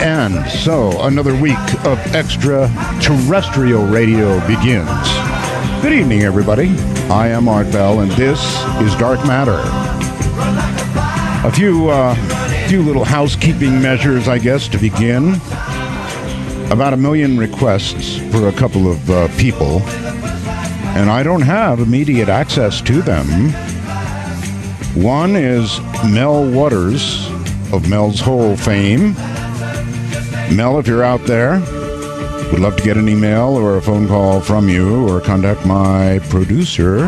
And so, another week of extraterrestrial radio begins. Good evening, everybody. I am Art Bell, and this is Dark Matter. A few little housekeeping measures, I guess, to begin. About 1 million requests for a couple of people, and I don't have immediate access to them. One is Mel Waters of Mel's Hole fame. Mel, if you're out there, would love to get an email or a phone call from you, or contact my producer,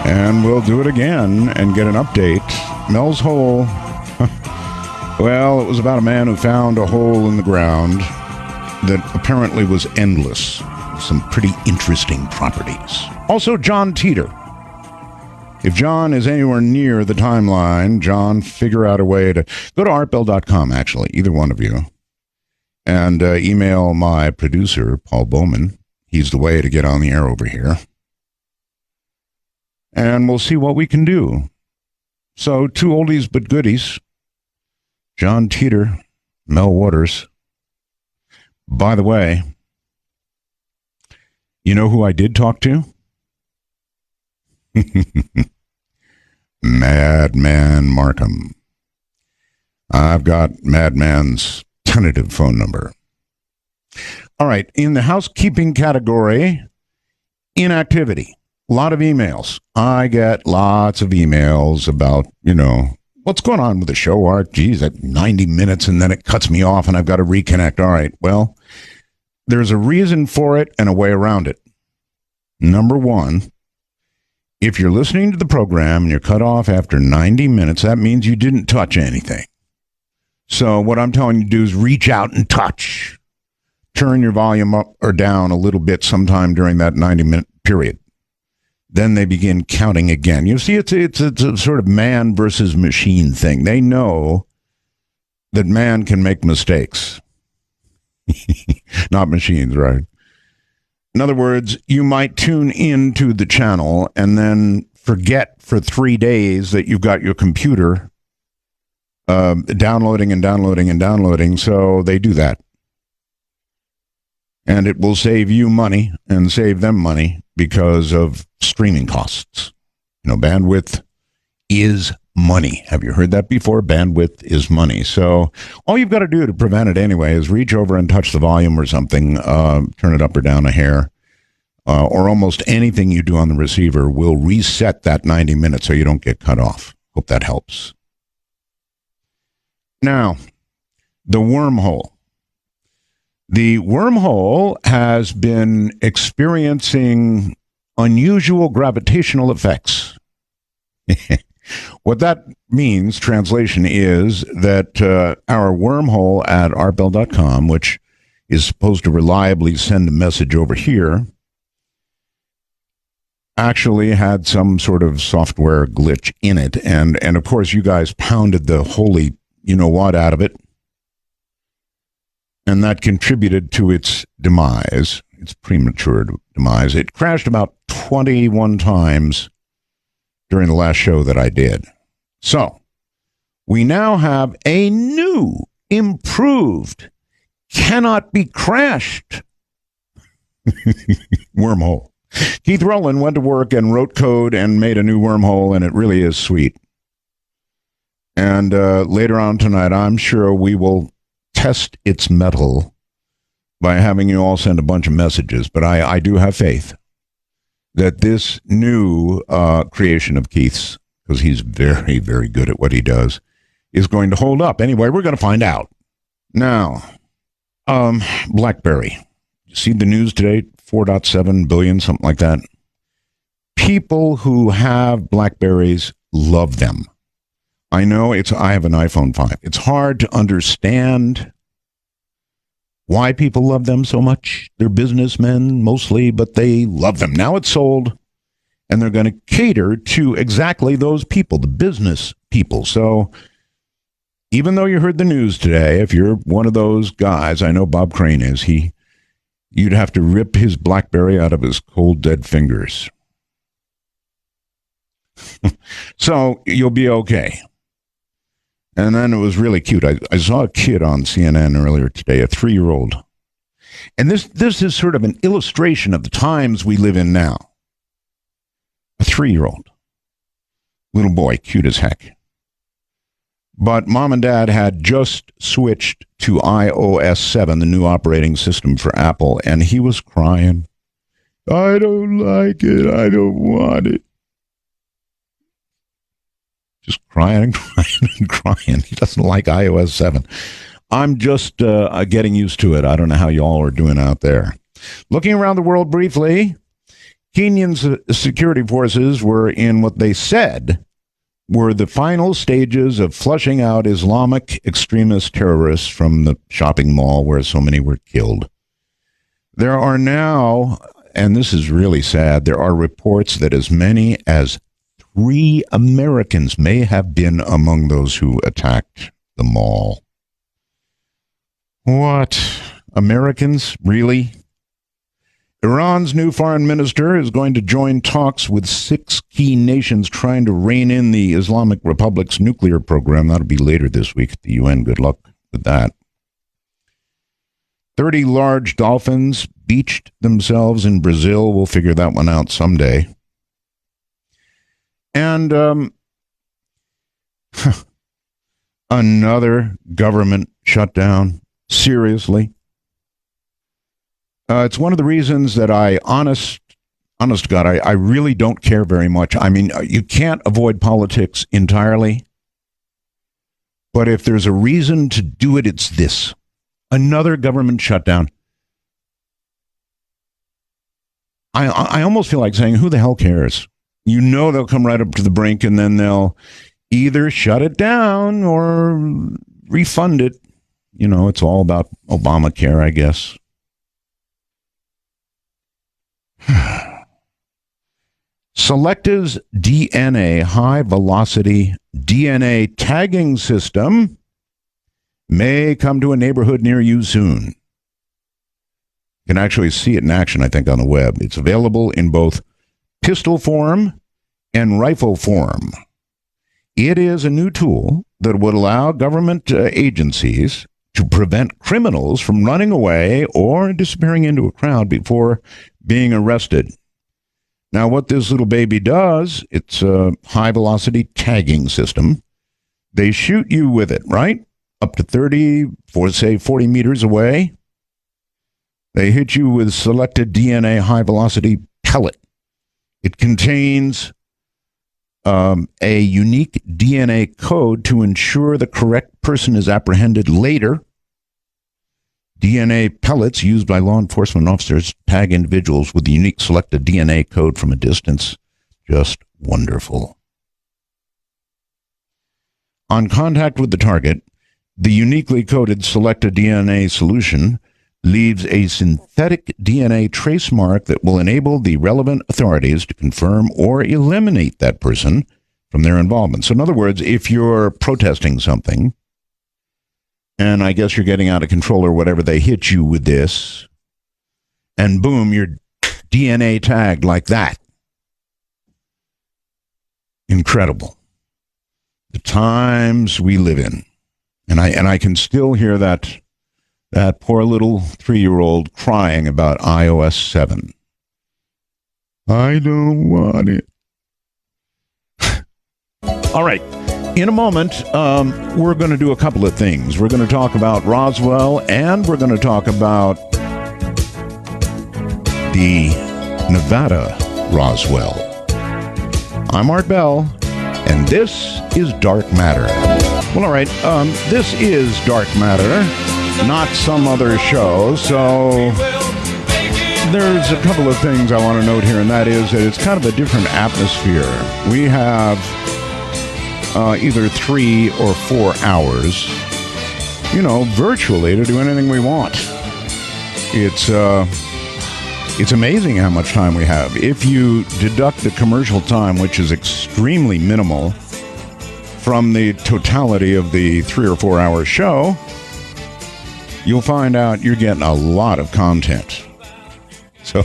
and we'll do it again and get an update. Mel's Hole, well, it was about a man who found a hole in the ground that apparently was endless. Some pretty interesting properties. Also, John Teeter. If John is anywhere near the timeline, John, figure out a way to go to artbell.com, actually, either one of you, and email my producer, Paul Bowman. He's the way to get on the air over here. And we'll see what we can do. So, two oldies but goodies. John Teeter, Mel Waters. By the way, you know who I did talk to? Madman Markham. I've got Madman's tentative phone number. All right, in the housekeeping category, inactivity. A lot of emails. I get lots of emails about, what's going on with the show, Art? Geez, at 90 minutes and then it cuts me off and I've got to reconnect. All right, well, there's a reason for it and a way around it. Number one, if you're listening to the program and you're cut off after 90 minutes, that means you didn't touch anything. So what I'm telling you to do is reach out and touch. Turn your volume up or down a little bit sometime during that 90-minute period. Then they begin counting again. You see, it's a sort of man versus machine thing. They know that man can make mistakes. Not machines, right? In other words, you might tune into the channel and then forget for 3 days that you've got your computer downloading and downloading and downloading. So they do that. And it will save you money and save them money because of streaming costs. Bandwidth is money. Have you heard that before? Bandwidth is money. So all you've got to do to prevent it anyway is reach over and touch the volume or something, turn it up or down a hair, or almost anything you do on the receiver will reset that 90 minutes so you don't get cut off. Hope that helps. Now, the wormhole. The wormhole has been experiencing unusual gravitational effects. What that means, translation, is that our wormhole at artbell.com, which is supposed to reliably send a message over here, actually had some sort of software glitch in it. And of course, you guys pounded the holy you-know-what out of it. And that contributed to its demise, its premature demise. It crashed about 21 times during the last show that I did. So, we now have a new, improved, cannot be crashed wormhole. Keith Rowland went to work and wrote code and made a new wormhole, and it really is sweet. And later on tonight, I'm sure we will test its mettle by having you all send a bunch of messages. But I do have faith that this new creation of Keith's, because he's very, very good at what he does, is going to hold up. Anyway, we're going to find out. Now, BlackBerry. You see the news today? 4.7 billion, something like that. People who have BlackBerries love them. I know I have an iPhone 5. It's hard to understand why people love them so much. They're businessmen mostly, but they love them. Now it's sold, and they're going to cater to exactly those people, the business people. So even though you heard the news today, if you're one of those guys, I know Bob Crane is, you'd have to rip his BlackBerry out of his cold, dead fingers. So you'll be okay. And then it was really cute. I saw a kid on CNN earlier today, a 3-year-old. And this is sort of an illustration of the times we live in now. A 3-year-old. Little boy, cute as heck. But mom and dad had just switched to iOS 7, the new operating system for Apple, and he was crying. I don't like it. I don't want it. Just crying and crying and crying. He doesn't like iOS 7. I'm just getting used to it. I don't know how y'all are doing out there. Looking around the world briefly, Kenyan's security forces were in what they said were the final stages of flushing out Islamic extremist terrorists from the shopping mall where so many were killed. There are now, and this is really sad, there are reports that as many as 3 Americans may have been among those who attacked the mall. What? Americans? Really? Iran's new foreign minister is going to join talks with 6 key nations trying to rein in the Islamic Republic's nuclear program. That'll be later this week at the UN. Good luck with that. 30 large dolphins beached themselves in Brazil. We'll figure that one out someday. And another government shutdown. Seriously. It's one of the reasons that honest to God, I really don't care very much. I mean, you can't avoid politics entirely. But if there's a reason to do it, it's this. Another government shutdown. I almost feel like saying, who the hell cares? You know they'll come right up to the brink and then they'll either shut it down or refund it. You know, it's all about Obamacare, I guess. Selective's DNA high-velocity DNA tagging system may come to a neighborhood near you soon. You can actually see it in action, I think, on the web. It's available in both pistol form and rifle form. It is a new tool that would allow government agencies to prevent criminals from running away or disappearing into a crowd before being arrested. Now, what this little baby does, it's a high-velocity tagging system. They shoot you with it, right? Up to 30, say 40 meters away. They hit you with selected DNA high-velocity pellet. It contains a unique DNA code to ensure the correct person is apprehended later. DNA pellets used by law enforcement officers tag individuals with the unique selected DNA code from a distance. Just wonderful. On contact with the target, the uniquely coded selected DNA solution leaves a synthetic DNA trace mark that will enable the relevant authorities to confirm or eliminate that person from their involvement. So in other words, if you're protesting something, and I guess you're getting out of control or whatever, they hit you with this, and boom, you're DNA tagged like that. Incredible. The times we live in. And I can still hear that poor little 3-year-old crying about iOS 7. I don't want it. All right. In a moment, we're going to do a couple of things. We're going to talk about Roswell, and we're going to talk about the Nevada Roswell. I'm Art Bell, and this is Dark Matter. Well, all right, this is Dark Matter, not some other show, so there's a couple of things I want to note here, and that is that it's kind of a different atmosphere. We have either 3 or 4 hours, virtually to do anything we want. It's amazing how much time we have. If you deduct the commercial time, which is extremely minimal, from the totality of the 3 or 4 hour show, you'll find out you're getting a lot of content. So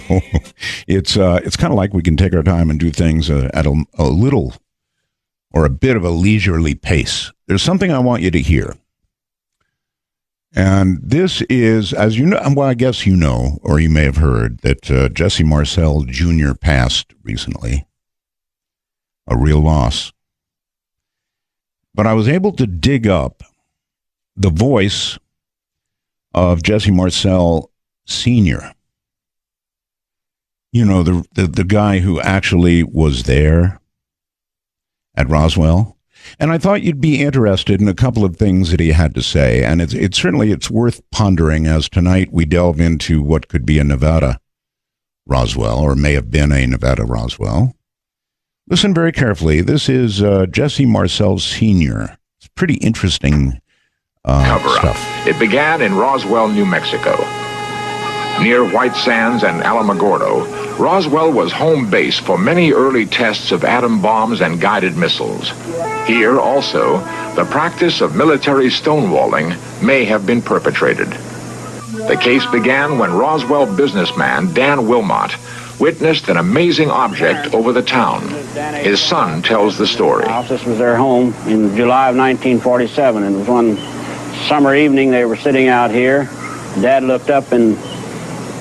it's kind of like we can take our time and do things at a little or a bit of a leisurely pace. there's something I want you to hear. And this is, as you know, well, I guess you know, or you may have heard, that Jesse Marcel Jr. passed recently. A real loss. But I was able to dig up the voice of Jesse Marcel Sr. You know, the guy who actually was there at Roswell. And I thought you'd be interested in a couple of things that he had to say. And it's certainly worth pondering as tonight we delve into what could be a Nevada Roswell, or may have been a Nevada Roswell. Listen very carefully. This is Jesse Marcel Sr. It's pretty interesting stuff. It began in Roswell, New Mexico. Near White Sands and Alamogordo, Roswell was home base for many early tests of atom bombs and guided missiles. Here, also, the practice of military stonewalling may have been perpetrated. The case began when Roswell businessman Dan Wilmot witnessed an amazing object over the town. His son tells the story. This was their home in July of 1947, and it was one summer evening they were sitting out here. Dad looked up in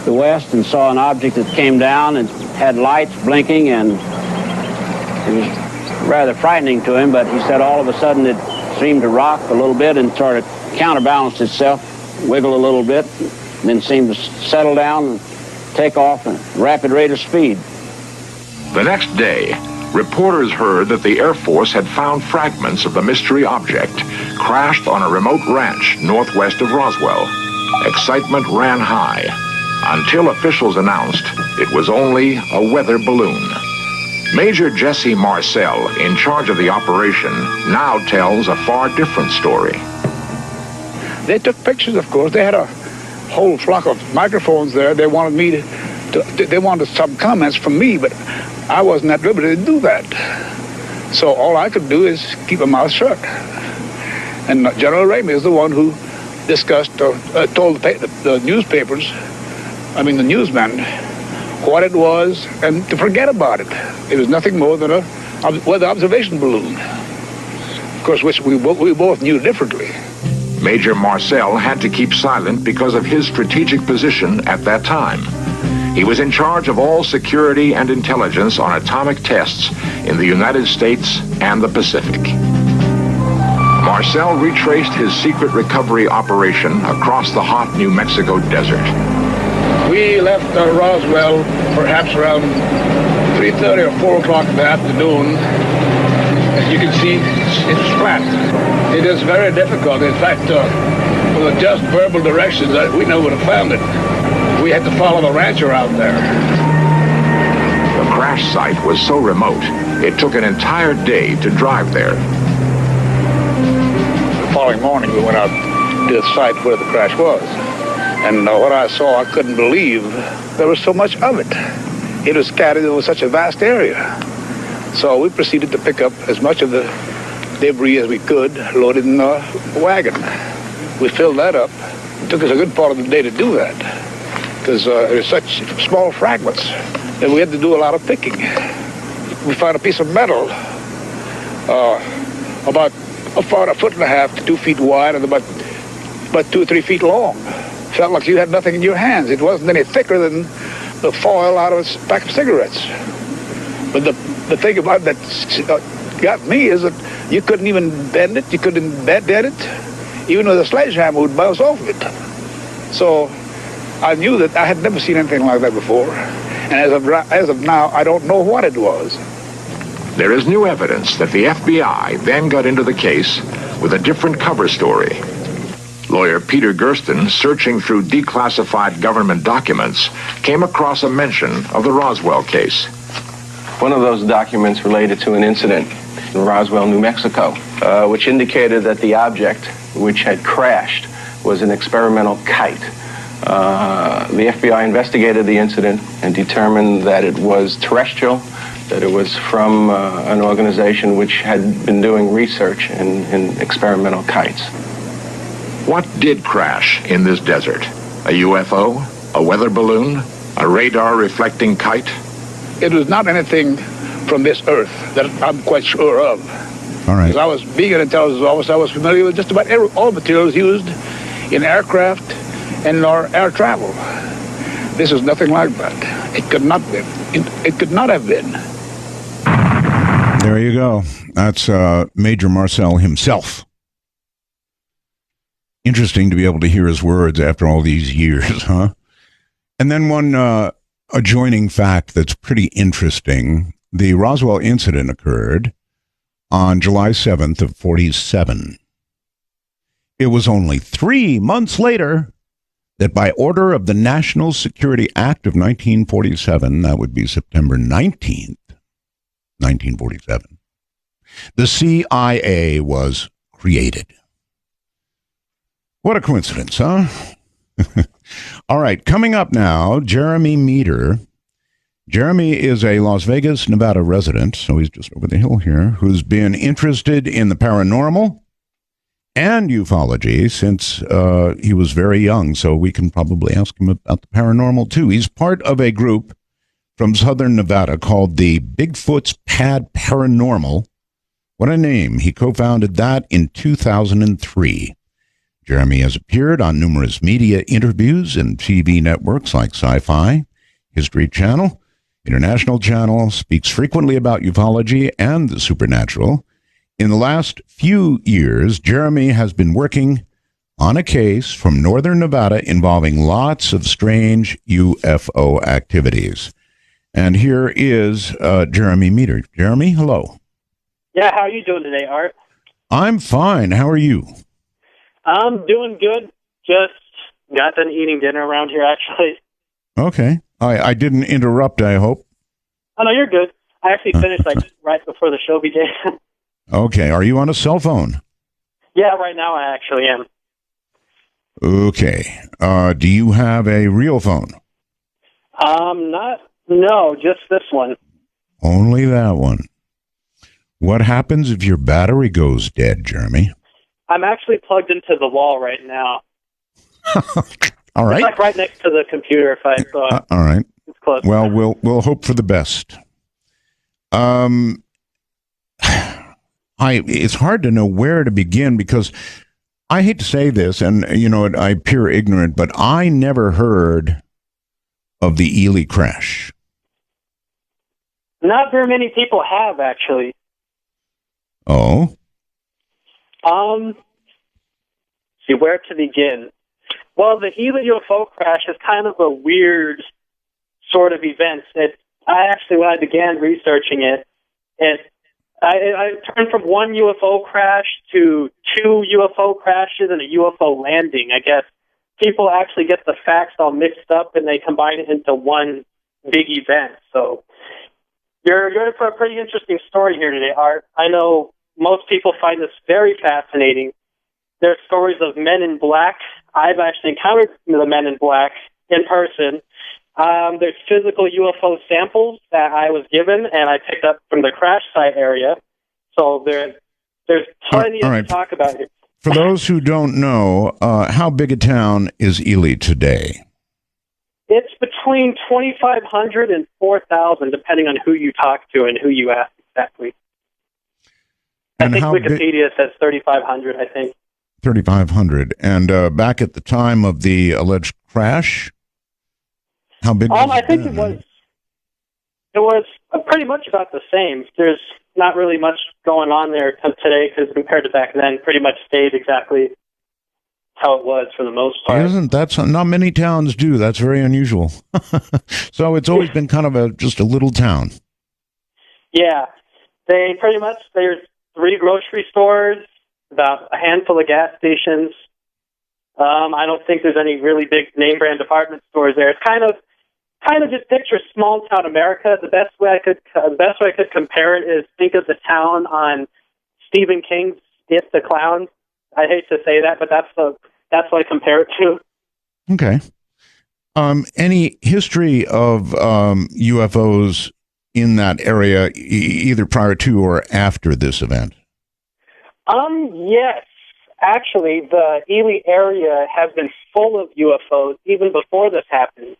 the west and saw an object that came down and had lights blinking, and it was rather frightening to him, but he said all of a sudden it seemed to rock a little bit and sort of counterbalanced itself, wiggle a little bit, and then seemed to settle down and take off at a rapid rate of speed. The next day, reporters heard that the Air Force had found fragments of the mystery object crashed on a remote ranch northwest of Roswell. Excitement ran high until officials announced it was only a weather balloon. Major Jesse Marcel, in charge of the operation, now tells a far different story. They took pictures, of course. They had a whole flock of microphones there. They wanted me they wanted some comments from me, but I wasn't at liberty to do that. So all I could do is keep my mouth shut. And General Ramey is the one who discussed, told the newspapers, the newsmen, what it was, and to forget about it. It was nothing more than a weather observation balloon, of course, which we both knew differently. Major Marcel had to keep silent because of his strategic position at that time. He was in charge of all security and intelligence on atomic tests in the United States and the Pacific. Marcel retraced his secret recovery operation across the hot New Mexico desert. We left Roswell perhaps around 3:30 or 4 o'clock in the afternoon. As you can see, it's flat. It is very difficult. In fact, with just verbal directions, we never would have found it. We had to follow the rancher out there. The crash site was so remote, it took an entire day to drive there. The following morning, we went out to the site where the crash was. And what I saw, I couldn't believe there was so much of it. It was scattered over such a vast area. So we proceeded to pick up as much of the debris as we could, loaded in a wagon. We filled that up. It took us a good part of the day to do that, because there's such small fragments that we had to do a lot of picking. We found a piece of metal about a 1.5 to 2 feet wide and about 2 or 3 feet long. Felt like you had nothing in your hands. It wasn't any thicker than the foil out of a pack of cigarettes. But the thing about that got me is that you couldn't even bend it. You couldn't dead it. Even with a sledgehammer would bounce off of it. So I knew that I had never seen anything like that before. And as of now, I don't know what it was. There is new evidence that the FBI then got into the case with a different cover story. Lawyer Peter Gersten, searching through declassified government documents, came across a mention of the Roswell case. One of those documents related to an incident in Roswell, New Mexico, which indicated that the object which had crashed was an experimental kite. The FBI investigated the incident and determined that it was terrestrial, that it was from an organization which had been doing research in experimental kites. What did crash in this desert? A UFO? A weather balloon? A radar-reflecting kite? It was not anything from this earth that I'm quite sure of. All right. Because I was being an intelligence officer, I was familiar with just about all materials used in aircraft and in our air travel. This is nothing like that. It could not be. It could not have been. There you go. That's Major Marcel himself. Interesting to be able to hear his words after all these years, huh? And then one adjoining fact that's pretty interesting. The Roswell incident occurred on July 7th of 47. It was only 3 months later that by order of the National Security Act of 1947, that would be September 19th, 1947, the CIA was created. What a coincidence, huh? All right, coming up now, Jeremy Meador. Jeremy is a Las Vegas, Nevada resident, so he's just over the hill here, who's been interested in the paranormal and ufology since he was very young, so we can probably ask him about the paranormal, too. He's part of a group from southern Nevada called the Bigfoot's Pad Paranormal. What a name. He co-founded that in 2003. Jeremy has appeared on numerous media interviews and TV networks like Sci-Fi, History Channel, International Channel, speaks frequently about ufology and the supernatural. In the last few years, Jeremy has been working on a case from northern Nevada involving lots of strange UFO activities. And here is Jeremy Meador. Jeremy, hello. Yeah, how are you doing today, Art? I'm fine. How are you? I'm doing good. Just got done eating dinner around here, actually. Okay. I didn't interrupt, I hope. Oh, no, you're good. I actually finished right before the show began. Okay. Are you on a cell phone? Yeah, right now I actually am. Okay. Do you have a real phone? No, just this one. Only that one. What happens if your battery goes dead, Jeremy? I'm actually plugged into the wall right now. All right. It's like right next to the computer. If I thought. All right. It's close. Well, we'll hope for the best. It's hard to know where to begin because I hate to say this, and I appear ignorant, but I never heard of the Ely crash. Not very many people have, actually. Oh. See, where to begin? Well, the Ely UFO crash is kind of a weird sort of event. I actually, when I began researching it, I turned from one UFO crash to two UFO crashes and a UFO landing. I guess people actually get the facts all mixed up and they combine it into one big event. So you're in for a pretty interesting story here today, Art. I know most people find this very fascinating. There are stories of men in black. I've actually encountered the men in black in person. There's physical UFO samples that I was given and I picked up from the crash site area. So there's plenty to talk about here. For those who don't know, how big a town is Ely today? It's between 2,500 and 4,000, depending on who you talk to and who you ask exactly. And I think Wikipedia says 3,500, I think. 3,500. And back at the time of the alleged crash, how big was it? I think it was pretty much about the same. There's not really much going on there today because compared to back then, pretty much stayed exactly how it was for the most part. That's not many towns do. That's very unusual. So it's always been kind of just a little town. Yeah. There's 3 grocery stores, about a handful of gas stations. I don't think there's any really big name brand department stores there. It's kind of just picture small town America. The best way I could compare it is think of the town on Stephen King's It the Clown. I hate to say that, but that's what I compare it to. Okay. Any history of UFOs in that area, either prior to or after this event? Yes. Actually, the Ely area has been full of UFOs even before this happened.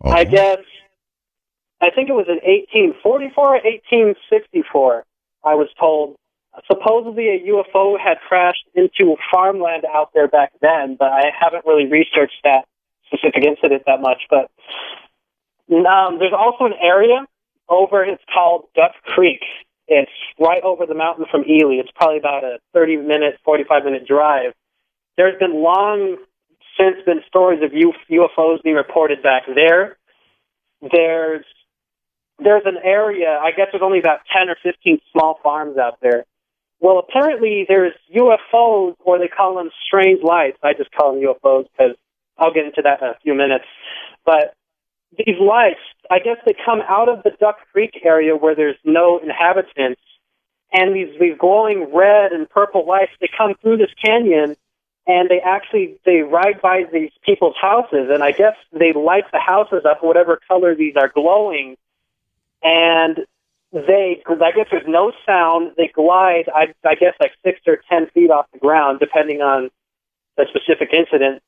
Oh. I think it was in 1844 or 1864, I was told. supposedly a UFO had crashed into farmland out there back then, but I haven't really researched that specific incident that much. But there's also an area over, it's called Duck Creek. It's right over the mountain from Ely. It's probably about a 30-minute, 45-minute drive. There's been long since been stories of UFOs being reported back there. There's an area, I guess there's only about 10 or 15 small farms out there. Well, apparently there's UFOs, or they call them strange lights. I just call them UFOs because I'll get into that in a few minutes. But these lights, I guess they come out of the Duck Creek area where there's no inhabitants, and these glowing red and purple lights, they come through this canyon, and they ride by these people's houses, and I guess they light the houses up whatever color these are glowing, and I guess there's no sound. They glide, I guess, like 6 or 10 feet off the ground, depending on the specific incident.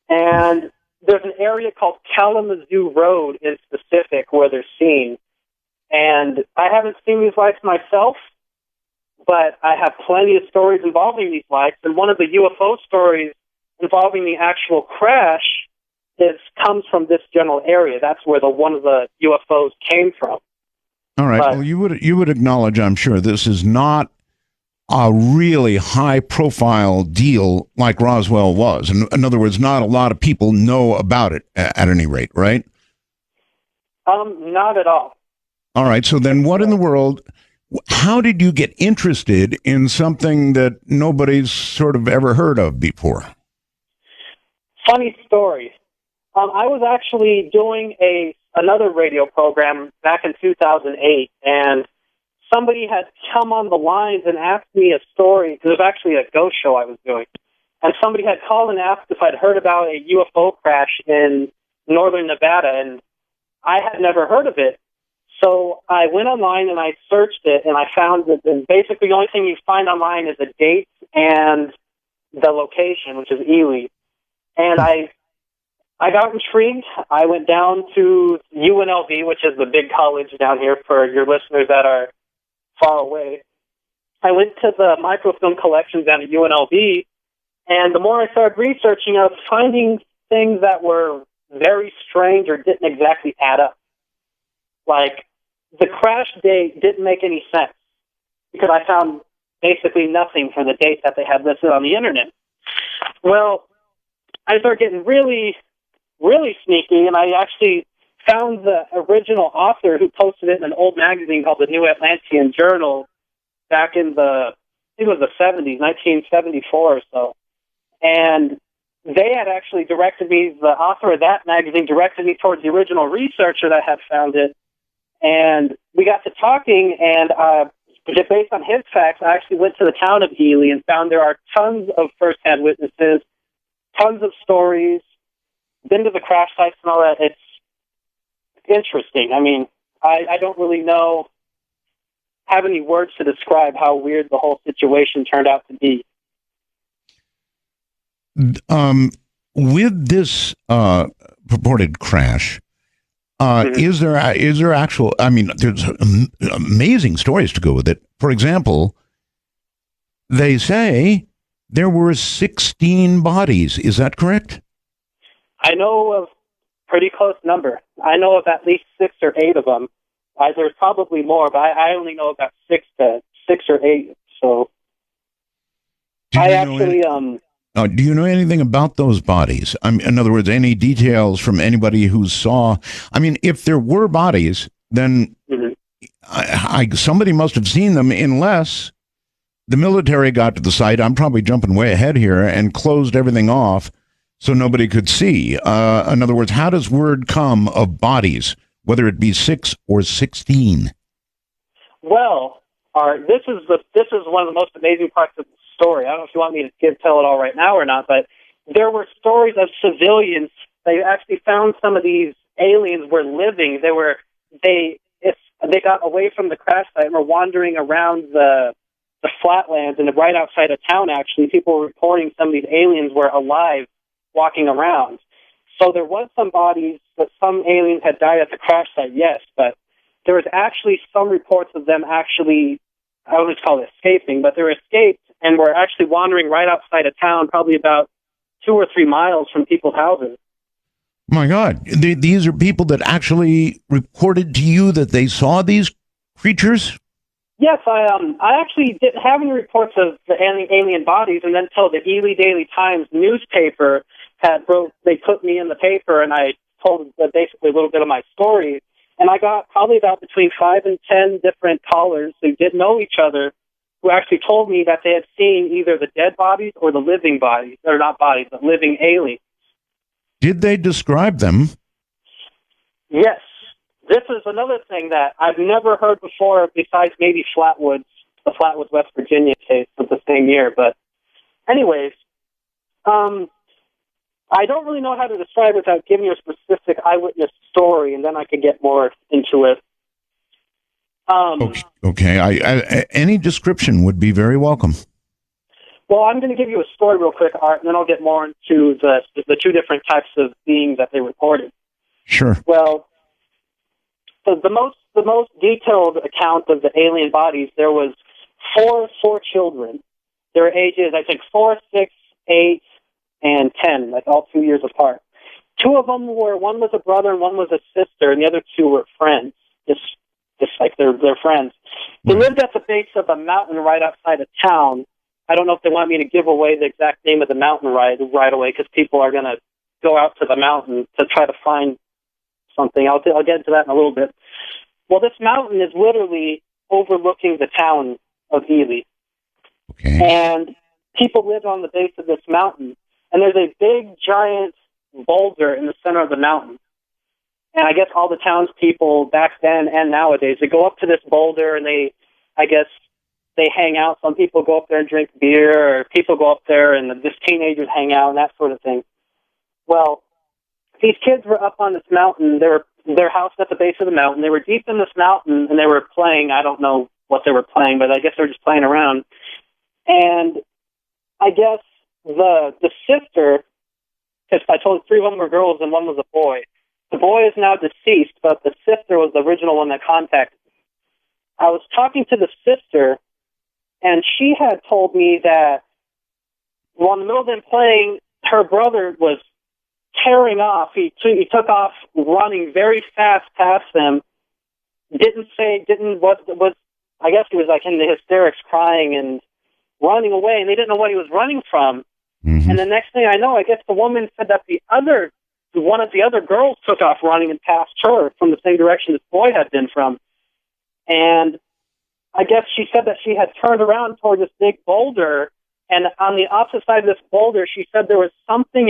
And there's an area called Kalamazoo Road in specific where they're seen. And I haven't seen these lights myself, but I have plenty of stories involving these lights. And one of the UFO stories involving the actual crash comes from this general area. That's where one of the UFOs came from. All right. Well, you would acknowledge, I'm sure, this is not a really high-profile deal like Roswell was. In other words, not a lot of people know about it at any rate, right? Not at all. All right. So then what in the world, how did you get interested in something that nobody's sort of ever heard of before? Funny story. I was actually doing another radio program back in 2008, and somebody had come on the lines and asked me a story, because it was actually a ghost show I was doing, and somebody had called and asked if I'd heard about a UFO crash in northern Nevada, and I had never heard of it. So I went online and I searched it, and I found that basically the only thing you find online is a date and the location, which is Ely. And I got intrigued. I went down to UNLV, which is the big college down here for your listeners that are far away. I went to the microfilm collections down at UNLV, and the more I started researching, I was finding things that were very strange or didn't exactly add up. Like, the crash date didn't make any sense, because I found basically nothing for the date that they had listed on the internet. Well, I started getting really, really sneaky, and I actually found the original author who posted it in an old magazine called the New Atlantean Journal back in I think it was the 70s, 1974 or so. And they had actually directed me, the author of that magazine directed me towards the original researcher that had found it. And we got to talking, and just based on his facts, I actually went to the town of Ely and found there are tons of first-hand witnesses, tons of stories, been to the crash sites and all that. It's interesting. I mean, I don't really have any words to describe how weird the whole situation turned out to be. With this purported crash, is there actual, I mean, there's amazing stories to go with it. For example, they say there were 16 bodies. Is that correct? I know of pretty close number. I know of at least 6 or 8 of them. There's probably more, but I only know about 6 or 8. So do you know anything about those bodies? In other words, any details from anybody who saw? I mean, if there were bodies, then somebody must have seen them, unless the military got to the site. I'm probably jumping way ahead here, and closed everything off so nobody could see. In other words, how does word come of bodies, whether it be 6 or 16? Well, this is one of the most amazing parts of the story. I don't know if you want me to tell it all right now or not, but there were stories of civilians. They actually found some of these aliens were living. They got away from the crash site and were wandering around the flatlands, and right outside of town, actually, people were reporting some of these aliens were alive, walking around. So there was some bodies, but some aliens had died at the crash site, yes, but there was actually some reports of them actually I always call it escaping, but they were escaped and were actually wandering right outside of town, probably about 2 or 3 miles from people's houses. My God, these are people that actually reported to you that they saw these creatures? Yes, I actually didn't have any reports of the alien bodies, and then until the Ely Daily Times newspaper they put me in the paper, and I told basically a little bit of my story, and I got probably about between 5 and 10 different callers who didn't know each other, who actually told me that they had seen either the dead bodies or the living bodies, or not bodies, but living aliens. Did they describe them? Yes. This is another thing that I've never heard before, besides maybe the Flatwoods, West Virginia case of the same year. But anyways, I don't really know how to describe it without giving you a specific eyewitness story, and then I could get more into it. Okay. Any description would be very welcome. Well, I'm going to give you a story real quick, Art, and then I'll get more into the two different types of beings that they reported. Sure. Well, the most detailed account of the alien bodies, there was four children. Their ages, I think, 4, 6, 8, and 10, like all 2 years apart. 2 of them one was a brother and one was a sister, and the other 2 were friends, just like they're friends. They lived at the base of a mountain right outside of town. I don't know if they want me to give away the exact name of the mountain right away, because people are going to go out to the mountain to try to find something. I'll get into that in a little bit. Well, this mountain is literally overlooking the town of Ely. Okay. And people live on the base of this mountain. And there's a big, giant boulder in the center of the mountain. And I guess all the townspeople back then and nowadays, they go up to this boulder and they hang out. Some people go up there and drink beer, or people go up there and just teenagers hang out and that sort of thing. Well, these kids were up on this mountain. Their house at the base of the mountain. They were deep in this mountain, and they were playing. I don't know what they were playing, but I guess they were just playing around. And I guess the sister, because I told 3 of them were girls and 1 was a boy. The boy is now deceased, but the sister was the original one that contacted me. I was talking to the sister, and she had told me that while in the middle of them playing, her brother was tearing off. He took off running very fast past them. I guess he was like in the hysterics, crying and running away, and they didn't know what he was running from. Mm-hmm. And the next thing I know, I guess the woman said that one of the other girls took off running and passed her from the same direction this boy had been from. And I guess she said that she had turned around toward this big boulder, and on the opposite side of this boulder, she said there was something.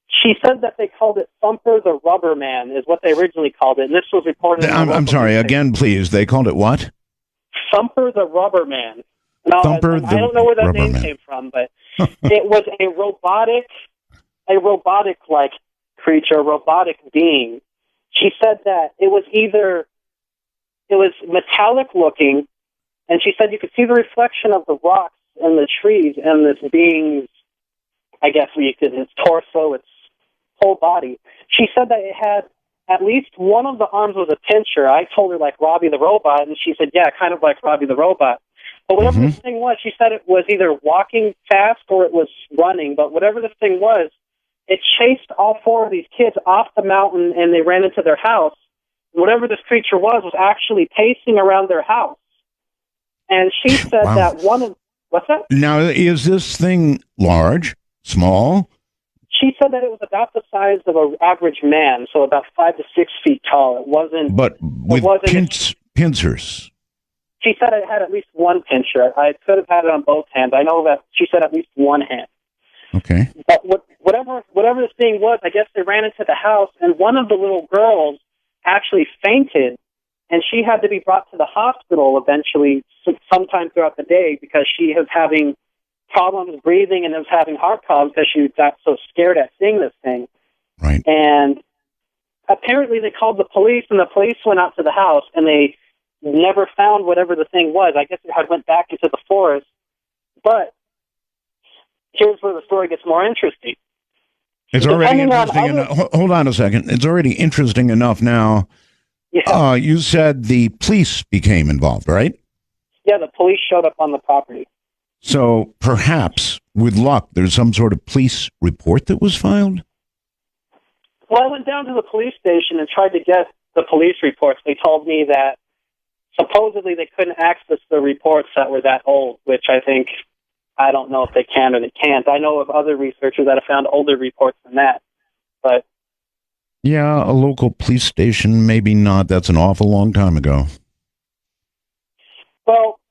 She said that they called it Thumper the Rubber Man, is what they originally called it. And this was reported. I'm sorry, again, please. They called it what? Thumper the Rubber Man. Now, I don't know where that name came from, but it was a robotic-like creature, a robotic being. She said that it was metallic looking, and she said you could see the reflection of the rocks and the trees and this being's, I guess its torso, its whole body. She said that it had at least one of the arms was a pincher. I told her like Robbie the Robot, and she said, yeah, kind of like Robbie the Robot. But whatever this thing was, she said it was either walking fast or it was running. But whatever this thing was, it chased all 4 of these kids off the mountain, and they ran into their house. Whatever this creature was actually pacing around their house. And she said that what's that? Now, is this thing large, small? She said that it was about the size of an average man, so about 5 to 6 feet tall. It wasn't. But with pincers. She said it had at least one pincher. I could have had it on both hands. I know that she said at least one hand. Okay. But whatever this thing was, I guess they ran into the house, and one of the little girls actually fainted, and she had to be brought to the hospital eventually sometime throughout the day because she was having problems breathing and was having heart problems because she got so scared at seeing this thing. Right. And apparently they called the police, and the police went out to the house, and they never found whatever the thing was. I guess it had went back into the forest. But here's where the story gets more interesting. It's already interesting enough. Hold on a second. It's already interesting enough now. Yeah. You said the police became involved, right? Yeah, the police showed up on the property. So perhaps, with luck, there's some sort of police report that was filed? Well, I went down to the police station and tried to get the police reports. They told me that supposedly they couldn't access the reports that were that old, which I don't know if they can or they can't. I know of other researchers that have found older reports than that, but... Yeah, a local police station, maybe not. That's an awful long time ago. Well,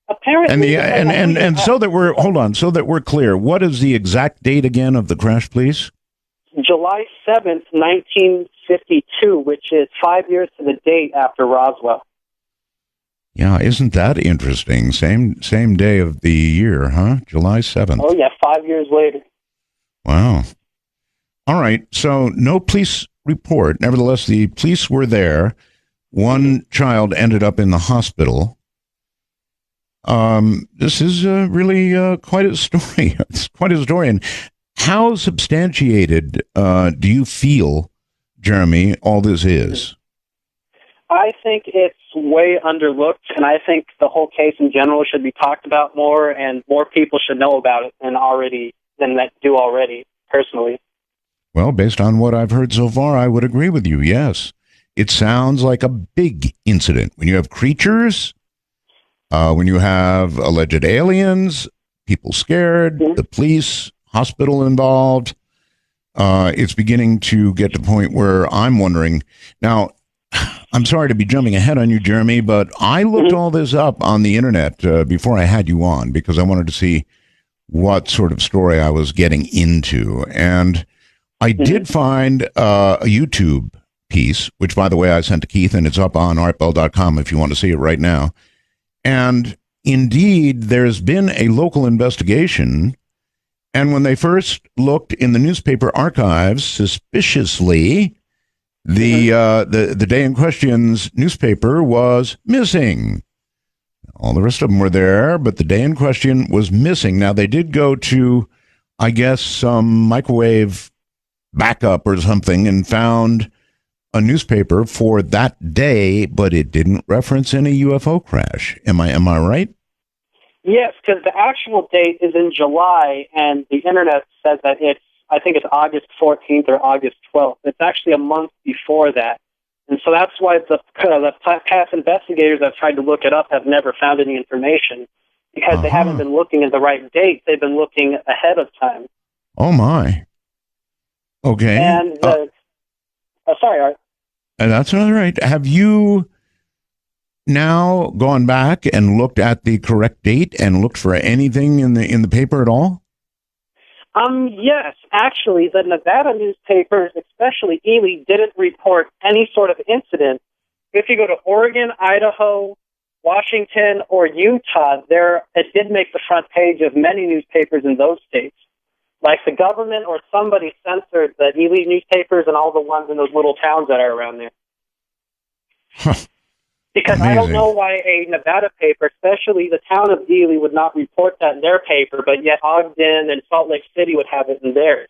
apparently... And so that we're clear, what is the exact date again of the crash, please? July 7th, 1952, which is 5 years to the date after Roswell. Yeah, isn't that interesting? Same day of the year, huh? July 7th. Oh, yeah, 5 years later. Wow. All right, so no police report. Nevertheless, the police were there. One child ended up in the hospital. This is really quite a story. It's quite a story. And how substantiated do you feel, Jeremy, all this is? I think it's way underlooked, and I think the whole case in general should be talked about more, and more people should know about it than that do already, personally. Well, based on what I've heard so far, I would agree with you, yes. It sounds like a big incident. When you have creatures, when you have alleged aliens, people scared, the police, hospital involved, it's beginning to get to the point where I'm wondering. Now, I'm sorry to be jumping ahead on you, Jeremy, but I looked all this up on the internet before I had you on because I wanted to see what sort of story I was getting into. And I did find a YouTube piece, which, by the way, I sent to Keith, and it's up on artbell.com if you want to see it right now. And indeed, there's been a local investigation. And when they first looked in the newspaper archives, suspiciously, the day in question's newspaper was missing. All the rest of them were there, but the day in question was missing. Now, they did go to, I guess, some microwave backup or something and found a newspaper for that day, but it didn't reference any UFO crash. Am I right? Yes, because the actual date is in July, and the internet says that I think it's August 14th or August 12th. It's actually a month before that. And so that's why the past investigators that have tried to look it up have never found any information, because they haven't been looking at the right date. They've been looking ahead of time. Oh, my. Okay. And, sorry, Art. That's all right. Have you now gone back and looked at the correct date and looked for anything in the paper at all? Yes, actually, the Nevada newspapers, especially Ely, didn't report any sort of incident. If you go to Oregon, Idaho, Washington, or Utah, it did make the front page of many newspapers in those states. Like the government or somebody censored the Ely newspapers and all the ones in those little towns that are around there. Because amazing. I don't know why a Nevada paper, especially the town of Ely, would not report that in their paper, but yet Ogden and Salt Lake City would have it in theirs.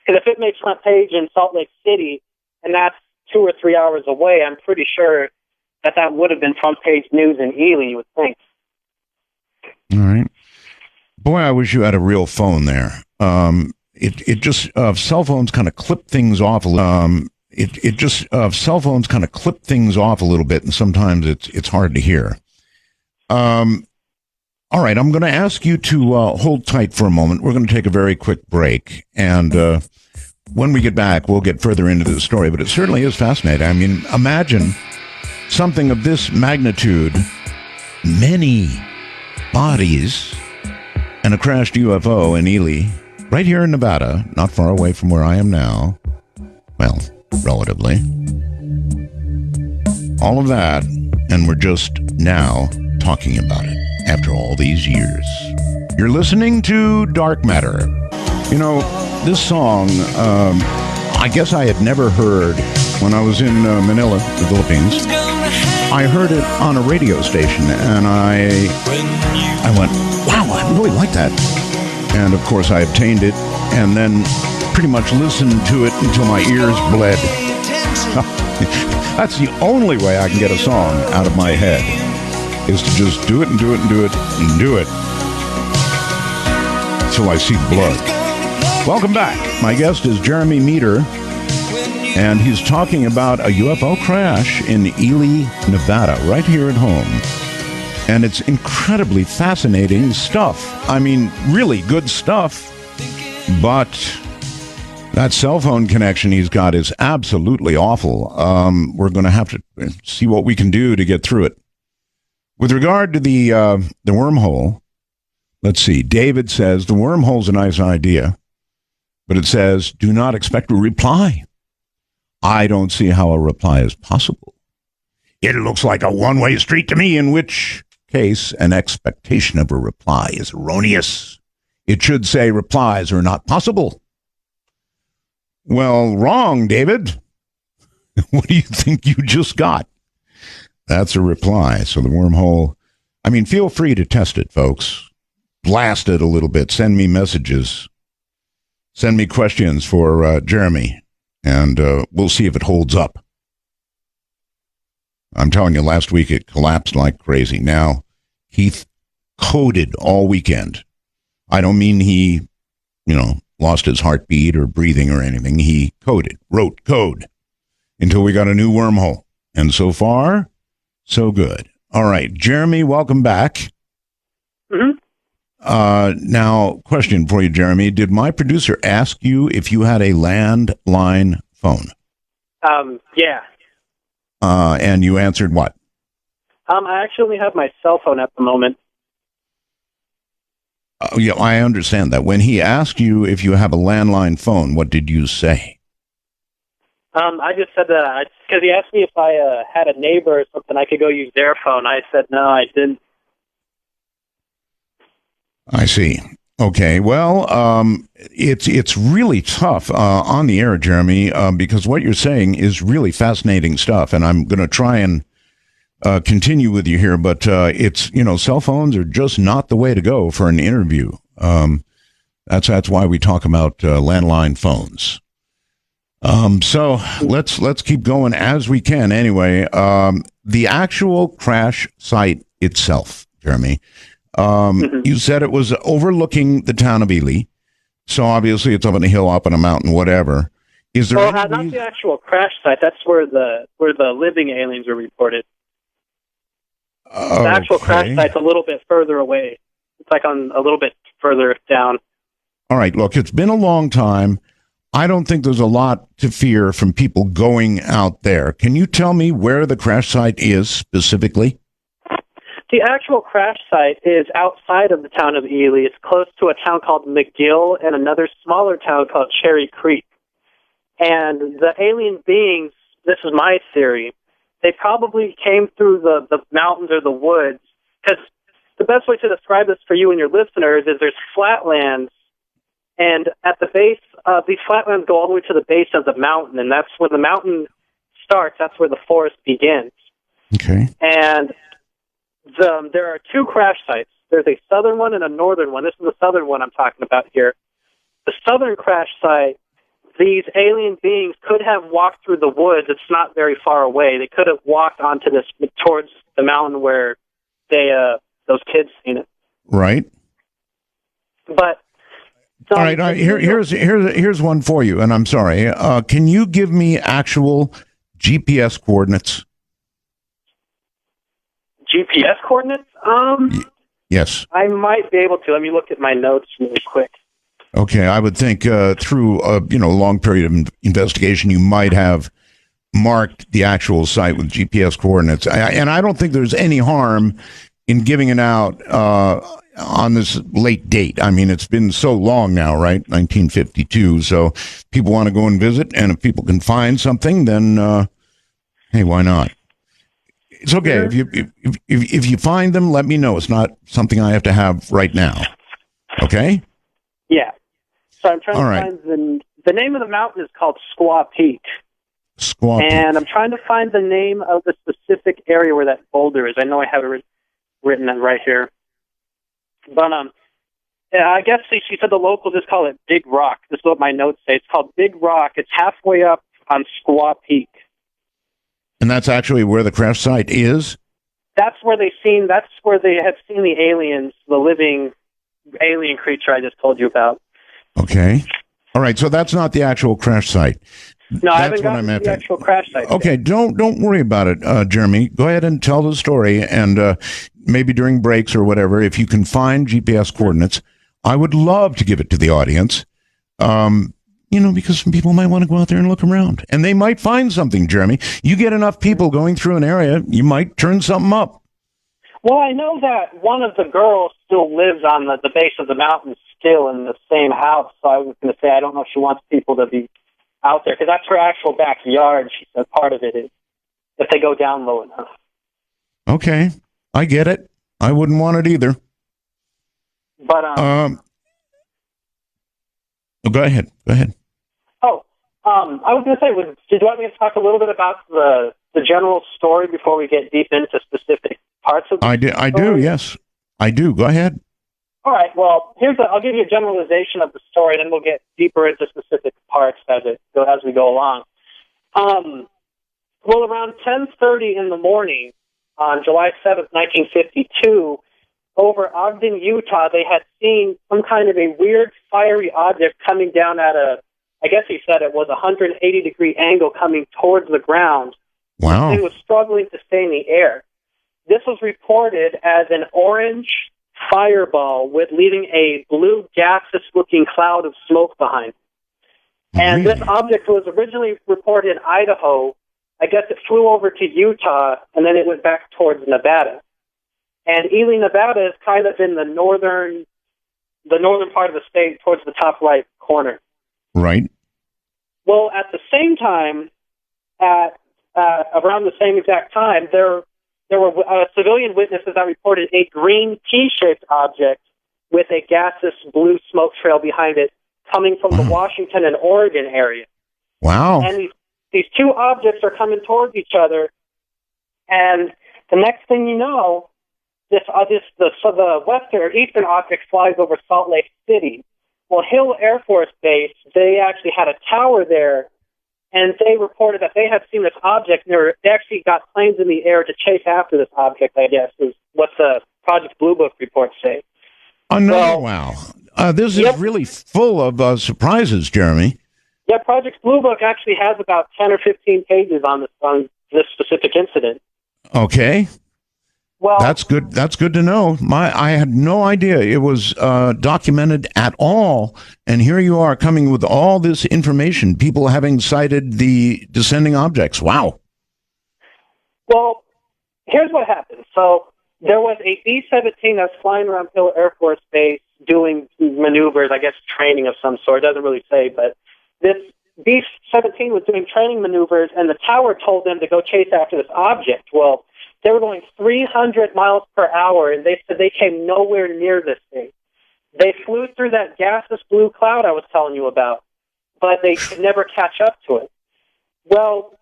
Because if it makes front page in Salt Lake City, and that's 2 or 3 hours away, I'm pretty sure that would have been front page news in Ely, you would think. All right. Boy, I wish you had a real phone there. It just cell phones kind of clip things off a little. Cell phones kind of clip things off a little bit, and sometimes it's hard to hear. All right, I'm going to ask you to hold tight for a moment. We're going to take a very quick break, and when we get back, we'll get further into the story. But it certainly is fascinating. I mean, imagine something of this magnitude, many bodies, and a crashed UFO in Ely, right here in Nevada, not far away from where I am now. Well, relatively. All of that, and we're just now talking about it after all these years. You're listening to Dark Matter. You know, this song, I guess I had never heard when I was in Manila, the Philippines. I heard it on a radio station, and I went, wow, I really like that. And, of course, I obtained it, and then pretty much listened to it until my ears bled. That's the only way I can get a song out of my head. is to just do it and do it and do it and do it till I see blood. Welcome back. My guest is Jeremy Meador, and he's talking about a UFO crash in Ely, Nevada, right here at home. And it's incredibly fascinating stuff. I mean, really good stuff. But that cell phone connection he's got is absolutely awful. We're going to have to see what we can do to get through it. With regard to the wormhole, let's see. David says, the wormhole's a nice idea, but it says, do not expect a reply. I don't see how a reply is possible. It looks like a one-way street to me, in which case an expectation of a reply is erroneous. It should say replies are not possible. Well, wrong, David. What do you think you just got? That's a reply. So the wormhole, I mean, feel free to test it, folks. Blast it a little bit. Send me messages. Send me questions for Jeremy, and we'll see if it holds up. I'm telling you, last week it collapsed like crazy. Now, Keith coded all weekend. I don't mean he, lost his heartbeat or breathing or anything. He wrote code until we got a new wormhole. And so far, so good. All right, Jeremy, welcome back. Mm-hmm. Now, question for you, Jeremy. Did my producer ask you if you had a landline phone? Yeah. And you answered what? I actually have my cell phone at the moment. Yeah, I understand that. When he asked you if you have a landline phone, what did you say? I just said that because he asked me if I had a neighbor or something, I could go use their phone. I said no, I didn't. I see. Okay. Well, it's really tough on the air, Jeremy, because what you're saying is really fascinating stuff, and I'm going to try and continue with you here, but it's, cell phones are just not the way to go for an interview. That's why we talk about landline phones. So let's keep going as we can. Anyway, the actual crash site itself, Jeremy, you said it was overlooking the town of Ely. So obviously it's up on a hill, up on a mountain, whatever. Is there not the actual crash site. That's where the living aliens were reported. The actual crash site's a little bit further away. It's like on a little bit further down. All right, look, it's been a long time. I don't think there's a lot to fear from people going out there. Can you tell me where the crash site is specifically? The actual crash site is outside of the town of Ely. It's close to a town called McGill and another smaller town called Cherry Creek. And the alien beings, this is my theory, they probably came through the mountains or the woods, because the best way to describe this for you and your listeners is there's flatlands, and at the base, these flatlands go all the way to the base of the mountain, and that's when the mountain starts, that's where the forest begins. Okay. And there are two crash sites. There's a southern one and a northern one. This is the southern one I'm talking about here. The southern crash site, these alien beings could have walked through the woods. It's not very far away. They could have walked onto this towards the mountain where those kids seen it. Right. But all right. Here's one for you, and I'm sorry. Can you give me actual GPS coordinates? GPS coordinates? Yes. I might be able to. Let me look at my notes really quick. Okay, I would think through a long period of investigation, you might have marked the actual site with GPS coordinates. And I don't think there's any harm in giving it out on this late date. I mean, it's been so long now, right? 1952. So people want to go and visit, and if people can find something, then hey, why not? It's okay. If you find them, let me know. It's not something I have to have right now. Okay? Yeah. So I'm trying to find the name of the mountain is called Squaw Peak. Squaw Peak. And I'm trying to find the name of the specific area where that boulder is. I know I have it written right here. But I guess she said the locals just call it Big Rock. This is what my notes say. It's called Big Rock. It's halfway up on Squaw Peak. And that's actually where the crash site is? that's where they had seen the aliens, the living alien creature I just told you about. Okay. All right, so that's not the actual crash site. No, I haven't gotten to the actual crash site. Okay, yet. don't worry about it, Jeremy. Go ahead and tell the story, and maybe during breaks or whatever, if you can find GPS coordinates, I would love to give it to the audience. Because some people might want to go out there and look around, and they might find something, Jeremy. You get enough people going through an area, you might turn something up. Well, I know that one of the girls still lives on the base of the mountain, still in the same house. So I was going to say, I don't know if she wants people to be out there, because that's her actual backyard. She said part of it is if they go down low enough. Okay, I get it. I wouldn't want it either. But go ahead. I was going to say, did you want me to talk a little bit about the general story before we get deep into specific parts of the story? I do, yes. I do. Go ahead. All right, well, I'll give you a generalization of the story, then we'll get deeper into specific parts as we go along. Well, around 10:30 in the morning on July 7th, 1952, over Ogden, Utah, they had seen some kind of a weird fiery object coming down at I guess he said it was a 180-degree angle coming towards the ground. Wow. It was struggling to stay in the air. This was reported as an orange fireball with leaving a blue gaseous-looking cloud of smoke behind. And this object was originally reported in Idaho. I guess it flew over to Utah, and then it went back towards Nevada. And Ely, Nevada is kind of in the northern part of the state towards the top right corner. Right. Well, at the same time, around the same exact time, there were civilian witnesses that reported a green T-shaped object with a gaseous blue smoke trail behind it coming from the Washington and Oregon area. Wow. And these two objects are coming towards each other, and the next thing you know, the eastern object flies over Salt Lake City. Well, Hill Air Force Base, they actually had a tower there, and they reported that they had seen this object, and they actually got planes in the air to chase after this object, I guess, is what the Project Blue Book reports say. Wow. This is really full of surprises, Jeremy. Yeah, Project Blue Book actually has about 10 or 15 pages on this specific incident. Okay. Well, that's good. That's good to know. I had no idea it was documented at all. And here you are coming with all this information, people having cited the descending objects. Wow. Well, here's what happened. So there was a B-17 that's flying around Hill Air Force Base doing maneuvers, I guess training of some sort. It doesn't really say, but this B-17 was doing training maneuvers, and the tower told them to go chase after this object. Well, they were going 300 miles per hour, and they said they came nowhere near this thing. They flew through that gaseous blue cloud I was telling you about, but they could never catch up to it. Well,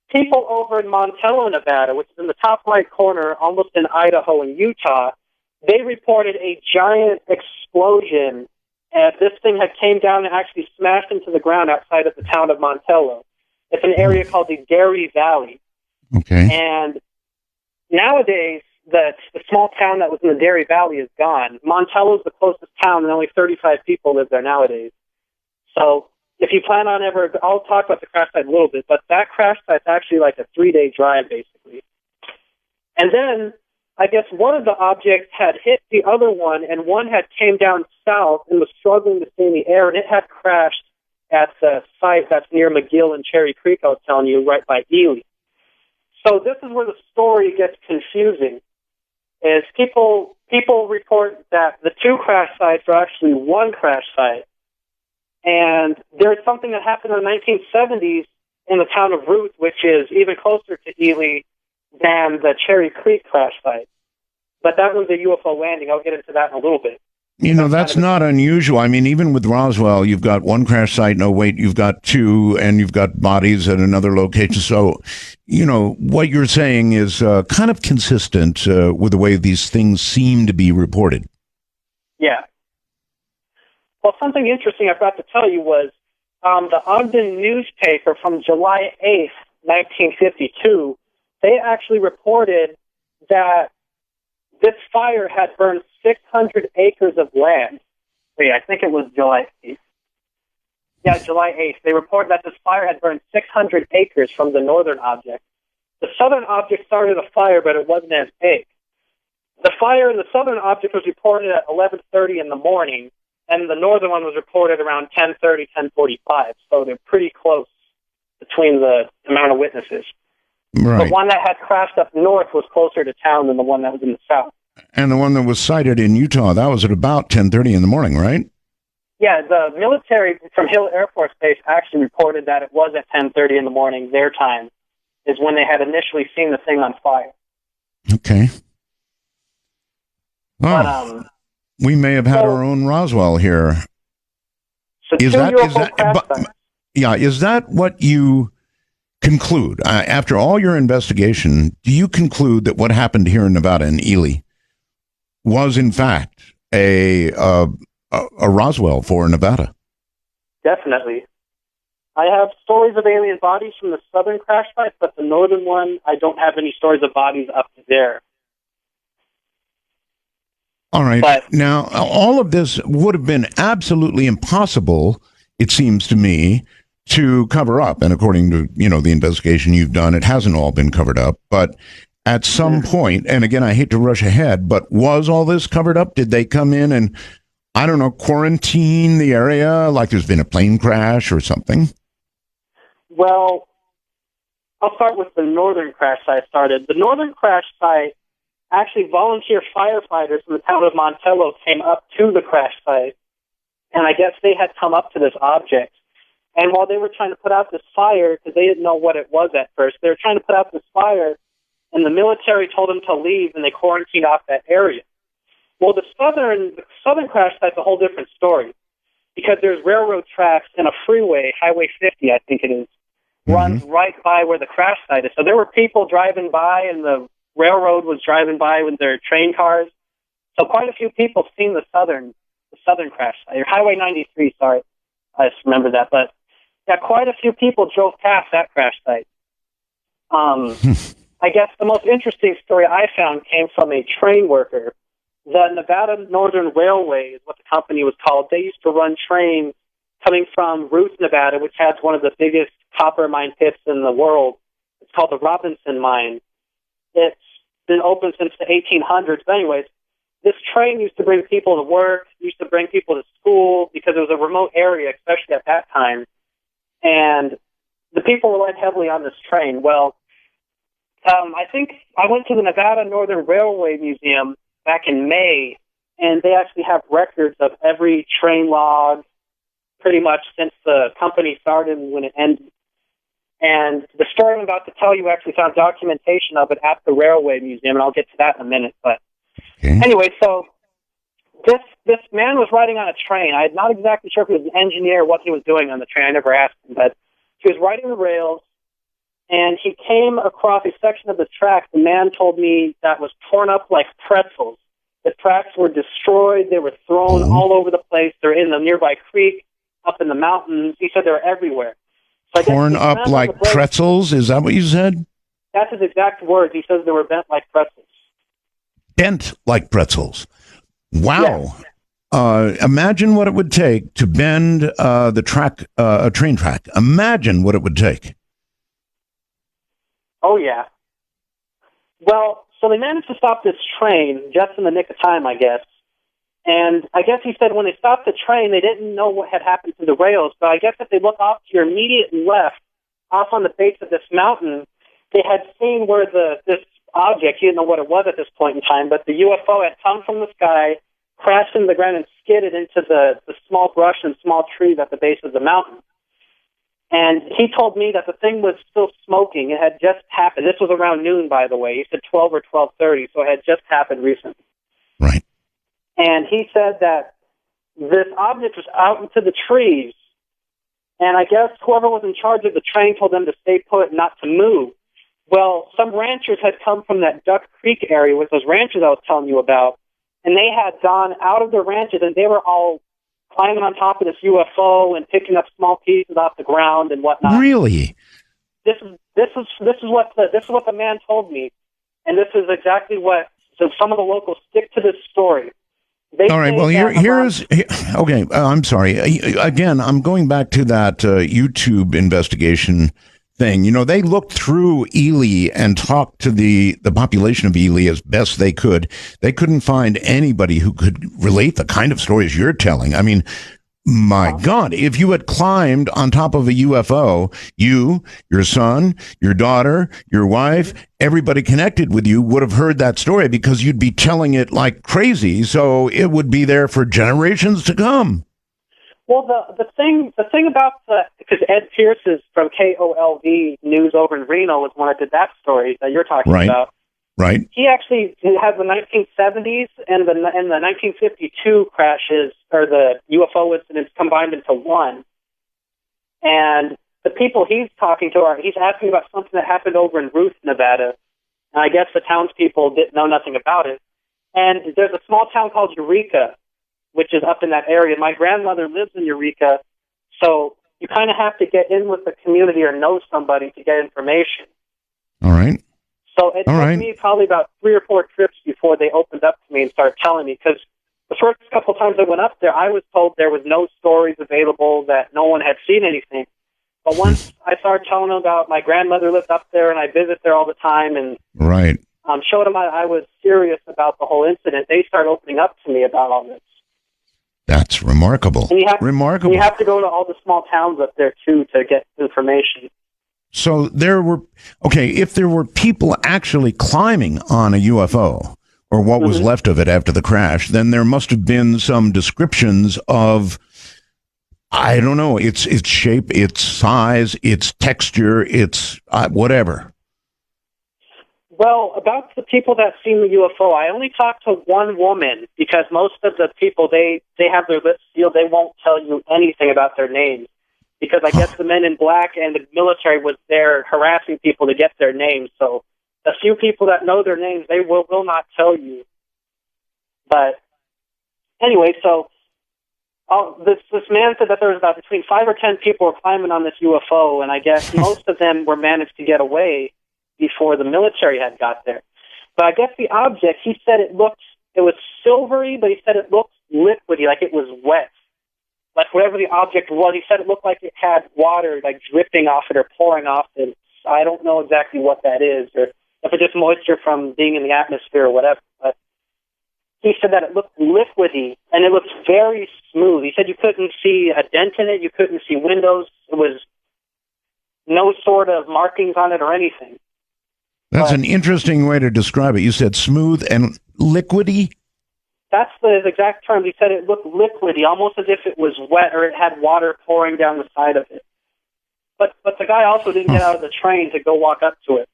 people over in Montello, Nevada, which is in the top right corner, almost in Idaho and Utah, they reported a giant explosion, and this thing had came down and actually smashed into the ground outside of the town of Montello. It's an area called the Dairy Valley. Okay. And nowadays, the small town that was in the Dairy Valley is gone. Montello's the closest town, and only 35 people live there nowadays. So if you plan on I'll talk about the crash site a little bit, but that crash site's actually like a 3-day drive, basically. And then, I guess one of the objects had hit the other one, and one had came down south and was struggling to stay in the air, and it had crashed at the site that's near McGill and Cherry Creek, I was telling you, right by Ely. So this is where the story gets confusing, is people report that the two crash sites are actually one crash site. And there's something that happened in the 1970s in the town of Ruth, which is even closer to Ely than the Cherry Creek crash site. But that was a UFO landing. I'll get into that in a little bit. You know, that's not unusual. I mean, even with Roswell, you've got one crash site. No, wait, you've got two, and you've got bodies at another location. So, you know, what you're saying is kind of consistent with the way these things seem to be reported. Yeah. Well, something interesting I forgot to tell you was the Ogden newspaper from July 8th, 1952, they actually reported that this fire had burned 600 acres of land. Wait, I think it was July 8th. Yeah, July 8th. They reported that this fire had burned 600 acres from the northern object. The southern object started a fire, but it wasn't as big. The fire in the southern object was reported at 11:30 in the morning, and the northern one was reported around 10:30, 10:45. So they're pretty close between the amount of witnesses. Right. The one that had crashed up north was closer to town than the one that was in the south. And the one that was sighted in Utah, that was at about 10:30 in the morning, right? Yeah, the military from Hill Air Force Base actually reported that it was at 10:30 in the morning, their time, is when they had initially seen the thing on fire. Okay. But, we may have had our own Roswell here. So Is that what you conclude? After all your investigation, do you conclude that what happened here in Nevada in Ely was in fact a Roswell for Nevada? Definitely. I have stories of alien bodies from the southern crash site, but the northern one, I don't have any stories of bodies up to there. All right. Now, all of this would have been absolutely impossible, it seems to me, to cover up. And according to, the investigation you've done, it hasn't all been covered up. But at some point, and again, I hate to rush ahead, but was all this covered up? Did they come in and, I don't know, quarantine the area like there's been a plane crash or something? Well, I'll start with the northern crash site I started. The northern crash site, actually volunteer firefighters from the town of Montello came up to the crash site, and I guess they had come up to this object. And while they were trying to put out this fire, because they didn't know what it was at first, they were trying to put out this fire, and the military told them to leave, and they quarantined off that area. Well, the southern crash site's a whole different story, because there's railroad tracks and a freeway, Highway 50, I think it is, runs right by where the crash site is. So there were people driving by, and the railroad was driving by with their train cars. So quite a few people seen the southern crash site, or Highway 93, sorry. I just remember that. But yeah, quite a few people drove past that crash site. I guess the most interesting story I found came from a train worker. The Nevada Northern Railway is what the company was called. They used to run trains coming from Ruth, Nevada, which has one of the biggest copper mine pits in the world. It's called the Robinson Mine. It's been open since the 1800s. But anyways, this train used to bring people to work, used to bring people to school, because it was a remote area, especially at that time. And the people relied heavily on this train. Well, I think I went to the Nevada Northern Railway Museum back in May, and they actually have records of every train log pretty much since the company started and when it ended. And the story I'm about to tell you actually found documentation of it at the Railway Museum, and I'll get to that in a minute. But anyway, so this man was riding on a train. I'm not exactly sure if he was an engineer or what he was doing on the train. I never asked him, but he was riding the rails, and he came across a section of the track, the man told me, that was torn up like pretzels. The tracks were destroyed. They were thrown all over the place. They're in the nearby creek, up in the mountains. He said they were everywhere. So torn up like pretzels? Is that what you said? That's his exact words. He says they were bent like pretzels. Bent like pretzels. Wow. Yeah. Imagine what it would take to bend the track, a train track. Imagine what it would take. Oh, yeah. Well, so they managed to stop this train just in the nick of time, I guess. And I guess he said when they stopped the train, they didn't know what had happened to the rails. But I guess if they look off to your immediate left, off on the base of this mountain, they had seen where this object, you didn't know what it was at this point in time, but the UFO had come from the sky, crashed into the ground, and skidded into the small brush and small trees at the base of the mountain. And he told me that the thing was still smoking. It had just happened. This was around noon, by the way. He said 12 or 12:30, so it had just happened recently. Right. And he said that this object was out into the trees. And I guess whoever was in charge of the train told them to stay put, not to move. Well, some ranchers had come from that Duck Creek area with those ranches I was telling you about, and they had gone out of their ranches, and they were all climbing on top of this UFO and picking up small pieces off the ground and whatnot. Really? This is what the man told me. And this is exactly what, so some of the locals stick to this story. All right. Well, okay. I'm sorry. Again, I'm going back to that YouTube investigation thing. You know, they looked through Ely and talked to the population of Ely as best they could. They couldn't find anybody who could relate the kind of stories you're telling. I mean, my God, if you had climbed on top of a UFO, you, your son, your daughter, your wife, everybody connected with you would have heard that story because you'd be telling it like crazy. So it would be there for generations to come. Well, the thing about because Ed Pierce is from KOLV News over in Reno was one that did that story that you're talking about. Right. He actually has the 1970s and the 1952 crashes, or the UFO incidents, combined into one. And the people he's talking to he's asking about something that happened over in Ruth, Nevada. And I guess the townspeople didn't know nothing about it. And there's a small town called Eureka, which is up in that area. My grandmother lives in Eureka, so you kind of have to get in with the community or know somebody to get information. All right. So it took me probably about 3 or 4 trips before they opened up to me and started telling me, because the first couple of times I went up there, I was told there was no stories available, that no one had seen anything. But once I started telling them about my grandmother lived up there and I visit there all the time, and showed them I was serious about the whole incident, they started opening up to me about all this. That's remarkable. Remarkable. You have to go to all the small towns up there, too, to get information. So if there were people actually climbing on a UFO, or what was left of it after the crash, then there must have been some descriptions of, I don't know, its shape, its size, its texture, its whatever. Well, about the people that seen the UFO, I only talked to one woman, because most of the people, they have their lips sealed. They won't tell you anything about their names, because I guess the men in black and the military was there harassing people to get their names. So a few people that know their names, they will not tell you. But anyway, so this man said that there was about between 5 or 10 people were climbing on this UFO, and I guess most of them were managed to get away before the military had got there. But I guess the object, he said it was silvery, but he said it looked liquidy, like it was wet. Like whatever the object was, he said it looked like it had water like dripping off it or pouring off it. I don't know exactly what that is, or if it's just moisture from being in the atmosphere or whatever. But he said that it looked liquidy, and it looked very smooth. He said you couldn't see a dent in it, you couldn't see windows. It was no sort of markings on it or anything. That's an interesting way to describe it. You said smooth and liquidy? That's the exact term. He said it looked liquidy, almost as if it was wet or it had water pouring down the side of it. But the guy also didn't get out of the train to go walk up to it.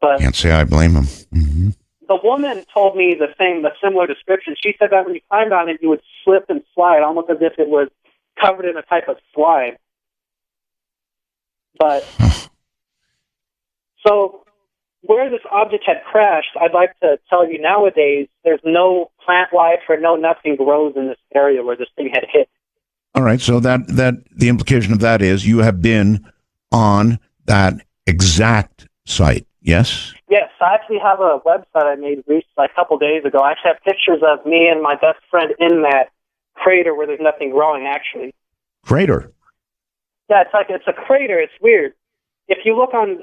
But can't say I blame him. Mm-hmm. The woman told me the similar description. She said that when you climbed on it, you would slip and slide, almost as if it was covered in a type of slime. But so where this object had crashed, I'd like to tell you nowadays, there's no plant life or nothing grows in this area where this thing had hit. All right, so that the implication of that is you have been on that exact site, yes? Yes, I actually have a website I made recently, a couple days ago. I actually have pictures of me and my best friend in that crater where there's nothing growing, actually. Crater? Yeah, it's a crater. It's weird. If you look on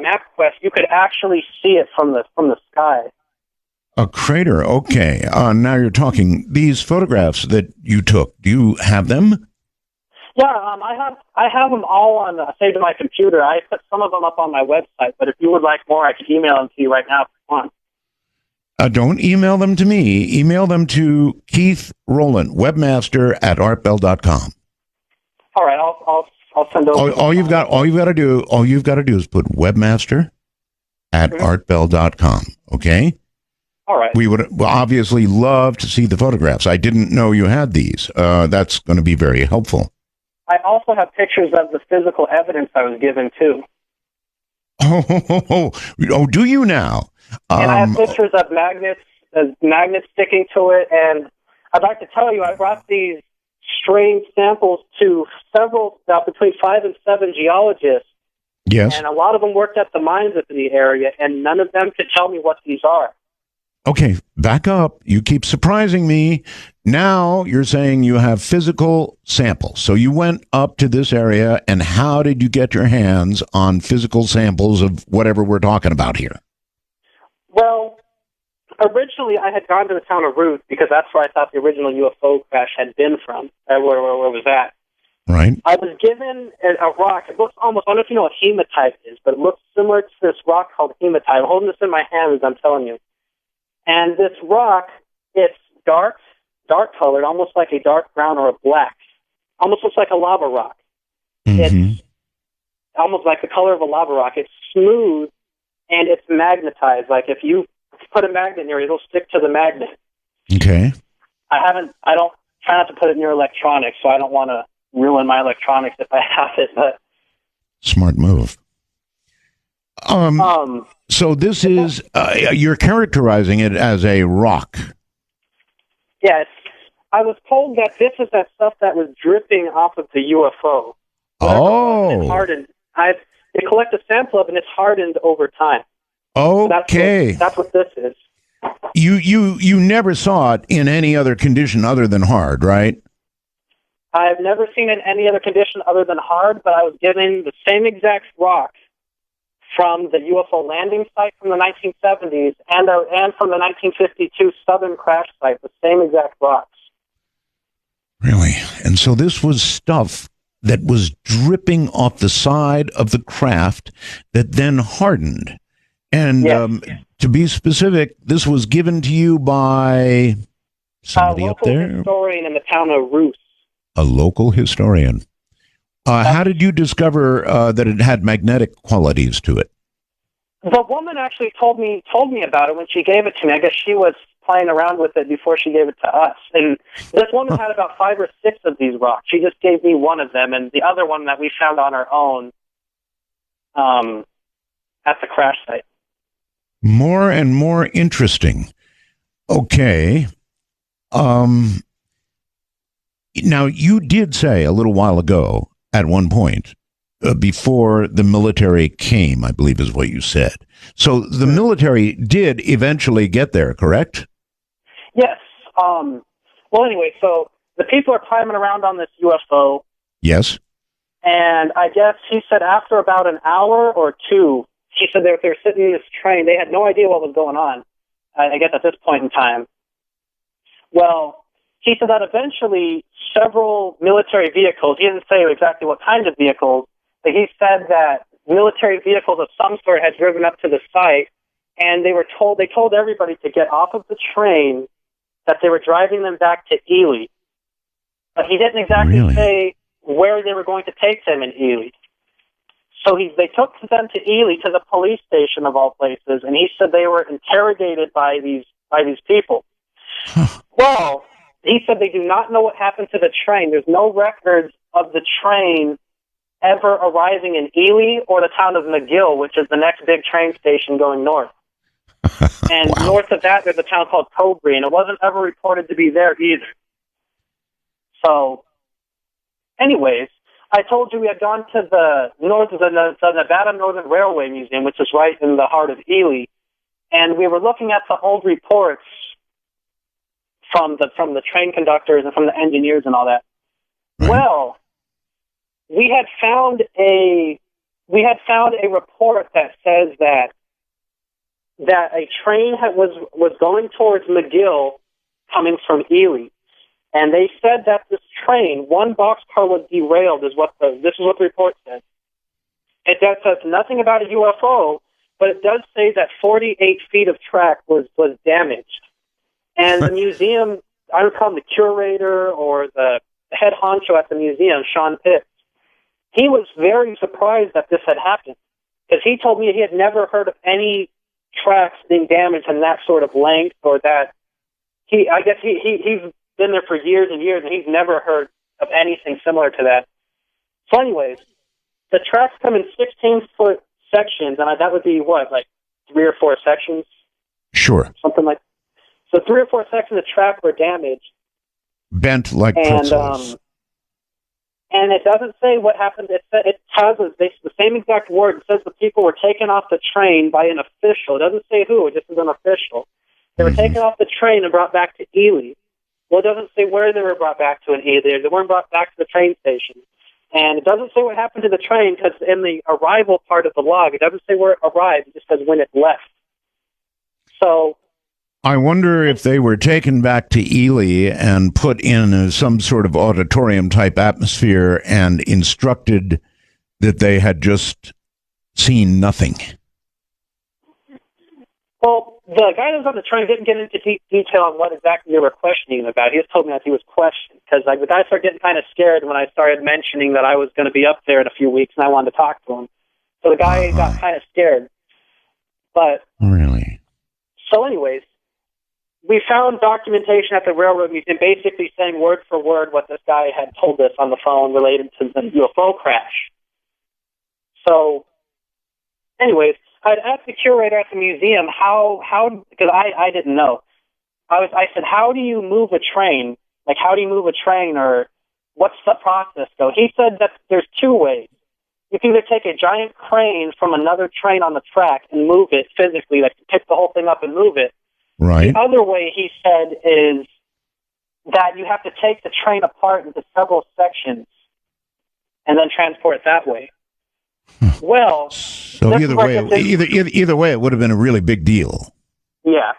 MapQuest, you could actually see it from the sky. A crater, okay. Now you're talking. These photographs that you took, do you have them? Yeah, I have them all on saved on my computer. I put some of them up on my website, but if you would like more, I could email them to you right now if you want. Don't email them to me. Email them to Keith Rowland, webmaster@artbell.com. All right, I'll send over. All you've got to do is put webmaster@artbell.com. Okay. All right. We would obviously love to see the photographs. I didn't know you had these. That's going to be very helpful. I also have pictures of the physical evidence I was given too. Oh, do you now? And I have pictures of magnets sticking to it. And I'd like to tell you, I brought these strange samples to several, between 5 and 7 geologists. Yes. And a lot of them worked at the mines up in the area, and none of them could tell me what these are. Okay, back up. You keep surprising me. Now you're saying you have physical samples. So you went up to this area, and how did you get your hands on physical samples of whatever we're talking about here? Well, originally I had gone to the town of Ruth because that's where I thought the original UFO crash had been from, where it was at. Right. I was given a rock. It looks almost, I don't know if you know what hematite is, but it looks similar to this rock called hematite. I'm holding this in my hand as I'm telling you. And this rock, it's dark colored, almost like a dark brown or a black. Almost looks like a lava rock. Mm-hmm. It's almost like the color of a lava rock. It's smooth and it's magnetized. Like if you put a magnet near it, it'll stick to the magnet. Okay. I don't try not to put it near electronics, so I don't want to ruin my electronics if I have it, but smart move. So this is, you're characterizing it as a rock. Yes. I was told that this is that stuff that was dripping off of the UFO. Oh. It hardened. They collect a sample of it, and it's hardened over time. Okay. So that's what this is. You never saw it in any other condition other than hard, right? I've never seen it in any other condition other than hard, but I was given the same exact rock from the UFO landing site from the 1970s and from the 1952 southern crash site, the same exact rocks. Really? And so this was stuff that was dripping off the side of the craft that then hardened. And to be specific, this was given to you by somebody up there? A local historian in the town of Roos. A local historian. How did you discover that it had magnetic qualities to it? The woman actually told me about it when she gave it to me. I guess she was playing around with it before she gave it to us. And this woman had about 5 or 6 of these rocks. She just gave me one of them, and the other one that we found on our own at the crash site. More and more interesting. Okay. Now, you did say a little while ago, at one point, before the military came, I believe is what you said. So the military did eventually get there, correct? Yes. Well, anyway, so the people are climbing around on this UFO. Yes. And I guess he said after about an hour or two, he said they were sitting in this train. They had no idea what was going on, I guess, at this point in time. Well, he said that eventually several military vehicles, he didn't say exactly what kind of vehicles, but he said that military vehicles of some sort had driven up to the site, and they told everybody to get off of the train, that they were driving them back to Ely. But he didn't exactly say where they were going to take them in Ely. So they took them to Ely, to the police station of all places, and he said they were interrogated by these people. Well, he said they do not know what happened to the train. There's no records of the train ever arriving in Ely or the town of McGill, which is the next big train station going north. And north of that, there's a town called Cobry, and it wasn't ever reported to be there either. So, anyways, I told you we had gone to the Nevada Northern Railway Museum, which is right in the heart of Ely, and we were looking at the old reports from the train conductors and from the engineers and all that. Right. Well, we had found a report that says that a train was going towards McGill coming from Ely. And they said that this train, one boxcar was derailed, this is what the report said. It says nothing about a UFO, but it does say that 48 feet of track was damaged. And the museum, I don't call him the curator or the head honcho at the museum, Sean Pitts, he was very surprised that this had happened. Because he told me he had never heard of any tracks being damaged in that sort of length, or that he's been there for years and years, and he's never heard of anything similar to that. So anyways, the tracks come in 16-foot sections, and that would be, like 3 or 4 sections? Sure. Something like that. So 3 or 4 sections of track were damaged. Bent like pretzels. And it doesn't say what happened. It has the same exact word. It says the people were taken off the train by an official. It doesn't say who. It just is an official. They were taken off the train and brought back to Ely. Well, it doesn't say where they were brought back to in Ely. They weren't brought back to the train station. And it doesn't say what happened to the train, because in the arrival part of the log, it doesn't say where it arrived. It just says when it left. So I wonder if they were taken back to Ely and put in some sort of auditorium-type atmosphere and instructed that they had just seen nothing. Well, the guy that was on the train didn't get into detail on what exactly they were questioning him about. He just told me that he was questioned, because the guy started getting kind of scared when I started mentioning that I was going to be up there in a few weeks and I wanted to talk to him. So the guy got kind of scared. But really? So anyways, we found documentation at the Railroad Museum basically saying word for word what this guy had told us on the phone related to the UFO crash. So anyways, I'd asked the curator at the museum how because I didn't know. I said, how do you move a train? Like, how do you move a train, or what's the process go? He said that there's two ways. You can either take a giant crane from another train on the track and move it physically, like pick the whole thing up and move it. Right. The other way, he said, is that you have to take the train apart into several sections and then transport it that way. Well, so either way, it would have been a really big deal. Yeah.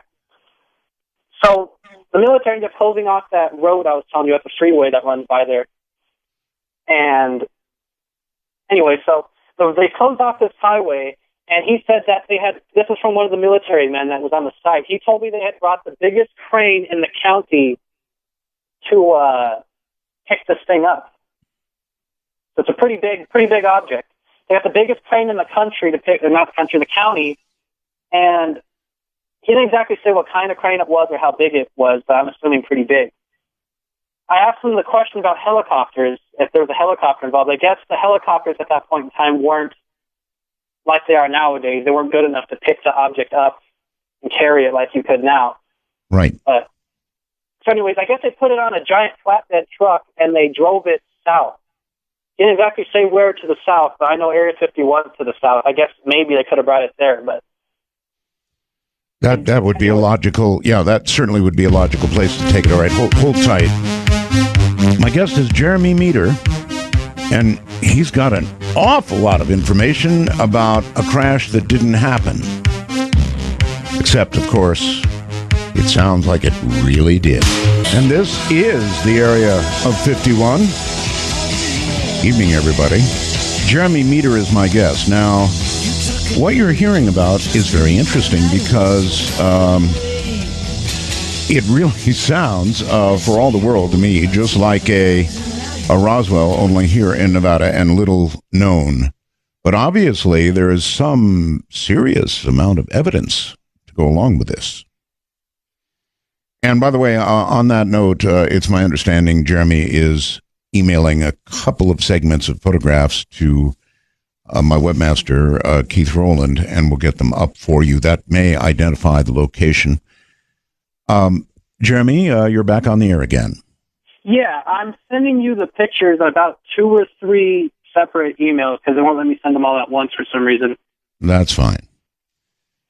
So the military ended up closing off that road I was telling you at the freeway that runs by there. And anyway, so they closed off this highway, and he said that this was from one of the military men that was on the site. He told me they had brought the biggest crane in the county to pick this thing up. So it's a pretty big object. They got the biggest crane in the country to pick, not the country, the county, and he didn't exactly say what kind of crane it was or how big it was, but I'm assuming pretty big. I asked him the question about helicopters, if there was a helicopter involved. I guess the helicopters at that point in time weren't like they are nowadays. They weren't good enough to pick the object up and carry it like you could now. Right. So anyways, I guess they put it on a giant flatbed truck and they drove it south. He didn't exactly say where to the south, but I know Area 51 to the south. I guess maybe they could have brought it there, but that would be a logical. Yeah, that certainly would be a logical place to take it. All right, hold tight. My guest is Jeremy Meador, and he's got an awful lot of information about a crash that didn't happen. Except, of course, it sounds like it really did. And this is the Area of 51. Evening, everybody. Jeremy Meador is my guest. Now, what you're hearing about is very interesting because it really sounds, for all the world to me, just like a Roswell, only here in Nevada and little known. But obviously, there is some serious amount of evidence to go along with this. And by the way, on that note, it's my understanding Jeremy is emailing a couple of segments of photographs to my webmaster, Keith Rowland, and we'll get them up for you. That may identify the location. Jeremy, you're back on the air again. Yeah, I'm sending you the pictures on about 2 or 3 separate emails because they won't let me send them all at once for some reason. That's fine.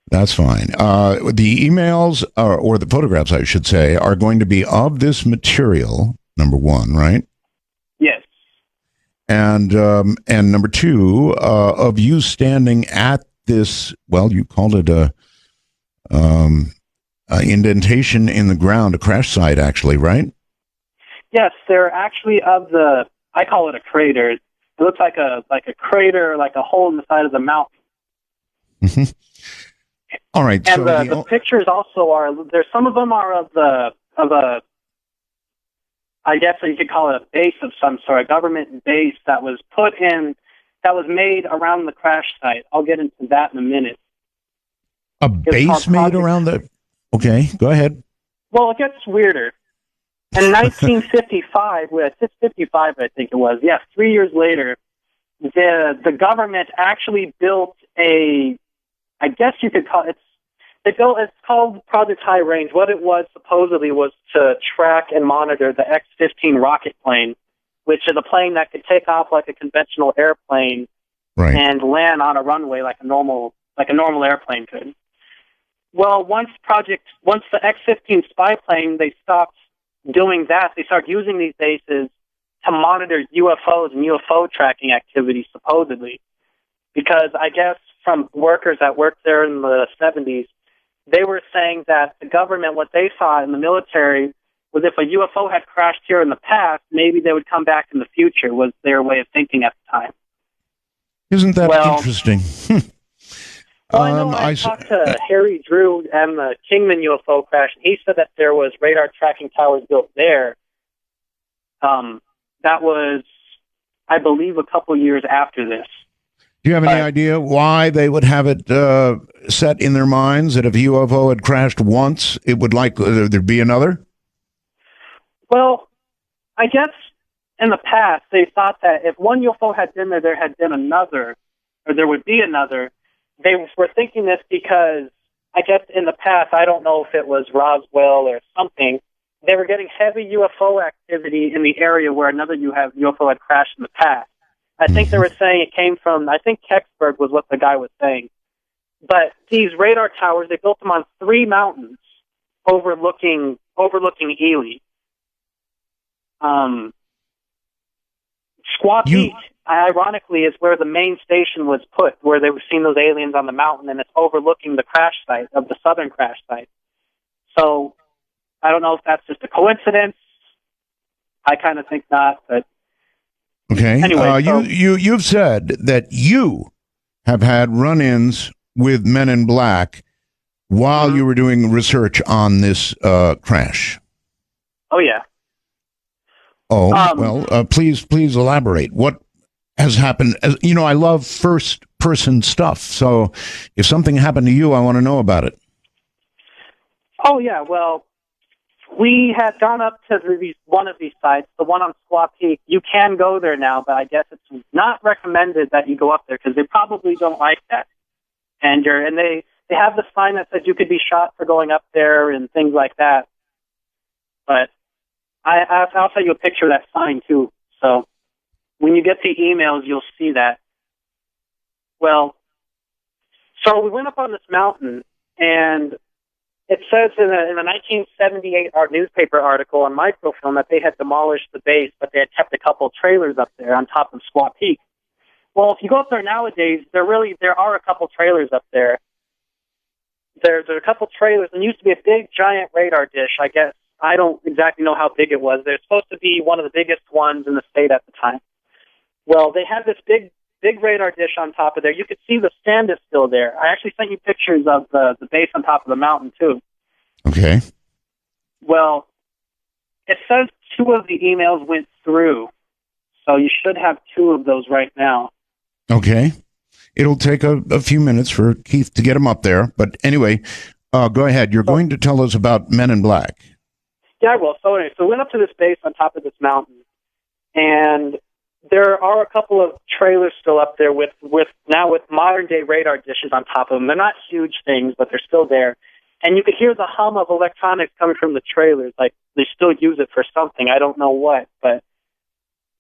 That's fine. The emails, or the photographs, I should say, are going to be of this material, number one, right? Yes. And number two, of you standing at this, well, you called it a indentation in the ground, a crash site, actually, right? Yes, they're actually I call it a crater. It looks like a crater, like a hole in the side of the mountain. Mm-hmm. All right. And so the pictures also are, there's some of them are of a, I guess you could call it a base of some sort, a government base that was made around the crash site. I'll get into that in a minute. A base made around the... Okay, go ahead. Well, it gets weirder. In 1955, it's 55, I think it was. Yeah, 3 years later, the government actually built I guess you could call it. It's called Project High Range. What it was supposedly was to track and monitor the X-15 rocket plane which is a plane that could take off like a conventional airplane Right. and land on a runway like a normal airplane could. Well, once the X-15 spy plane, they stopped doing that. They started using these bases to monitor UFOs and UFO tracking activities, supposedly. Because I guess from workers that worked there in the 70s, they were saying that the government, what they saw in the military, was if a UFO had crashed here in the past, maybe they would come back in the future, was their way of thinking at the time. Isn't that interesting? Well, I know I talked to Harry Drew and the Kingman UFO crash, and he said that there was radar tracking towers built there. That was, I believe, a couple years after this. Do you have any idea why they would have it set in their minds that if a UFO had crashed once, it would there'd be another? Well, I guess in the past they thought that if one UFO had been there, there had been another, or there would be another. They were thinking this because, I guess in the past, I don't know if it was Roswell or something, they were getting heavy UFO activity in the area where another UFO had crashed in the past. I think they were saying it came from, I think Kecksburg was what the guy was saying. But these radar towers, they built them on 3 mountains overlooking Ely. Squaw Peak, ironically, is where the main station was put, where they were seeing those aliens on the mountain, and it's overlooking the crash site of the southern crash site. So I don't know if that's just a coincidence. I kind of think not, but okay. Anyway, you've said that you have had run-ins with Men in Black while you were doing research on this crash. Oh yeah. Oh, well, please elaborate. What has happened? I love first-person stuff. So if something happened to you, I want to know about it. Oh, yeah. Well, we had gone up to one of these sites, the one on Squaw Peak. You can go there now, but I guess it's not recommended that you go up there because they probably don't like that. And they have the sign that says you could be shot for going up there and things like that. But I'll tell you a picture of that sign, too. So when you get the emails, you'll see that. Well, so we went up on this mountain, and it says in a 1978 newspaper article on microfilm that they had demolished the base, but they had kept a couple trailers up there on top of Squaw Peak. Well, if you go up there nowadays, there are a couple trailers up there. There's a couple trailers, and used to be a big, giant radar dish, I guess. I don't exactly know how big it was. They're supposed to be one of the biggest ones in the state at the time. Well, they had this big radar dish on top of there. You could see the stand is still there. I actually sent you pictures of the base on top of the mountain, too. Okay. Well, it says 2 of the emails went through, so you should have 2 of those right now. Okay. It'll take a few minutes for Keith to get them up there. But anyway, go ahead. You're going to tell us about Men in Black. Yeah, I will. So anyway, we went up to this base on top of this mountain, and there are a couple of trailers still up there with modern-day radar dishes on top of them. They're not huge things, but they're still there. And you could hear the hum of electronics coming from the trailers. Like, they still use it for something. I don't know what, but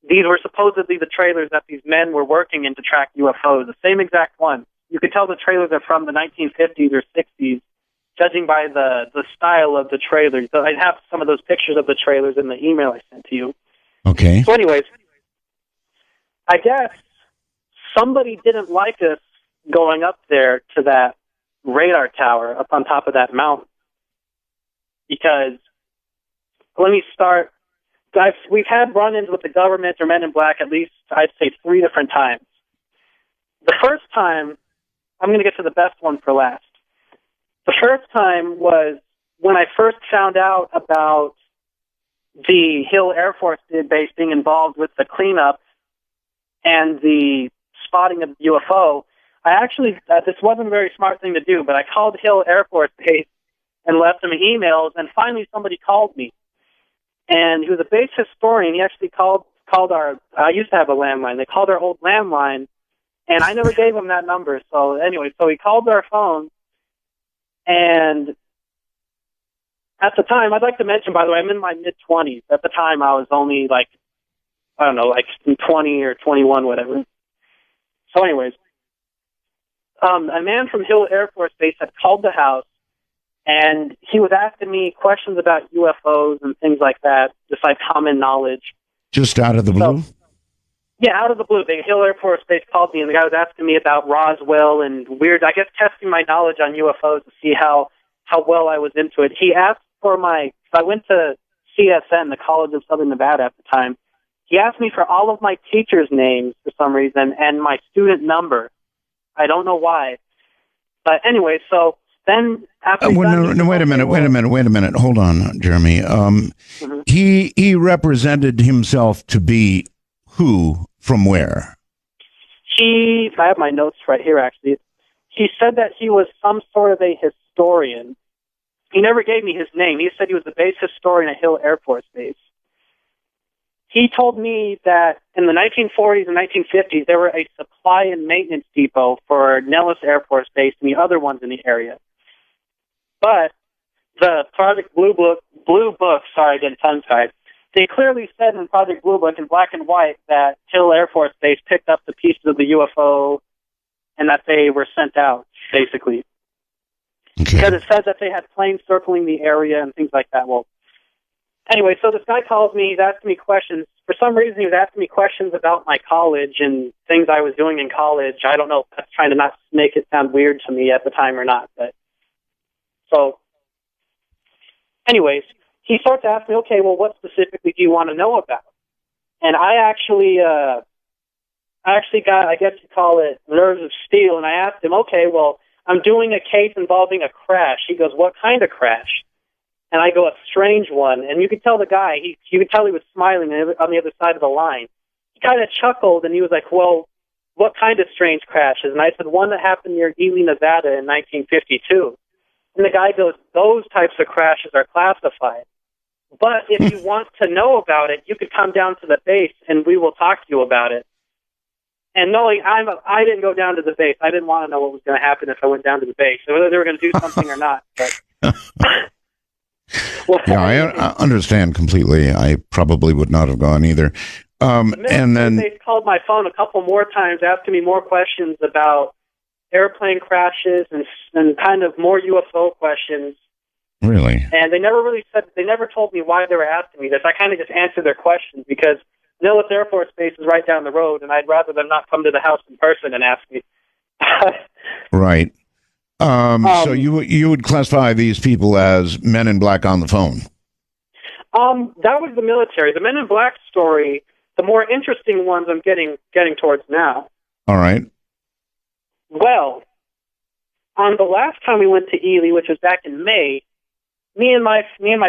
these were supposedly the trailers that these men were working in to track UFOs, the same exact one. You could tell the trailers are from the 1950s or 60s, judging by the style of the trailers. So I have some of those pictures of the trailers in the email I sent to you. Okay. So anyways, I guess somebody didn't like us going up there to that radar tower up on top of that mountain. Because, let me start, we've had run-ins with the government or Men in Black at least, I'd say, 3 different times. The first time, I'm going to get to the best one for last. The first time was when I first found out about the Hill Air Force Base being involved with the cleanup and the spotting of the UFO. I actually, this wasn't a very smart thing to do, but I called Hill Air Force Base and left them emails, and finally somebody called me. And he was a base historian. He actually called I used to have a landline. They called our old landline, and I never gave him that number. So anyway, so he called our phone. And at the time, I'd like to mention, by the way, I'm in my mid-20s. At the time, I was only like I don't know, like 20 or 21, whatever. So anyways, a man from Hill Air Force Base had called the house, and he was asking me questions about UFOs and things like that, just like common knowledge. Just out of the blue? So, yeah, out of the blue. The Hill Air Force Base called me, and the guy was asking me about Roswell and weird, I guess, testing my knowledge on UFOs to see how well I was into it. He asked for I went to CSN, the College of Southern Nevada at the time. He asked me for all of my teachers' names for some reason and my student number. I don't know why. But anyway, so then after... wait a minute. Hold on, Jeremy. He represented himself to be who from where? I have my notes right here, actually. He said that he was some sort of a historian. He never gave me his name. He said he was the base historian at Hill Air Force Base. He told me that in the 1940s and 1950s, there were a supply and maintenance depot for Nellis Air Force Base and the other ones in the area. But the Project Blue Book, sorry, I did tongue-tied, they clearly said in Project Blue Book in black and white that Hill Air Force Base picked up the pieces of the UFO and that they were sent out, basically. Okay. Because it says that they had planes circling the area and things like that. Well, anyway, so this guy calls me, he's asking me questions. For some reason, he was asking me questions about my college and things I was doing in college. I don't know if that's trying to not make it sound weird to me at the time or not. But so, anyways, he starts to ask me, okay, well, what specifically do you want to know about? And I actually got, I guess you call it, nerves of steel. And I asked him, okay, well, I'm doing a case involving a crash. He goes, what kind of crash? And I go, a strange one. And you could tell the guy, you could tell he was smiling on the other side of the line. He kind of chuckled, and he was like, well, what kind of strange crashes? And I said, one that happened near Ely, Nevada in 1952. And the guy goes, those types of crashes are classified. But if you want to know about it, you could come down to the base, and we will talk to you about it. And knowing I didn't go down to the base. I didn't want to know what was going to happen if I went down to the base, whether they were going to do something or not. But well, yeah, I understand completely. I probably would not have gone either. And then they called my phone a couple more times, asking me more questions about airplane crashes and kind of more UFO questions. Really? And they never told me why they were asking me this. I kind of just answered their questions because Nellis Air Force Base is right down the road, and I'd rather them not come to the house in person and ask me. Right. So you would classify these people as men in black on the phone? That was the military. The Men in Black story, the more interesting ones I'm getting towards now. All right. Well, on the last time we went to Ely, which was back in May, me and my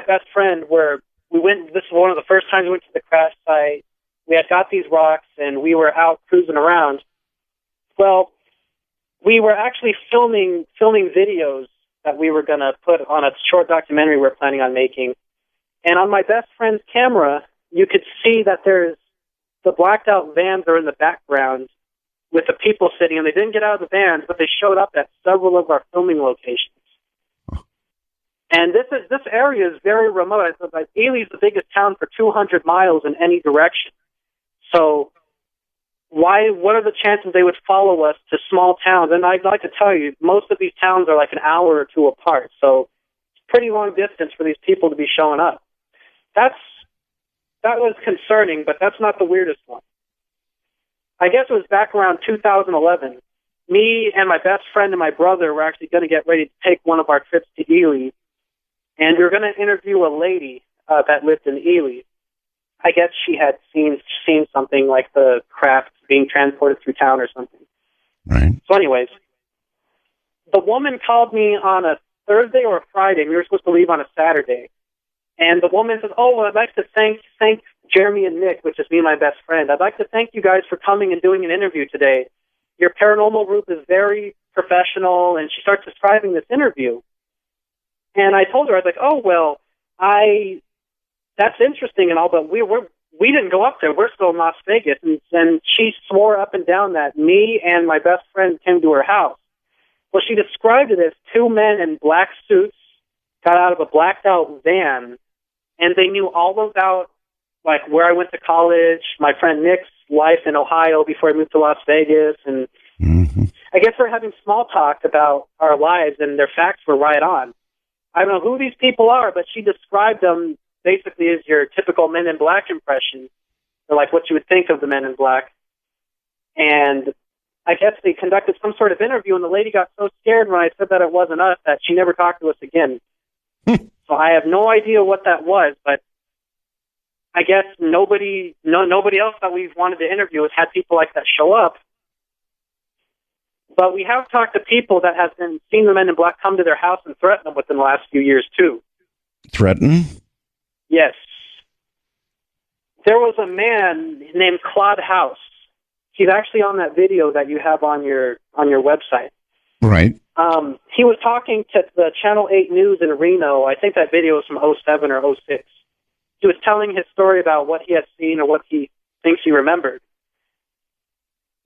best friend we went. This was one of the first times we went to the crash site. We had got these rocks, and we were out cruising around. Well, we were actually filming videos that we were going to put on a short documentary we were planning on making. And on my best friend's camera, you could see that there's the blacked out vans are in the background with the people sitting, and they didn't get out of the vans, but they showed up at several of our filming locations. And this area is very remote. Ely is the biggest town for 200 miles in any direction. So what are the chances they would follow us to small towns? And I'd like to tell you, most of these towns are like an hour or two apart. So it's a pretty long distance for these people to be showing up. That was concerning, but that's not the weirdest one. I guess it was back around 2011. Me and my best friend and my brother were actually going to get ready to take one of our trips to Ely. And we were going to interview a lady that lived in Ely. I guess she had seen something like the craft being transported through town or something. Right. So anyways, the woman called me on a Thursday or a Friday. We were supposed to leave on a Saturday. And the woman says, oh, well, I'd like to thank Jeremy and Nick, which is me and my best friend. I'd like to thank you guys for coming and doing an interview today. Your paranormal group is very professional. And she starts describing this interview. And I told her, I was like, oh, well, that's interesting and all, but we didn't go up there. We're still in Las Vegas. And she swore up and down that me and my best friend came to her house. Well, she described it as two men in black suits got out of a blacked out van, and they knew all about like where I went to college, my friend Nick's life in Ohio before he moved to Las Vegas, and I guess we're having small talk about our lives, and their facts were right on. I don't know who these people are, but she described them basically as your typical Men in Black impression, or like what you would think of the Men in Black. And I guess they conducted some sort of interview, and the lady got so scared when I said that it wasn't us that she never talked to us again. So I have no idea what that was, but I guess nobody else that we've wanted to interview has had people like that show up. But we have talked to people that have been seen the Men in Black come to their house and threaten them within the last few years, too. Threaten? Yes. There was a man named Claude House. He's actually on that video that you have on your website. Right. He was talking to the Channel 8 News in Reno. I think that video was from 07 or 06. He was telling his story about what he had seen or what he thinks he remembered.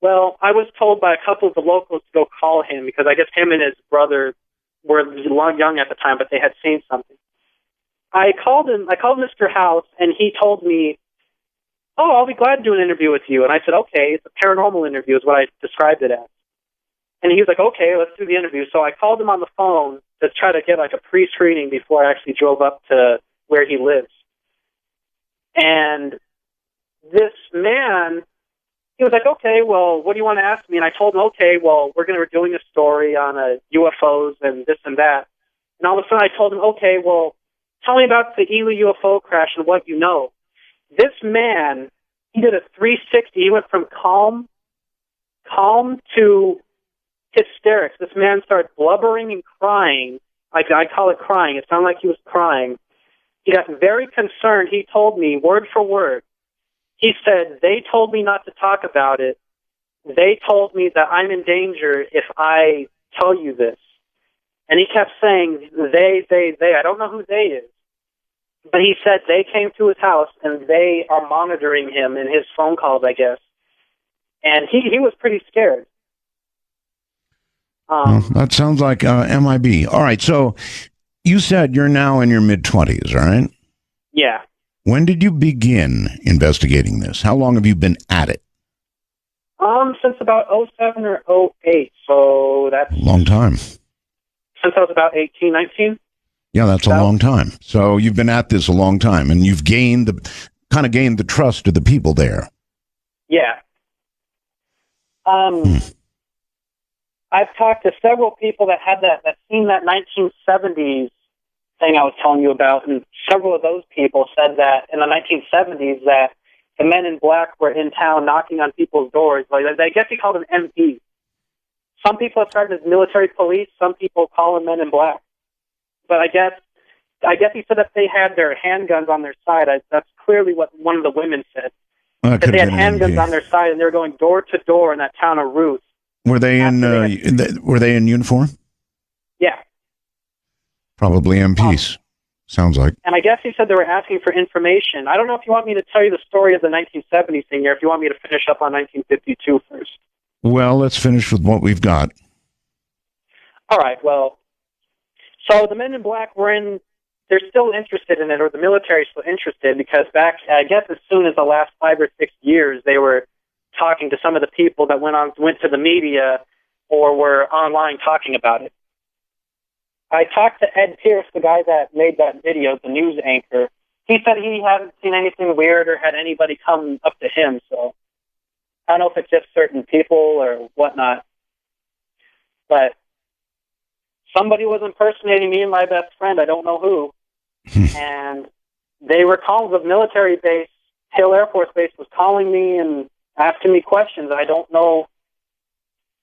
Well, I was told by a couple of the locals to go call him because I guess him and his brother were young at the time, but they had seen something. I called Mr. House, and he told me, "Oh, I'll be glad to do an interview with you." And I said, "Okay, it's a paranormal interview," is what I described it as. And he was like, "Okay, let's do the interview." So I called him on the phone to try to get like a pre-screening before I actually drove up to where he lives. And this man, he was like, "Okay, well, what do you want to ask me?" And I told him, "Okay, well, we're doing a story on UFOs and this and that." And all of a sudden I told him, "Okay, well, tell me about the Ely UFO crash and what you know." This man, he did a 360. He went from calm to hysterics. This man started blubbering and crying. I call it crying. It sounded like he was crying. He got very concerned. He told me, word for word, he said, "They told me not to talk about it. They told me that I'm in danger if I tell you this." And he kept saying, they. I don't know who they is. But he said they came to his house and they are monitoring him in his phone calls, I guess. And he was pretty scared. Well, that sounds like MIB. All right, so you said you're now in your mid-20s, right? Yeah. When did you begin investigating this? How long have you been at it? Since about 07 or 08, so that's... Long time. Since I was about 18, 19? Yeah, that's a long time. So you've been at this a long time, and you've gained the trust of the people there. Yeah. I've talked to several people that had that seen that 1970s thing I was telling you about, and several of those people said that in the 1970s that the Men in Black were in town knocking on people's doors. Like, I guess they called them MPs. Some people have started as military police. Some people call them Men in Black. But I guess he said that they had their handguns on their side. That's clearly what one of the women said. That they had handguns on their side, and they were going door to door in that town of Ruth. Were they were they in uniform? Yeah. Probably MPs. Sounds like. And I guess he said they were asking for information. I don't know if you want me to tell you the story of the 1970s thing, or if you want me to finish up on 1952 first. Well, let's finish with what we've got. All right. Well, so the Men in Black they're still interested in it, or the military is still interested, because back, I guess as soon as the last 5 or 6 years, they were talking to some of the people that went to the media or were online talking about it. I talked to Ed Pierce, the guy that made that video, the news anchor. He said he hadn't seen anything weird or had anybody come up to him, so I don't know if it's just certain people or whatnot. But somebody was impersonating me and my best friend, I don't know who, and they were calling the military base, Hill Air Force Base was calling me and asking me questions. I don't know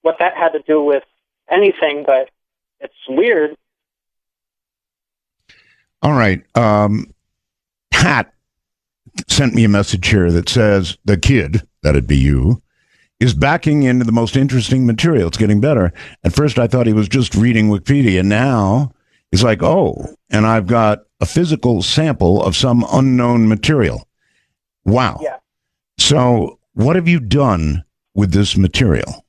what that had to do with anything, but it's weird. All right. Pat sent me a message here that says the kid, that'd be you, is backing into the most interesting material. It's getting better. At first, I thought he was just reading Wikipedia. Now he's like, oh, and I've got a physical sample of some unknown material. Wow. Yeah. So what have you done with this material?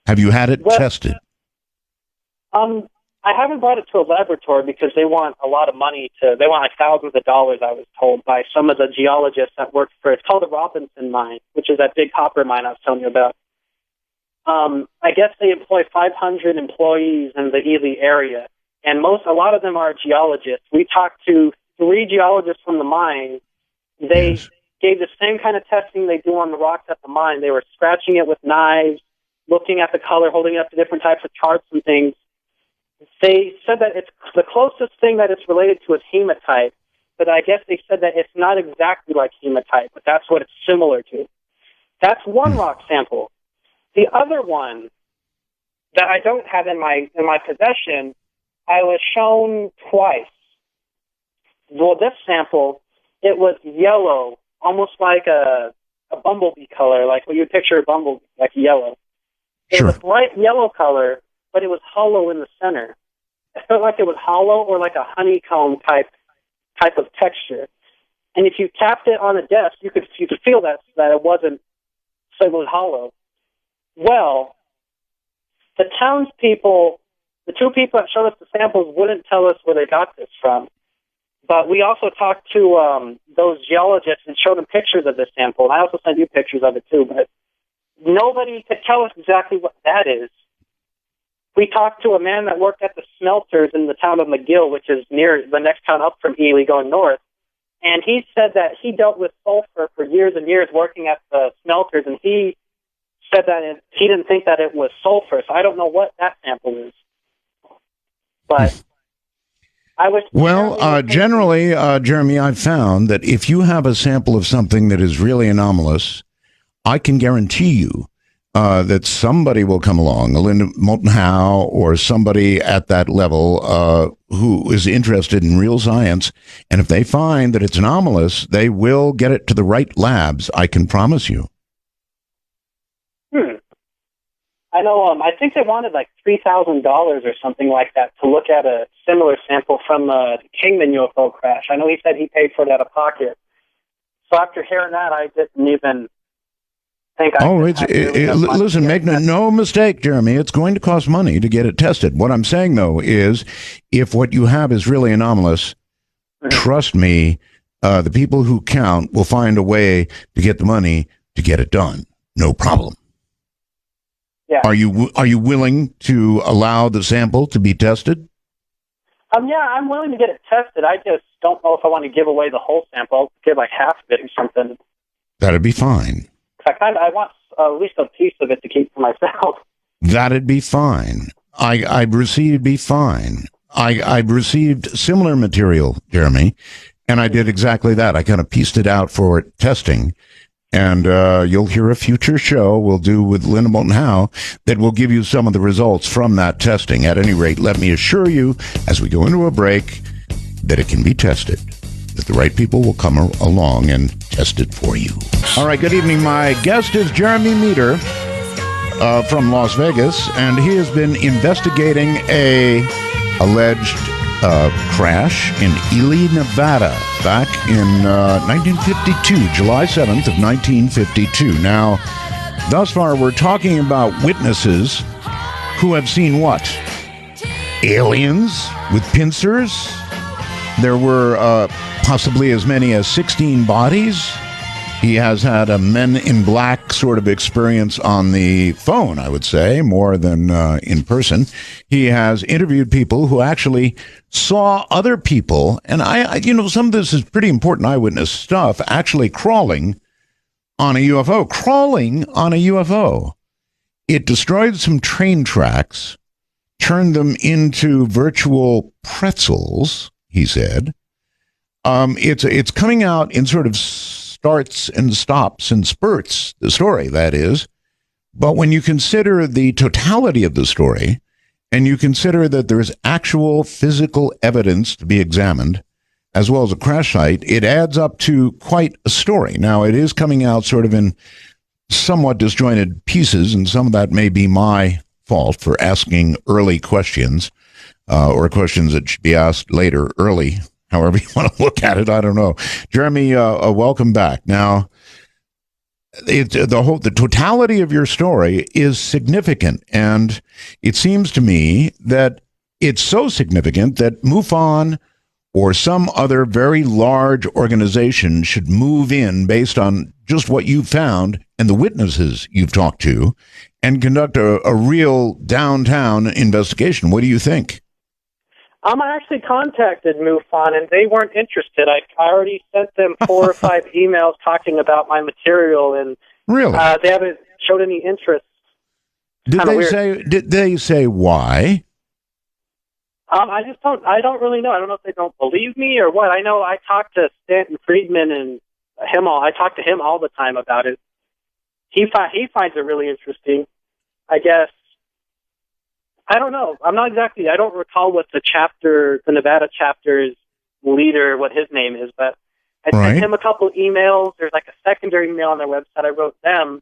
Have you had it tested? I haven't brought it to a laboratory because they want a lot of money they want like thousands of dollars, I was told, by some of the geologists that work it's called the Robinson Mine, which is that big copper mine I was telling you about. I guess they employ 500 employees in the Ely area, and a lot of them are geologists. We talked to 3 geologists from the mine. They gave the same kind of testing they do on the rocks at the mine. They were scratching it with knives, looking at the color, holding it up to different types of charts and things. They said that it's the closest thing that it's related to is hematite, but I guess they said that it's not exactly like hematite, but that's what it's similar to. That's one rock sample. The other one that I don't have in my possession, I was shown twice. Well, this sample, it was yellow, almost like a bumblebee color, like what you would picture a bumblebee, like yellow. It was a bright yellow color, but it was hollow in the center. It felt like it was hollow or like a honeycomb type of texture. And if you tapped it on a desk, you could feel that it wasn't, so it was hollow. Well, the townspeople, the 2 people that showed us the samples wouldn't tell us where they got this from. But we also talked to those geologists and showed them pictures of this sample. And I also sent you pictures of it too, but nobody could tell us exactly what that is. We talked to a man that worked at the smelters in the town of McGill, which is near the next town up from Ely going north. And he said that he dealt with sulfur for years and years working at the smelters, and he said that he didn't think that it was sulfur. So I don't know what that sample is. But I was... Well, generally, Jeremy, I've found that if you have a sample of something that is really anomalous, I can guarantee you that somebody will come along, a Linda Moulton Howe or somebody at that level who is interested in real science, and if they find that it's anomalous, they will get it to the right labs, I can promise you. I know, I think they wanted like $3,000 or something like that to look at a similar sample from the Kingman UFO crash. I know he said he paid for it out of pocket. So after hearing that, I didn't even... listen, make no mistake, Jeremy. It's going to cost money to get it tested. What I'm saying, though, is if what you have is really anomalous, trust me, the people who count will find a way to get the money to get it done. No problem. Yeah. Are you willing to allow the sample to be tested? Yeah, I'm willing to get it tested. I just don't know if I want to give away the whole sample. I'll give like half of it or something. That'd be fine. I want at least a piece of it to keep for myself. That'd be fine. I've received similar material, Jeremy, and I did exactly that. I kind of pieced it out for testing, and you'll hear a future show we'll do with Linda Moulton Howe that will give you some of the results from that testing. At any rate, let me assure you, as we go into a break, that it can be tested, that the right people will come along and test it for you. All right, good evening. My guest is Jeremy Meador from Las Vegas, and he has been investigating a alleged crash in Ely, Nevada, back in 1952, July 7th of 1952. Now, thus far, we're talking about witnesses who have seen what? Aliens with pincers? There were possibly as many as 16 bodies. He has had a Men in Black sort of experience on the phone, I would say, more than in person. He has interviewed people who actually saw other people, and some of this is pretty important eyewitness stuff, actually crawling on a UFO. Crawling on a UFO. It destroyed some train tracks, turned them into virtual pretzels, he said. It's coming out in sort of starts and stops and spurts, the story, that is. But when you consider the totality of the story, and you consider that there's actual physical evidence to be examined, as well as a crash site, it adds up to quite a story. Now, it is coming out sort of in somewhat disjointed pieces, and some of that may be my fault for asking early questions, or questions that should be asked later, early. However you want to look at it, I don't know. Jeremy, welcome back. Now, the totality of your story is significant, and it seems to me that it's so significant that MUFON or some other very large organization should move in based on just what you've found and the witnesses you've talked to and conduct a real downtown investigation. What do you think? I actually contacted MUFON, and they weren't interested. I already sent them 4 or 5 emails talking about my material, and really, they haven't showed any interest. Did they say why? I don't really know. I don't know if they don't believe me or what. I know I talked to Stanton Friedman and I talk to him all the time about it. He finds it really interesting. I guess. I don't know. I don't recall what the Nevada chapter's leader, what his name is, but I sent him a couple emails. There's like a secondary email on their website. I wrote them,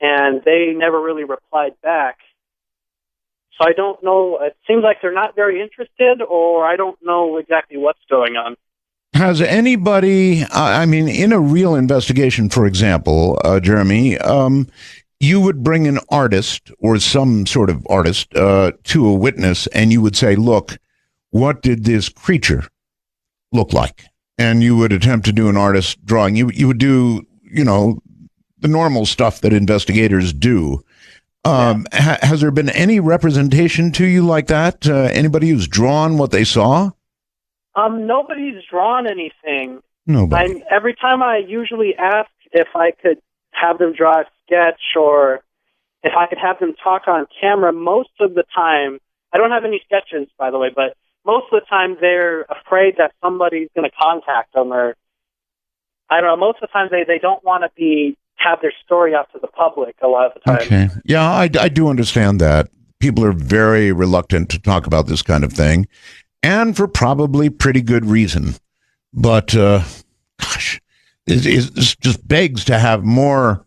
and they never really replied back. So I don't know. It seems like they're not very interested, or I don't know exactly what's going on. Has anybody, in a real investigation, for example, Jeremy, you would bring an artist or some sort of artist to a witness, and you would say, look, what did this creature look like? And you would attempt to do an artist drawing. You would do, the normal stuff that investigators do. Has there been any representation to you like that? Anybody who's drawn what they saw? Nobody's drawn anything. Nobody. Every time I usually ask if I could have them draw a sketch or if I could have them talk on camera, most of the time, I don't have any sketches, by the way, but most of the time they're afraid that somebody's going to contact them, or I don't know, most of the time they don't want to have their story out to the public a lot of the time. Okay. Yeah, I do understand that. People are very reluctant to talk about this kind of thing, and for probably pretty good reason. But, gosh, it just begs to have more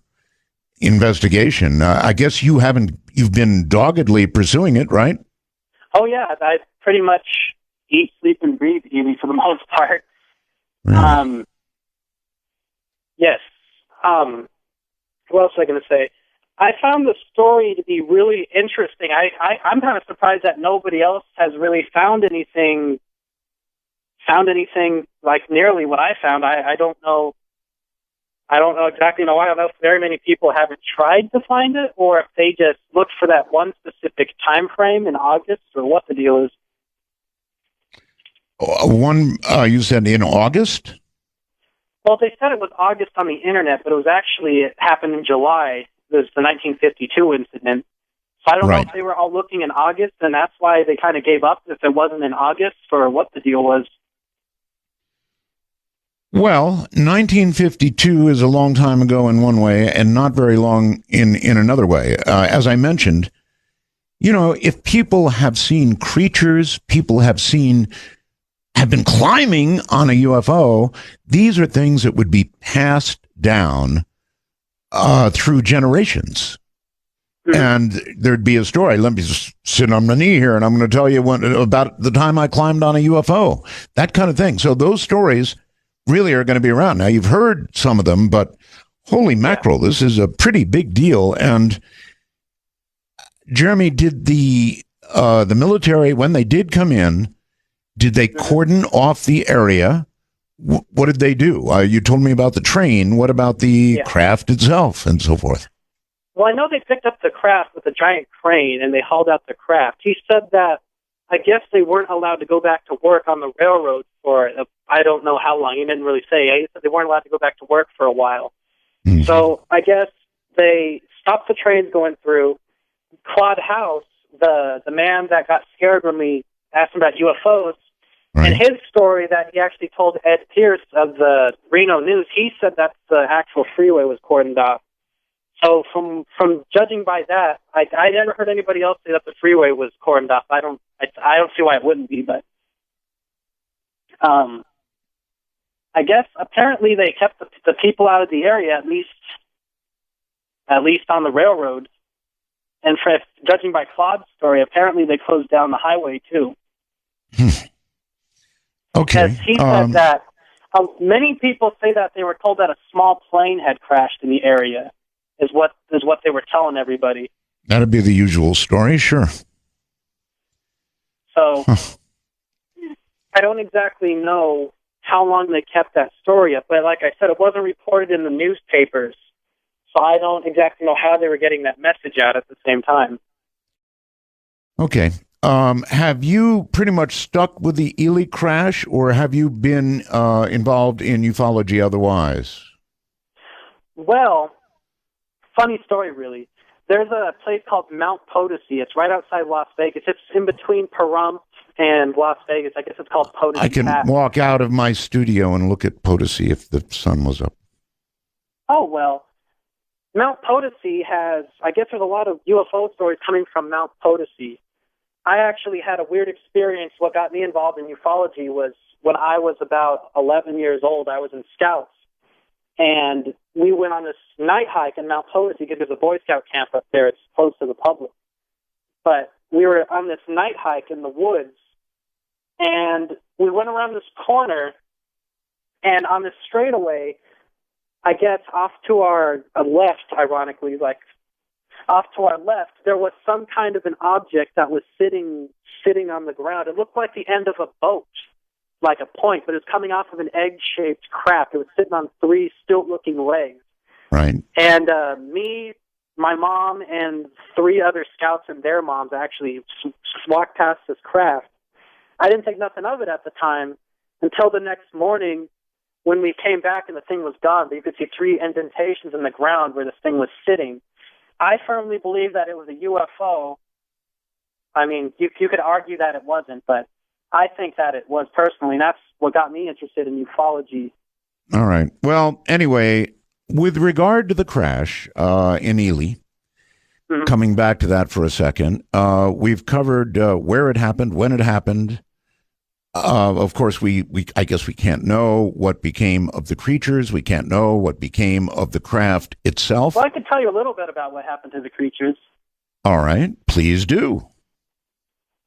investigation. I guess you've been doggedly pursuing it, right? Oh, yeah. I pretty much eat, sleep, and breathe Ely for the most part. Really? Yes. What else was I going to say? I found the story to be really interesting. I'm kind of surprised that nobody else has really found anything like nearly what I found. I don't know. I don't know exactly why. I don't know if very many people haven't tried to find it, or if they just looked for that one specific time frame in August, or what the deal is. You said in August? Well, they said it was August on the internet, but it happened in July. It was the 1952 incident. So I don't know if they were all looking in August, and that's why they kind of gave up if it wasn't in August, or what the deal was. Well, 1952 is a long time ago in one way and not very long in another way. As I mentioned, if people have seen creatures, people have been climbing on a UFO, these are things that would be passed down through generations. Mm-hmm. And there'd be a story. Let me just sit on my knee here, and I'm going to tell you about the time I climbed on a UFO, that kind of thing. So those stories really are going to be around. Now, you've heard some of them, but holy mackerel, this is a pretty big deal. And Jeremy, did the military, when they did come in, did they cordon off the area? What did they do? You told me about the train. What about the craft itself and so forth? Well, I know they picked up the craft with a giant crane, and they hauled out the craft. He said that I guess they weren't allowed to go back to work on the railroad for I don't know how long. He didn't really say. He said they weren't allowed to go back to work for a while. Mm-hmm. So I guess they stopped the trains going through. Claude House, the man that got scared when we asked him about UFOs, and his story that he actually told Ed Pierce of the Reno News, he said that the actual freeway was cordoned off. So from judging by that, I never heard anybody else say that the freeway was cordoned off. I don't see why it wouldn't be, but I guess apparently they kept the people out of the area, at least on the railroad. And judging by Claude's story, apparently they closed down the highway too. Okay. Because he said that many people say that they were told that a small plane had crashed in the area. Is what they were telling everybody. That'd be the usual story, sure. So I don't exactly know how long they kept that story up, but like I said, it wasn't reported in the newspapers, so I don't exactly know how they were getting that message out at the same time. Okay. Have you pretty much stuck with the Ely crash, or have you been involved in ufology otherwise? Well, funny story, really. There's a place called Mount Potosi. It's right outside Las Vegas. It's in between Pahrump and Las Vegas. I guess it's called Potosi I can Pass. walk out of my studio and look at Potosi if the sun was up. Oh, well, Mount Potosi has, I guess there's a lot of UFO stories coming from Mount Potosi. I actually had a weird experience. What got me involved in ufology was when I was about 11 years old, I was in Scouts. And we went on this night hike in Mount Potosi because there's a Boy Scout camp up there. It's close to the public. But we were on this night hike in the woods, and we went around this corner, and on this straightaway, I guess off to our left, ironically, like off to our left, there was some kind of an object that was sitting on the ground. It looked like the end of a boat, like a point, but it was coming off of an egg-shaped craft. It was sitting on three stilt-looking legs. Right. And me, my mom, and three other scouts and their moms actually walked past this craft. I didn't think nothing of it at the time until the next morning when we came back and the thing was gone. But you could see three indentations in the ground where this thing was sitting. I firmly believe that it was a UFO. I mean, you could argue that it wasn't, but I think that it was personally, and that's what got me interested in ufology. All right. Well, anyway, with regard to the crash in Ely, coming back to that for a second, we've covered where it happened, when it happened. Of course, I guess we can't know what became of the creatures. We can't know what became of the craft itself. Well, I could tell you a little bit about what happened to the creatures. All right. Please do.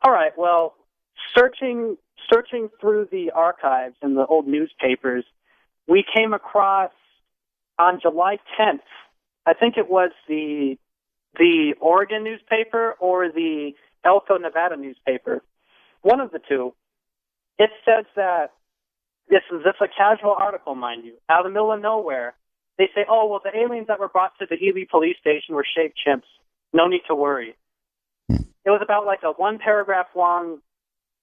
All right. Well, searching through the archives and the old newspapers, we came across on July 10th, I think it was the Oregon newspaper or the Elko, Nevada newspaper, one of the two. It says that this is a casual article, mind you, out of the middle of nowhere. They say, oh, well, the aliens that were brought to the Ely police station were shaved chimps. No need to worry. It was about like a one paragraph long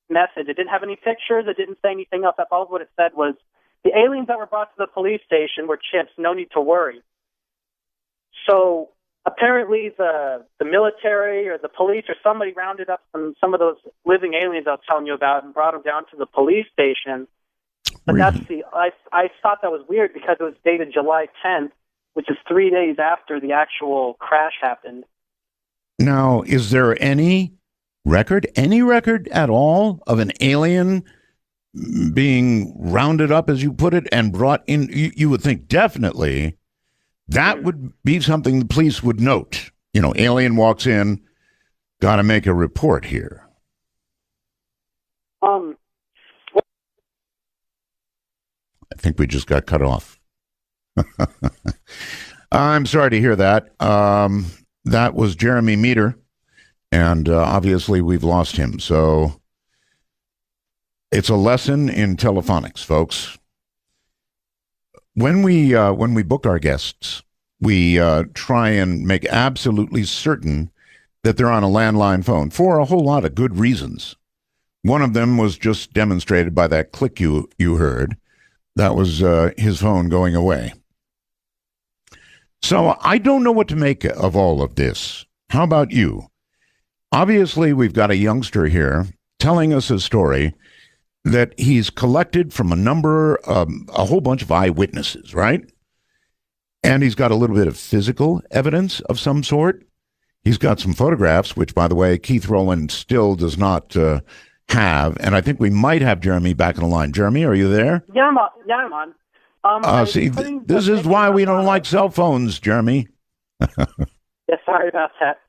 message. It didn't have any pictures. It didn't say anything else. All what it said was, the aliens that were brought to the police station were chimps. No need to worry. So apparently the military or the police or somebody rounded up some of those living aliens I was telling you about and brought them down to the police station. But Really? I thought that was weird because it was dated July 10th, which is 3 days after the actual crash happened. Now, is there any record at all of an alien being rounded up, as you put it, and brought in? You would think definitely that would be something the police would note. You know, alien walks in, got to make a report here. I think we just got cut off. I'm sorry to hear that. That was Jeremy Meador, and obviously we've lost him. So it's a lesson in telephonics, folks. When we book our guests, we try and make absolutely certain that they're on a landline phone for a whole lot of good reasons. One of them was just demonstrated by that click you heard. That was his phone going away. So I don't know what to make of all of this. How about you? Obviously, we've got a youngster here telling us a story that he's collected from a whole bunch of eyewitnesses, right? And he's got a little bit of physical evidence of some sort. He's got some photographs, which, by the way, Keith Rowland still does not have. And I think we might have Jeremy back in the line. Jeremy, are you there? Yeah, I'm on. See, this is why we don't like cell phones, Jeremy. Yeah, sorry about that.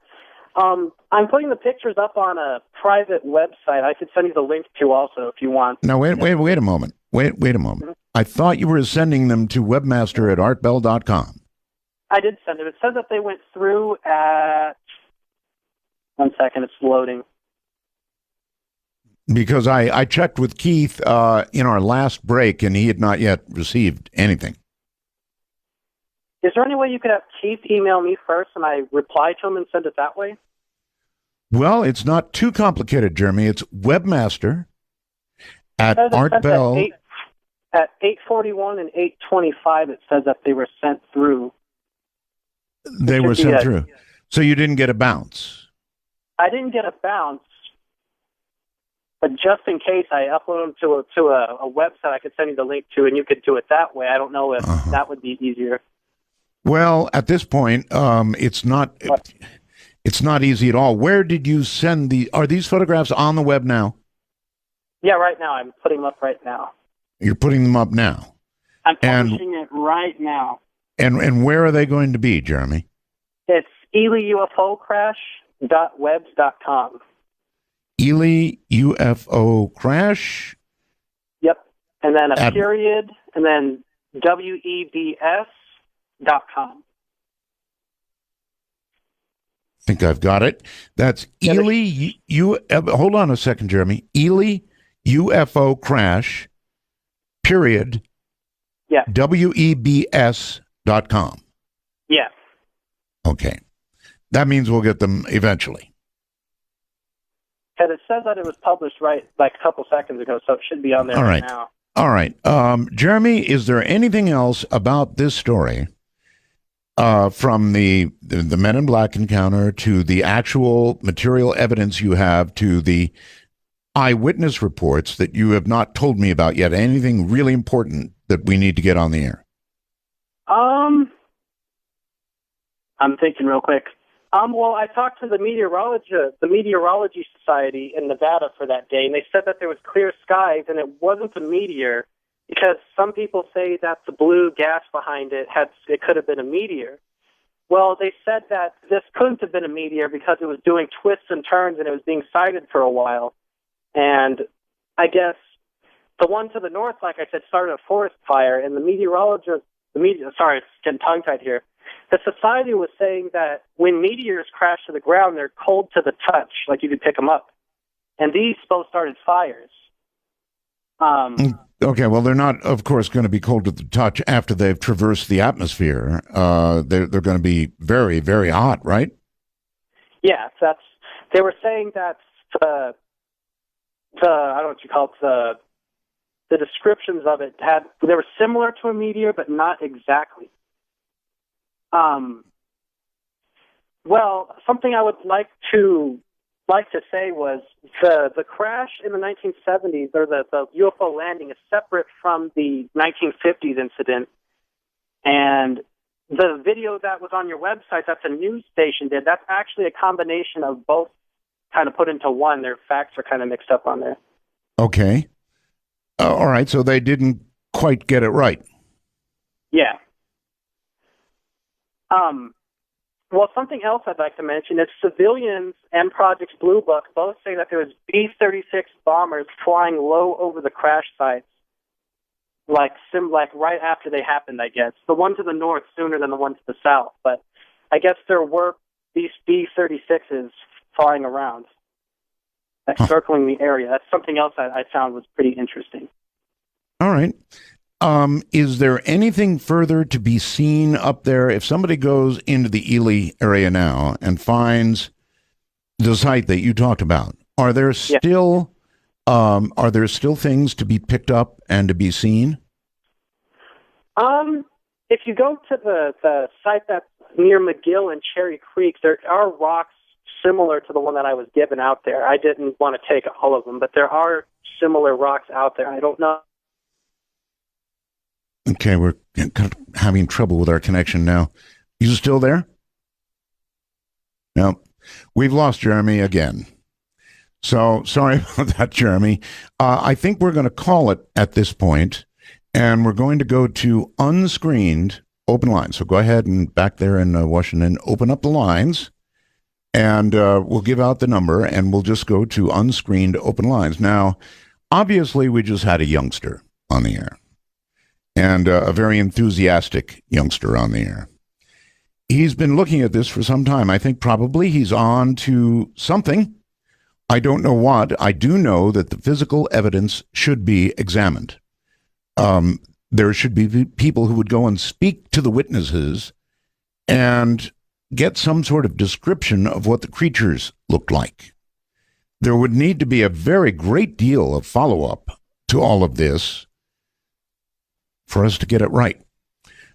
I'm putting the pictures up on a private website. I could send you the link to also if you want. Now, wait a moment. Wait a moment. Mm-hmm. I thought you were sending them to webmaster@artbell.com. I did send it. It says that they went through at... 1 second, it's loading. Because I checked with Keith in our last break, and he had not yet received anything. Is there any way you could have Keith email me first and I reply to him and send it that way? Well, it's not too complicated, Jeremy. It's webmaster at Art Bell. At 8:41 and 8:25, it says that they were sent through. They were sent through. So you didn't get a bounce? I didn't get a bounce, but just in case, I upload them to a website I could send you the link to, and you could do it that way. I don't know if that would be easier. Well, at this point, it's not easy at all. Where did you send are these photographs on the web now? Yeah, right now. I'm putting them up right now. You're putting them up now? I'm publishing it right now. And where are they going to be, Jeremy? It's ElyUFOcrash.webs.com. Ely UFO Crash? Yep. And then a period, and then WEBS.com. I think I've got it. That's Ely, hold on a second, Jeremy. Ely UFO Crash, period, WEBS.com. Yeah. Okay. That means we'll get them eventually. And it says that it was published a couple seconds ago, so it should be on there right now. All right. Jeremy, is there anything else about this story, from the Men in Black encounter to the actual material evidence you have to the eyewitness reports that you have not told me about yet? Anything really important that we need to get on the air? I'm thinking real quick. Well, I talked to the Meteorology Society in Nevada for that day, and they said that there was clear skies, and it wasn't a meteor, because some people say that the blue gas behind it could have been a meteor. Well, they said that this couldn't have been a meteor because it was doing twists and turns, and it was being sighted for a while. And I guess the one to the north, like I said, started a forest fire, and sorry, it's getting tongue-tied here. The society was saying that when meteors crash to the ground, they're cold to the touch, like you could pick them up. And these both started fires. Okay, well, they're not, of course, going to be cold to the touch after they've traversed the atmosphere. They're going to be very, very hot, right? Yeah, they were saying that I don't know what you call it, the descriptions of it they were similar to a meteor, but not exactly. Well, something I would like to say was the crash in the 1970s, or the UFO landing, is separate from the 1950s incident. And the video that was on your website, that's a news station did, that's actually a combination of both kind of put into one. Their facts are kind of mixed up on there. Okay. All right, so they didn't quite get it right. Yeah. Well, something else I'd like to mention is civilians and Project Blue Book both say that there was B-36 bombers flying low over the crash sites, like right after they happened, I guess. The one to the north sooner than the one to the south, but I guess there were these B-36s flying around, circling the area. That's something else I found was pretty interesting. All right. Is there anything further to be seen up there? If somebody goes into the Ely area now and finds the site that you talked about, are there still things to be picked up and to be seen? If you go to the site that's near McGill and Cherry Creek, there are rocks similar to the one that I was given out there. I didn't want to take all of them, but there are similar rocks out there. I don't know. Okay, we're having trouble with our connection now. You still there? No. We've lost Jeremy again. So sorry about that, Jeremy. I think we're going to call it at this point, and we're going to go to unscreened open lines. So go ahead and back there in Washington, open up the lines, and we'll give out the number, and we'll just go to unscreened open lines. Now, obviously, we just had a youngster on the air. And a very enthusiastic youngster on the air. He's been looking at this for some time. I think probably he's on to something, I don't know what. I do know that the physical evidence should be examined. There should be people who would go and speak to the witnesses and get some sort of description of what the creatures looked like. There would need to be a very great deal of follow-up to all of this for us to get it right.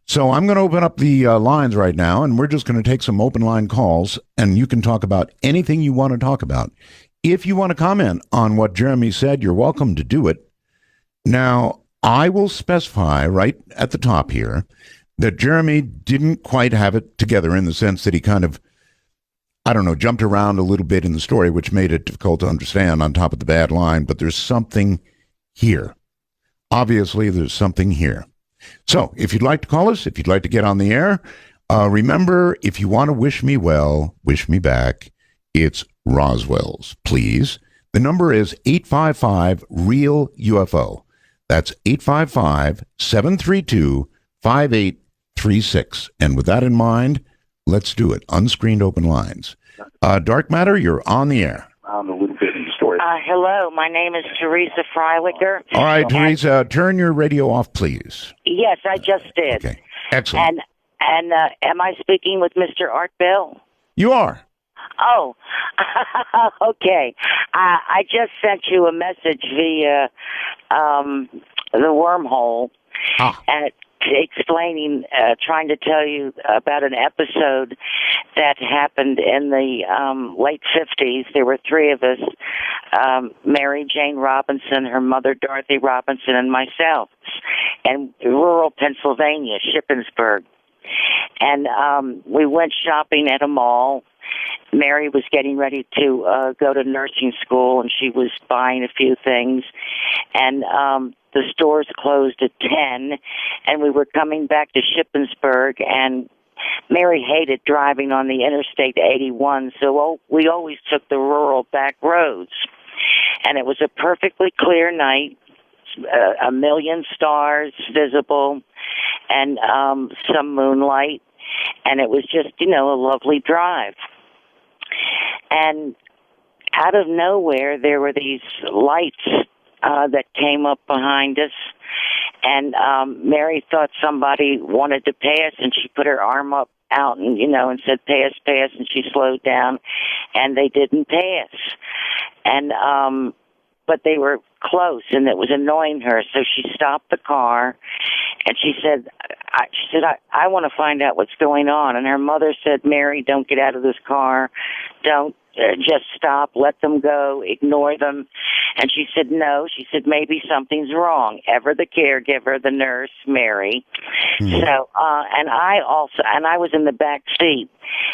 So I'm going to open up the lines right now, and we're just going to take some open line calls, and you can talk about anything you want to talk about. If you want to comment on what Jeremy said, you're welcome to do it. Now, I will specify right at the top here that Jeremy didn't quite have it together in the sense that he kind of, I don't know, jumped around a little bit in the story, which made it difficult to understand on top of the bad line, but there's something here. Obviously, there's something here. So, if you'd like to call us, if you'd like to get on the air, remember, if you want to wish me well, wish me back, it's Roswell's, please. The number is 855-REAL-UFO. That's 855-732-5836. And with that in mind, let's do it. Unscreened open lines. Dark Matter, you're on the air. Hello, my name is Teresa Freilicker. All right, Teresa, turn your radio off, please. Yes, I just did. Okay, excellent. And am I speaking with Mr. Art Bell? You are. Oh, okay. I just sent you a message via the wormhole explaining, trying to tell you about an episode that happened in the late 50s. There were three of us, Mary Jane Robinson, her mother Dorothy Robinson, and myself, in rural Pennsylvania, Shippensburg. And we went shopping at a mall. Mary was getting ready to go to nursing school, and she was buying a few things. And the stores closed at 10, and we were coming back to Shippensburg, and Mary hated driving on the Interstate 81, so we always took the rural back roads. And it was a perfectly clear night, a million stars visible, and some moonlight, and it was just, a lovely drive. And out of nowhere, there were these lights that came up behind us, and Mary thought somebody wanted to pass, and she put her arm up out and and said pass, and she slowed down, and they didn't pass. And but they were close, and it was annoying her, so she stopped the car, and she said, I want to find out what's going on. And her mother said, Mary, don't get out of this car. Don't just stop. Let them go. Ignore them. And she said, no. She said, maybe something's wrong. Ever the caregiver, the nurse, Mary. So, and I was in the back seat.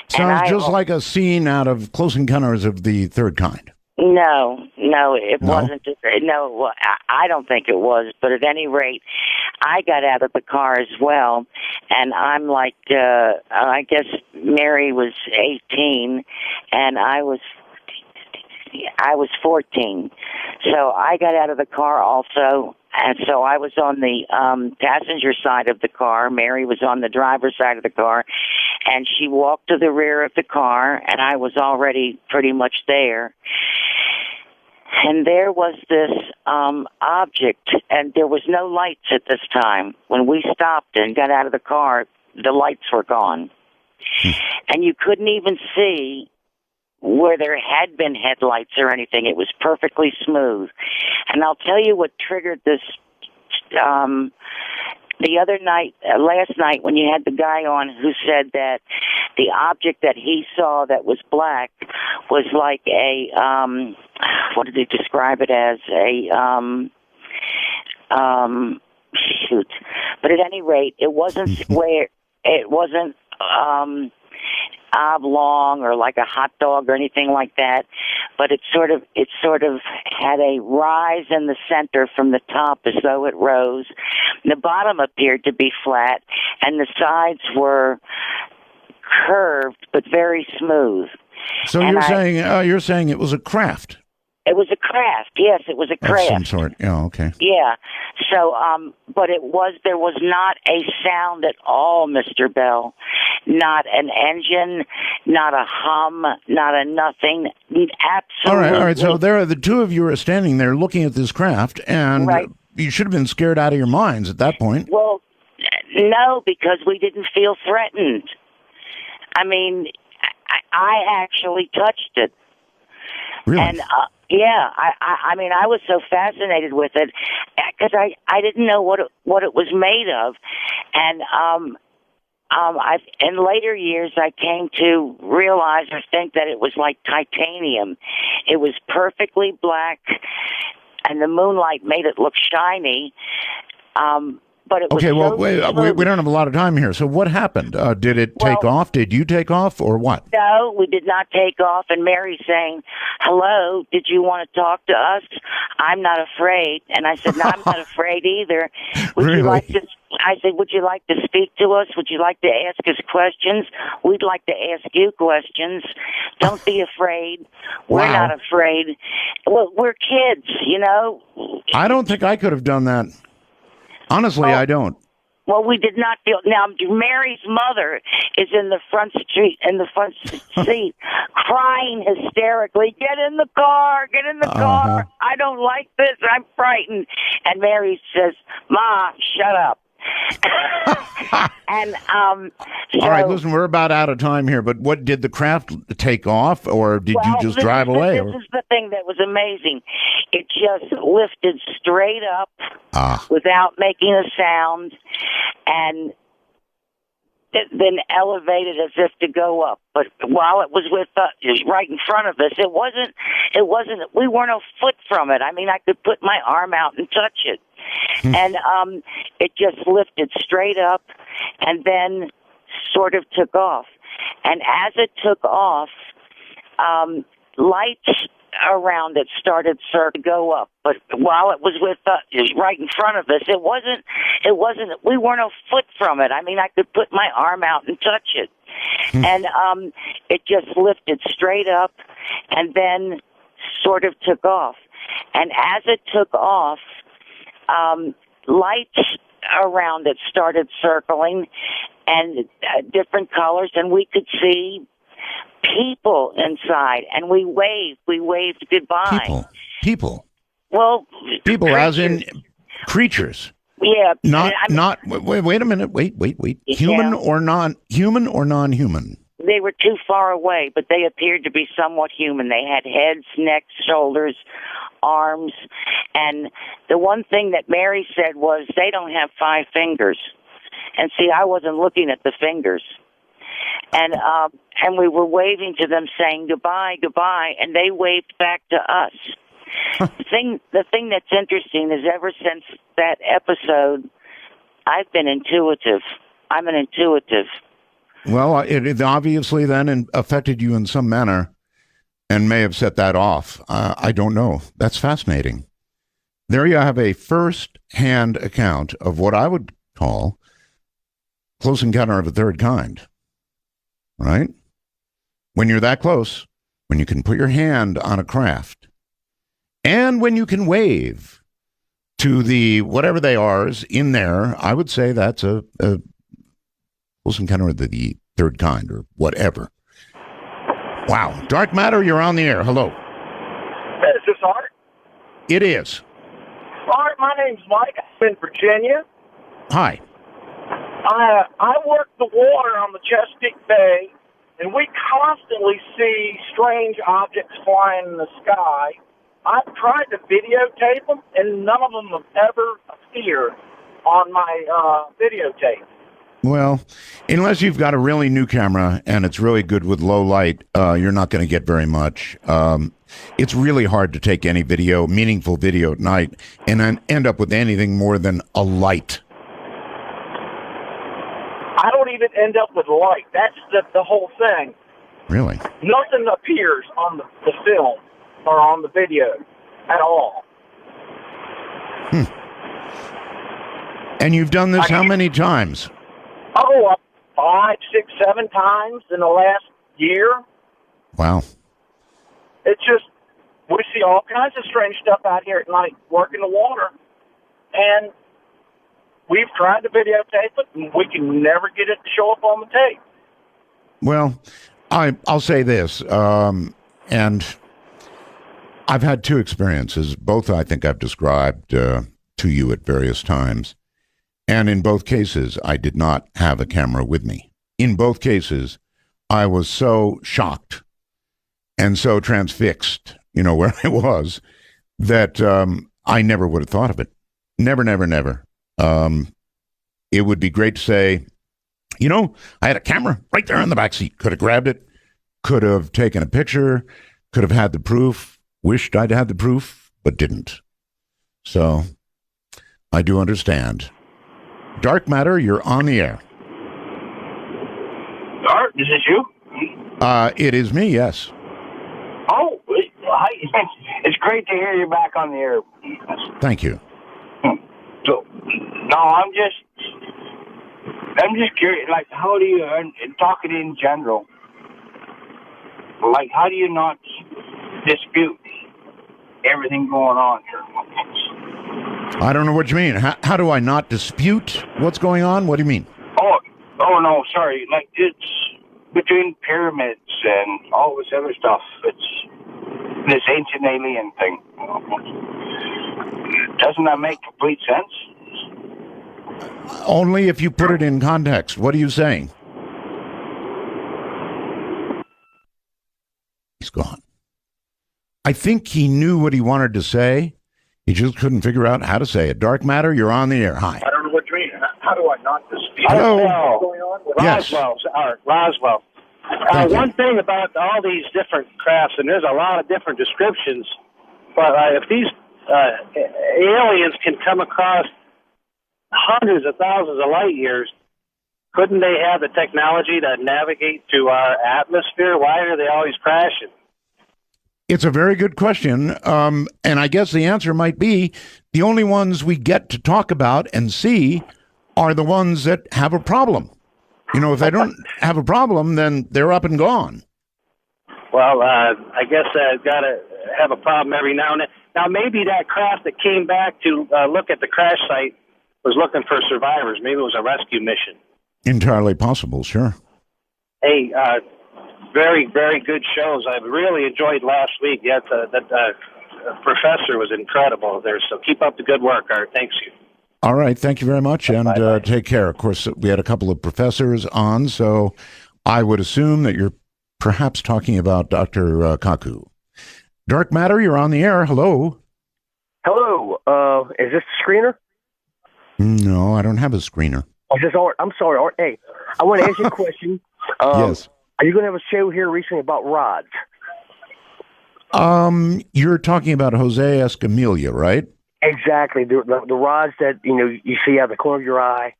Sounds just like a scene out of Close Encounters of the Third Kind. No, it wasn't. No, I don't think it was. But at any rate, I got out of the car as well, and I'm like, I guess Mary was 18, and I was 14. So I got out of the car also, and so I was on the passenger side of the car. Mary was on the driver's side of the car, and she walked to the rear of the car, and I was already pretty much there. And there was this object, and there was no lights at this time. When we stopped and got out of the car, the lights were gone. And you couldn't even see where there had been headlights or anything. It was perfectly smooth. And I'll tell you what triggered this. The other night, last night, when you had the guy on who said that the object that he saw that was black was like a, what did he describe it as? Shoot. But at any rate, it wasn't square. It wasn't oblong or like a hot dog or anything like that, but it sort of had a rise in the center from the top as though it rose. The bottom appeared to be flat, and the sides were curved but very smooth. So you're saying it was a craft? It was a craft. Yes, it was a craft. Of some sort. Yeah, okay. Yeah. So, but there was not a sound at all, Mr. Bell. Not an engine, not a hum, not a nothing. Absolutely. All right. So there are the two of you are standing there looking at this craft, and you should have been scared out of your minds at that point. Well, no, because we didn't feel threatened. I mean, I actually touched it. Really? And I mean, I was so fascinated with it because I didn't know what it was made of, and in later years I came to realize or think that it was like titanium. It was perfectly black, and the moonlight made it look shiny. But it was okay, well, we don't have a lot of time here. So what happened? Did it take off? Did you take off, or what? No, we did not take off. And Mary's saying, hello, did you want to talk to us? I'm not afraid. And I said, no, I'm not afraid either. Would really? you like to? I said, would you like to speak to us? Would you like to ask us questions? We'd like to ask you questions. Don't be afraid. We're not afraid. Well, we're kids, you know. I don't think I could have done that. Honestly, I don't. Well, we did not feel. Now, Mary's mother is in the front seat, crying hysterically. Get in the car! Get in the car! I don't like this. I'm frightened. And Mary says, "Ma, shut up." And all right, listen, we're about out of time here. But what did the craft take off, or did you just drive away? This is the thing that was amazing. It just lifted straight up without making a sound, and then elevated as if to go up. But while it was right in front of us, it wasn't. We weren't a foot from it. I mean, I could put my arm out and touch it. And it just lifted straight up and then sort of took off. And as it took off, lights around it started to go up. But while it was right in front of us, it wasn't, we weren't a foot from it. I mean, I could put my arm out and touch it. And it just lifted straight up and then sort of took off. And as it took off, lights around it started circling and different colors, and we could see people inside, and we waved goodbye. People. Well, people creatures. As in creatures. Yeah. Not. Wait a minute. Wait. Human or non-human? They were too far away, but they appeared to be somewhat human. They had heads, necks, shoulders, arms, and the one thing that Mary said was they don't have 5 fingers. And see, I wasn't looking at the fingers. And we were waving to them, saying goodbye, goodbye, and they waved back to us. The thing that's interesting is ever since that episode, I've been intuitive. I'm an intuitive. Well, it obviously then affected you in some manner and may have set that off. I don't know. That's fascinating. There you have a first-hand account of what I would call close encounter of a third kind. Right? When you're that close, when you can put your hand on a craft, and when you can wave to the whatever they are is in there, I would say that's a close encounter of the third kind or whatever. Wow. Dark Matter, you're on the air. Hello. Is this Art? It is. Art, my name's Mike. I'm in Virginia. Hi. I work the water on the Chesapeake Bay, and we constantly see strange objects flying in the sky. I've tried to videotape them, and none of them have ever appeared on my videotape. Well, unless you've got a really new camera and it's really good with low light, you're not going to get very much. It's really hard to take any video, meaningful video at night, and then end up with anything more than a light. I don't even end up with light. That's the whole thing. Really? Nothing appears on the film or on the video at all. And you've done this how many times? Oh, 5, 6, 7 times in the last year. Wow. It's just, we see all kinds of strange stuff out here at night working the water. And we've tried to videotape it, and we can never get it to show up on the tape. Well, I'll say this, and I've had two experiences. Both I think I've described to you at various times. And in both cases, I did not have a camera with me. In both cases, I was so shocked and so transfixed, where I was, that I never would have thought of it. Never, never, never. It would be great to say, I had a camera right there in the back seat. Could have grabbed it, could have taken a picture, could have had the proof, wished I'd had the proof, but didn't. So I do understand. Dark Matter, you're on the air. Art, is this you? It is me, yes. Oh, it's great to hear you back on the air. Thank you. So, no, I'm just curious. Like, how do you, talking in general, like, how do you not dispute everything going on here? I don't know what you mean. How do I not dispute what's going on? What do you mean? Oh no, sorry. Like, it's between pyramids and all this other stuff. It's this ancient alien thing. Doesn't that make complete sense? Only if you put it in context. What are you saying? He's gone. I think he knew what he wanted to say. He just couldn't figure out how to say it. Dark Matter, you're on the air. Hi. I don't know what you mean. How do I not dispute? Hello. What's going on? Yes. Roswell. One thing about all these different crafts, and there's a lot of different descriptions, but if these aliens can come across hundreds of thousands of light years, couldn't they have the technology to navigate to our atmosphere? Why are they always crashing? It's a very good question, and I guess the answer might be the only ones we get to talk about and see are the ones that have a problem. If they don't have a problem, then they're up and gone. Well, I guess I've got to have a problem every now and then. Now, maybe that craft that came back to look at the crash site was looking for survivors. Maybe it was a rescue mission. Entirely possible, sure. Hey, very, very good shows. I really enjoyed last week. Yes, that professor was incredible there. So keep up the good work, Art. Thanks you. All right. Thank you very much. And take care. Of course, we had a couple of professors on, so I would assume that you're perhaps talking about Dr. Kaku. Dark Matter, you're on the air. Hello. Hello. Is this the screener? No, I don't have a screener. Oh, is this Art? I'm sorry, Art. Hey, I want to ask you a question. Yes. Are you going to have a show here recently about rods? You're talking about Jose Escamilla, right? Exactly. The rods that, you see out of the corner of your eye.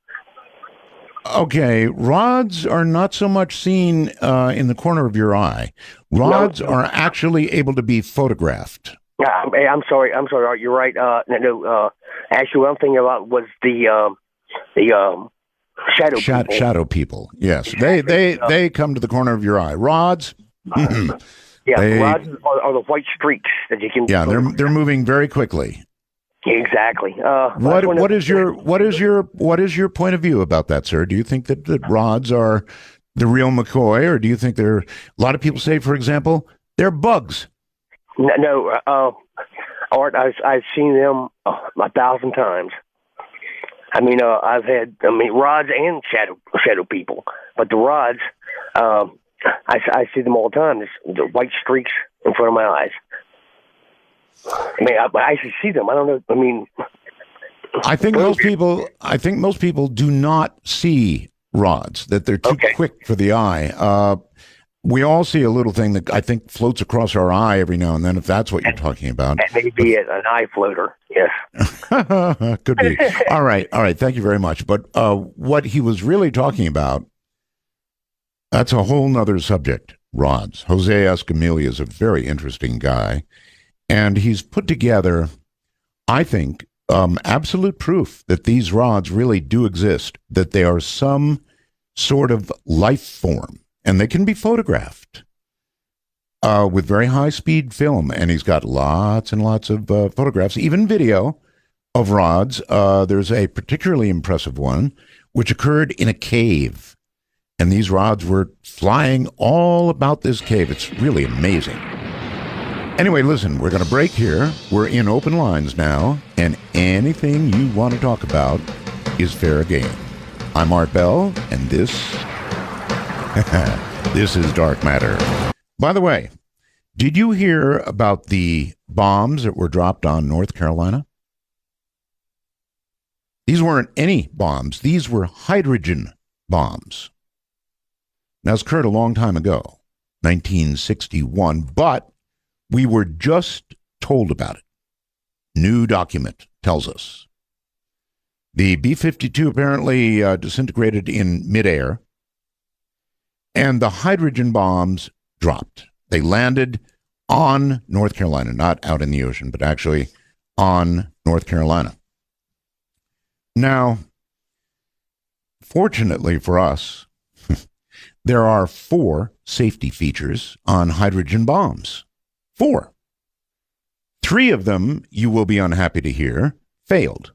Okay, rods are not so much seen in the corner of your eye. Rods are actually able to be photographed. I'm sorry, Art. You're right. Actually, what I'm thinking about was the shadow people. Shadow people. Yes, they come to the corner of your eye. Rods. Rods are the white streaks that you can. Yeah, they're moving very quickly. Exactly. What is your point of view about that, sir? Do you think that rods are the real McCoy, or do you think they're? A lot of people say, for example, they're bugs. No, Art. I've seen them 1,000 times. I've had rods and shadow people, but the rods, I see them all the time. The white streaks in front of my eyes. I actually see them. I don't know. I think most people do not see rods, that they're too quick for the eye. We all see a little thing that I think floats across our eye every now and then, if that's what you're talking about. That may be an eye floater, yes. Could be. All right. Thank you very much. But what he was really talking about, that's a whole nother subject, rods. Jose Escamilla is a very interesting guy. And he's put together, I think, absolute proof that these rods really do exist, that they are some sort of life form, and they can be photographed. with very high-speed film, and he's got lots and lots of photographs, even video of rods. There's a particularly impressive one, which occurred in a cave, and these rods were flying all about this cave. It's really amazing. Anyway, listen, we're going to break here. We're in open lines now, and anything you want to talk about is fair game. I'm Art Bell, and this is Dark Matter. By the way, did you hear about the bombs that were dropped on North Carolina? These weren't any bombs. These were hydrogen bombs. Now, it's occurred a long time ago, 1961, but we were just told about it. New document tells us. The B-52 apparently disintegrated in midair, and the hydrogen bombs dropped. They landed on North Carolina, not out in the ocean, but actually on North Carolina. Now, fortunately for us, there are 4 safety features on hydrogen bombs. 4. 3 of them, you will be unhappy to hear, failed.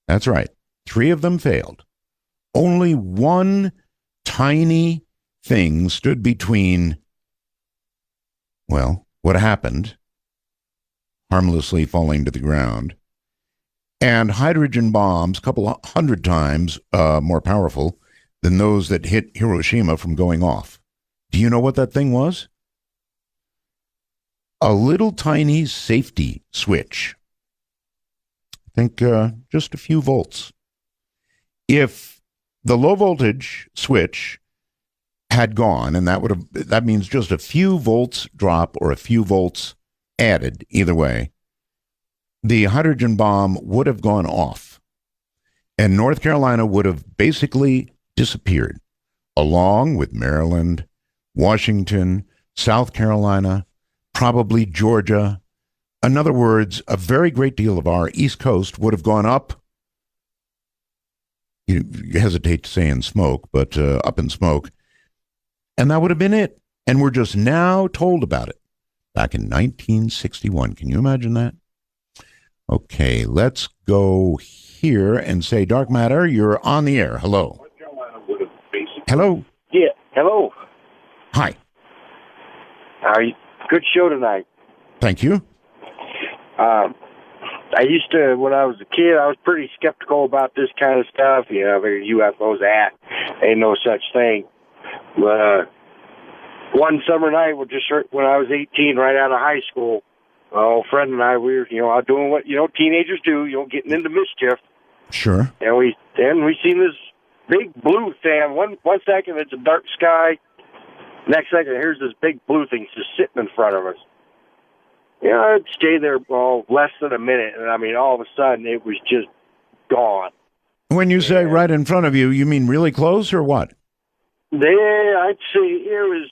That's right. 3 of them failed. Only one tiny thing stood between, well, what happened, harmlessly falling to the ground, and hydrogen bombs, a couple 100 times more powerful than those that hit Hiroshima from going off. Do you know what that thing was? A little tiny safety switch. I think just a few volts. If the low voltage switch had gone, and that means just a few volts drop or a few volts added, either way, the hydrogen bomb would have gone off, and North Carolina would have basically disappeared, along with Maryland, Washington, South Carolina, probably Georgia. In other words, a very great deal of our East Coast would have gone up. You hesitate to say in smoke, but up in smoke. And that would have been it. And we're just now told about it. Back in 1961. Can you imagine that? Okay, let's go here and say, Dark Matter, you're on the air. Hello. Hello. Yeah, hello. Hi. How are you? Good show tonight. Thank you. I used to, when I was a kid, I was pretty skeptical about this kind of stuff. You know, UFOs, ain't no such thing. But one summer night, when I was 18, right out of high school, my old friend and I, we were, out doing what, teenagers do, getting into mischief. Sure. And we seen this big blue thing. One second, it's a dark sky. Next second, here's this big blue thing just sitting in front of us. I'd stay there less than a minute, and all of a sudden, it was just gone. When you say right in front of you, you mean really close or what? There, I'd say it was,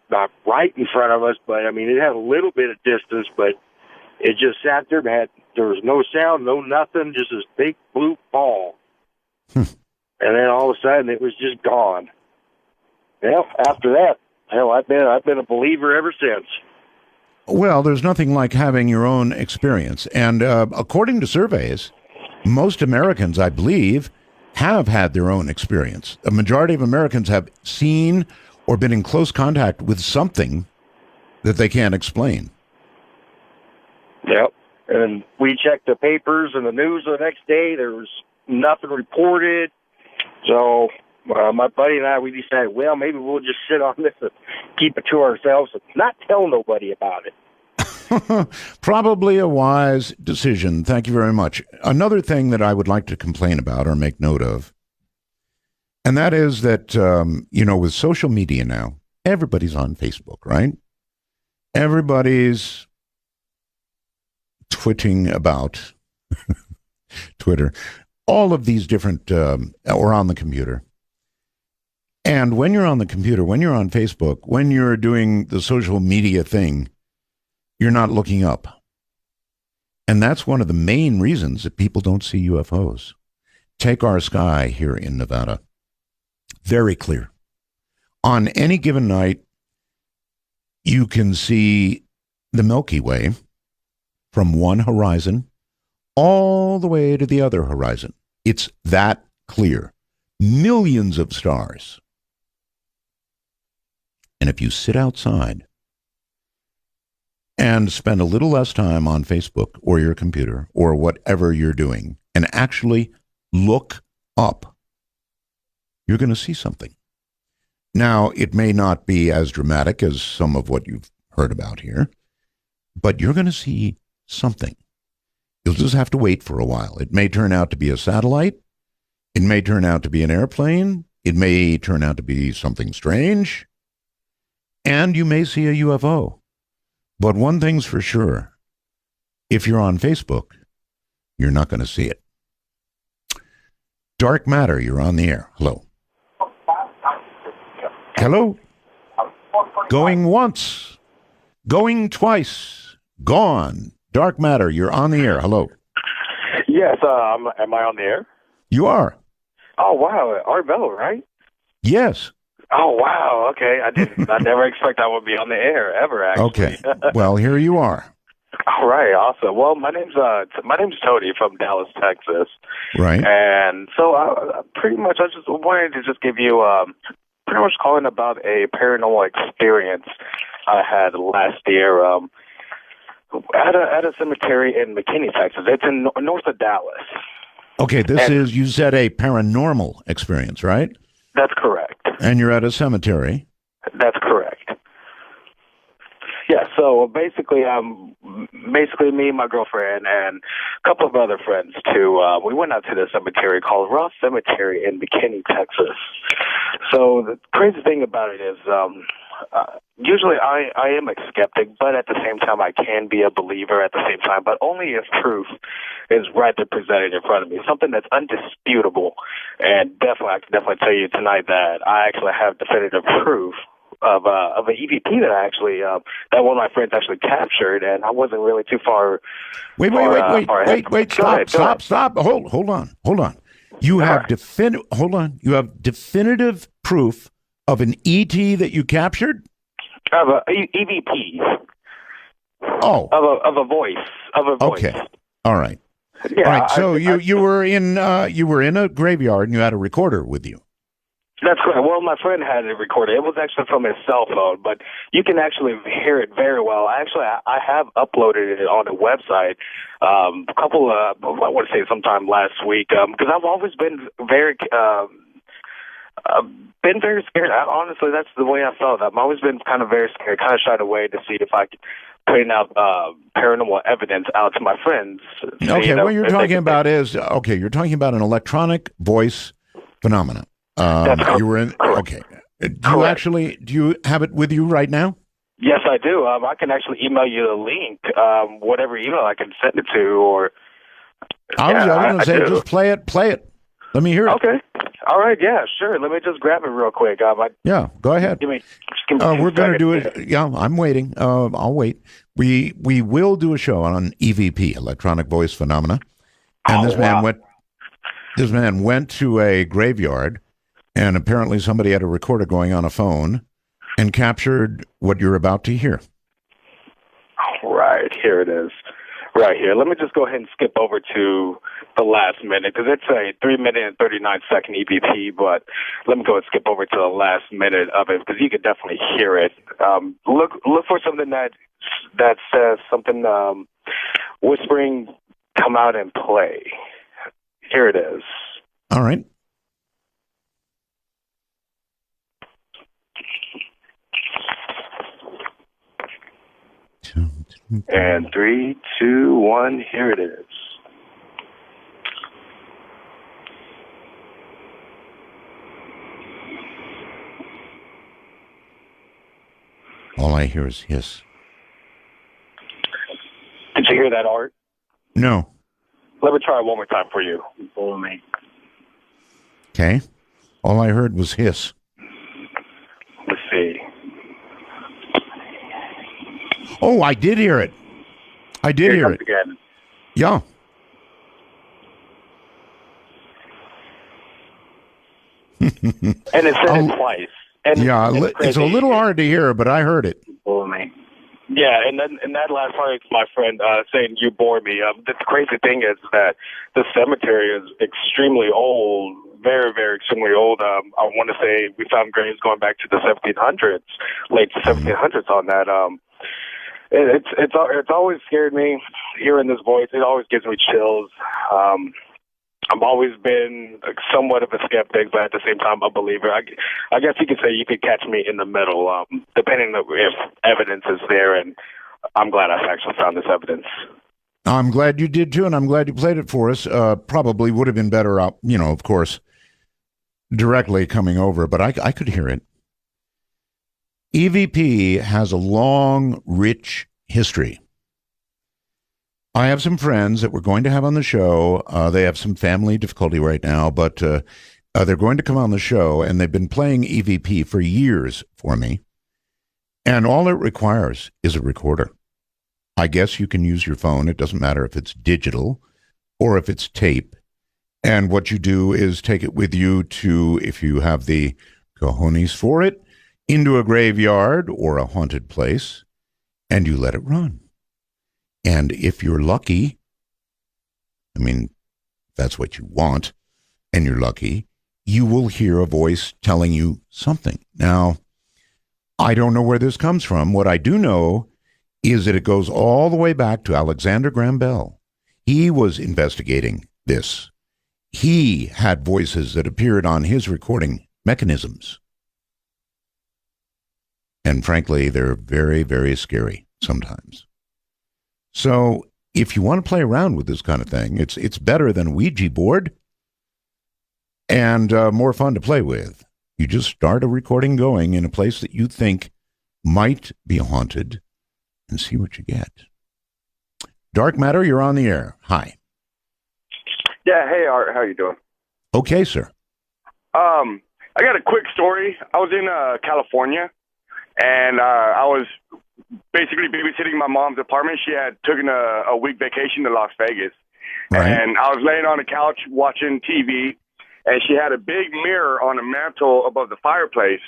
not right in front of us, but, it had a little bit of distance, but it just sat there. There was no sound, no nothing, just this big blue ball. And then all of a sudden, it was just gone. Well, after that, I've been a believer ever since. Well, there's nothing like having your own experience. And according to surveys, most Americans, I believe, have had their own experience. A majority of Americans have seen or been in close contact with something that they can't explain. Yep. And we checked the papers and the news the next day. There was nothing reported. So my buddy and I, we decided, well, maybe we'll just sit on this and keep it to ourselves and not tell nobody about it. Probably a wise decision. Thank you very much. Another thing that I would like to complain about or make note of, and that is that, with social media now, everybody's on Facebook, right? Everybody's twitting about Twitter, all of these different, or on the computer. And when you're on the computer, when you're on Facebook, when you're doing the social media thing, you're not looking up. And that's one of the main reasons that people don't see UFOs. Take our sky here in Nevada. Very clear. On any given night, you can see the Milky Way from one horizon all the way to the other horizon. It's that clear. Millions of stars. And if you sit outside and spend a little less time on Facebook or your computer or whatever you're doing and actually look up, you're going to see something. Now, it may not be as dramatic as some of what you've heard about here, but you're going to see something. You'll just have to wait for a while. It may turn out to be a satellite. It may turn out to be an airplane. It may turn out to be something strange. And you may see a UFO. But one thing's for sure. If you're on Facebook, you're not going to see it. Dark matter, you're on the air. Hello. Hello? Going once. Going twice. Gone. Dark matter, you're on the air. Hello. Yes, am I on the air? You are. Oh, wow. Art Bell, right? Yes. Oh, wow. Okay. I never expect I would be on the air ever, actually. Okay. Well, here you are. All right. Awesome. Well, my name's Tony from Dallas, Texas. Right. And so I just wanted to just give you pretty much calling about a paranormal experience I had last year at a cemetery in McKinney, Texas. It's in north of Dallas. Okay, you said a paranormal experience, right? That's correct. And you're at a cemetery. That's correct. Yeah, so basically me and my girlfriend and a couple of other friends too, we went out to the cemetery called Ross Cemetery in McKinney, Texas. So the crazy thing about it is usually I am a skeptic, but at the same time I can be a believer at the same time, but only if proof is right there presented in front of me, something that's undisputable. And I can definitely tell you tonight that I actually have definitive proof of an EVP that I actually that one of my friends actually captured, and I wasn't really too far. Wait! Stop! Hold on. You have definitive proof of an ET that you captured? Of a EVP. Oh. Of a voice. Okay. All right. Yeah, all right. So you were in a graveyard and you had a recorder with you. That's correct. Well, my friend had it recorded. It was actually from his cell phone, but you can actually hear it very well. I have uploaded it on a website I want to say sometime last week, because I've always been very scared. Honestly, that's the way I felt. I've always been kind of very scared, kind of shied away to see if I could put out paranormal evidence out to my friends. Okay, what you're talking about is you're talking about an electronic voice phenomenon. That's correct. You were in. Okay. Do you have it with you right now? Yes, I do. I can actually email you the link, whatever email I can send it to, or. I was going to say, just play it. Let me hear it. Okay. All right. Yeah, sure. Let me just grab it real quick. Yeah, go ahead. Give me we're going to do it. Yeah, I'm waiting. I'll wait. We will do a show on EVP, electronic voice phenomena. And this man went to a graveyard, and apparently somebody had a recorder going on a phone and captured what you're about to hear. Right, here it is. Right here. Let me just go ahead and skip over to the last minute, because it's a 3-minute and 39-second EVP, but let me go and skip over to the last minute of it, because you could definitely hear it. Look for something that says something, whispering, come out and play. Here it is. All right. And 3, 2, 1, here it is. All I hear is hiss. Did you hear that, Art? No. Let me try it one more time for you. Follow me. Okay. All I heard was hiss. Let's see. Oh, I did hear it. I did hear it. Again. Yeah. And it said it twice. And, yeah, and it's a little hard to hear, but I heard it. Bore me. Yeah, and then in that last part, my friend saying you bore me. The crazy thing is that the cemetery is extremely old, very, very extremely old. I want to say we found graves going back to the 1700s, late 1700s on that. It's always scared me hearing this voice. It always gives me chills. I've always been somewhat of a skeptic, but at the same time, a believer. I guess you could say you could catch me in the middle, depending on if evidence is there, and I'm glad I've actually found this evidence. I'm glad you did, too, and I'm glad you played it for us. Probably would have been better, of course, directly coming over, but I could hear it. EVP has a long, rich history. I have some friends that we're going to have on the show. They have some family difficulty right now, but they're going to come on the show, and they've been playing EVP for years for me. And all it requires is a recorder. I guess you can use your phone. It doesn't matter if it's digital or if it's tape. And what you do is take it with you to, if you have the cojones for it, into a graveyard or a haunted place, and you let it run. And if you're lucky, I mean, that's what you want, and you're lucky, you will hear a voice telling you something. Now, I don't know where this comes from. What I do know is that it goes all the way back to Alexander Graham Bell. He was investigating this. He had voices that appeared on his recording mechanisms. And frankly, they're very, very scary sometimes. So if you want to play around with this kind of thing, it's better than a Ouija board and more fun to play with. You just start a recording going in a place that you think might be haunted and see what you get. Dark Matter, you're on the air. Hi. Yeah, hey, Art, how you doing? Okay, sir. I got a quick story. I was in California, and I was basically babysitting my mom's apartment. She had taken a week vacation to Las Vegas. Right. And I was laying on the couch watching TV, and she had a big mirror on the mantle above the fireplace.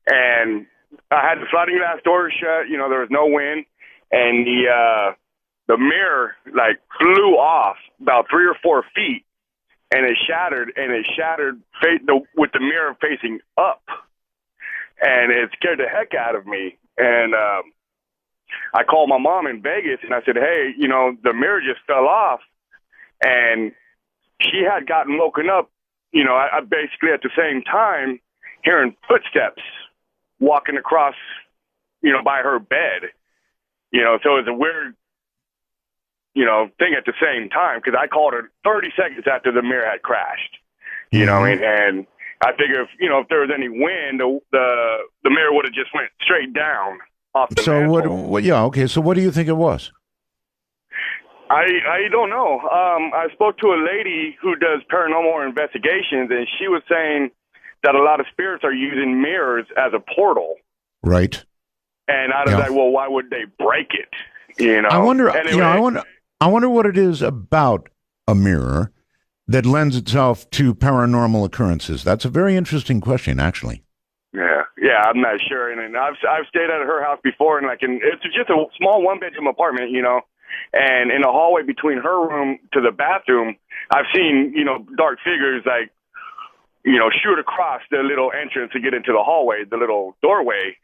And I had the sliding glass door shut. You know, there was no wind. And the mirror, like, flew off about 3 or 4 feet. And it shattered, with the mirror facing up. And it scared the heck out of me. And I called my mom in Vegas, and I said, hey, you know, the mirror just fell off. And she had gotten woken up, you know, I basically at the same time hearing footsteps walking across, you know, by her bed. You know, so it was a weird, you know, thing at the same time, because I called her 30 seconds after the mirror had crashed. You know what I mean? And I figure if, you know, if there was any wind, the mirror would have just went straight down off the mantle. What? Yeah, okay. So what do you think it was? I don't know. I spoke to a lady who does paranormal investigations, and she was saying that a lot of spirits are using mirrors as a portal. Right. And I was like, well, why would they break it? You know. I wonder. Anyway, I wonder what it is about a mirror that lends itself to paranormal occurrences. That's a very interesting question, actually. Yeah, I'm not sure. And I've stayed at her house before, and it's just a small 1-bedroom apartment, you know. And in the hallway between her room to the bathroom, I've seen, you know, dark figures like, you know, shoot across the little entrance to get into the hallway, the little doorway.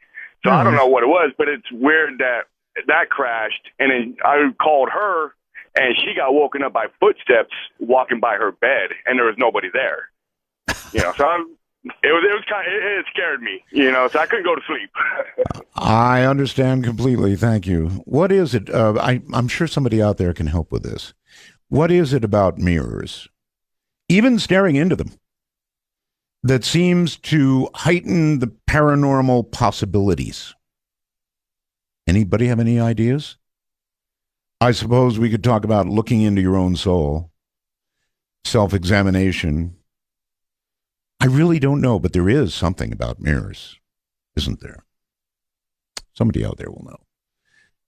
So I don't know what it was, but it's weird that crashed. And then I called her, and she got woken up by footsteps walking by her bed, and there was nobody there. You know, so it scared me, you know, so I couldn't go to sleep. I understand completely. Thank you. What is it? I'm sure somebody out there can help with this. What is it about mirrors, even staring into them, that seems to heighten the paranormal possibilities? Anybody have any ideas? I suppose we could talk about looking into your own soul, self-examination. I really don't know, but there is something about mirrors, isn't there? Somebody out there will know.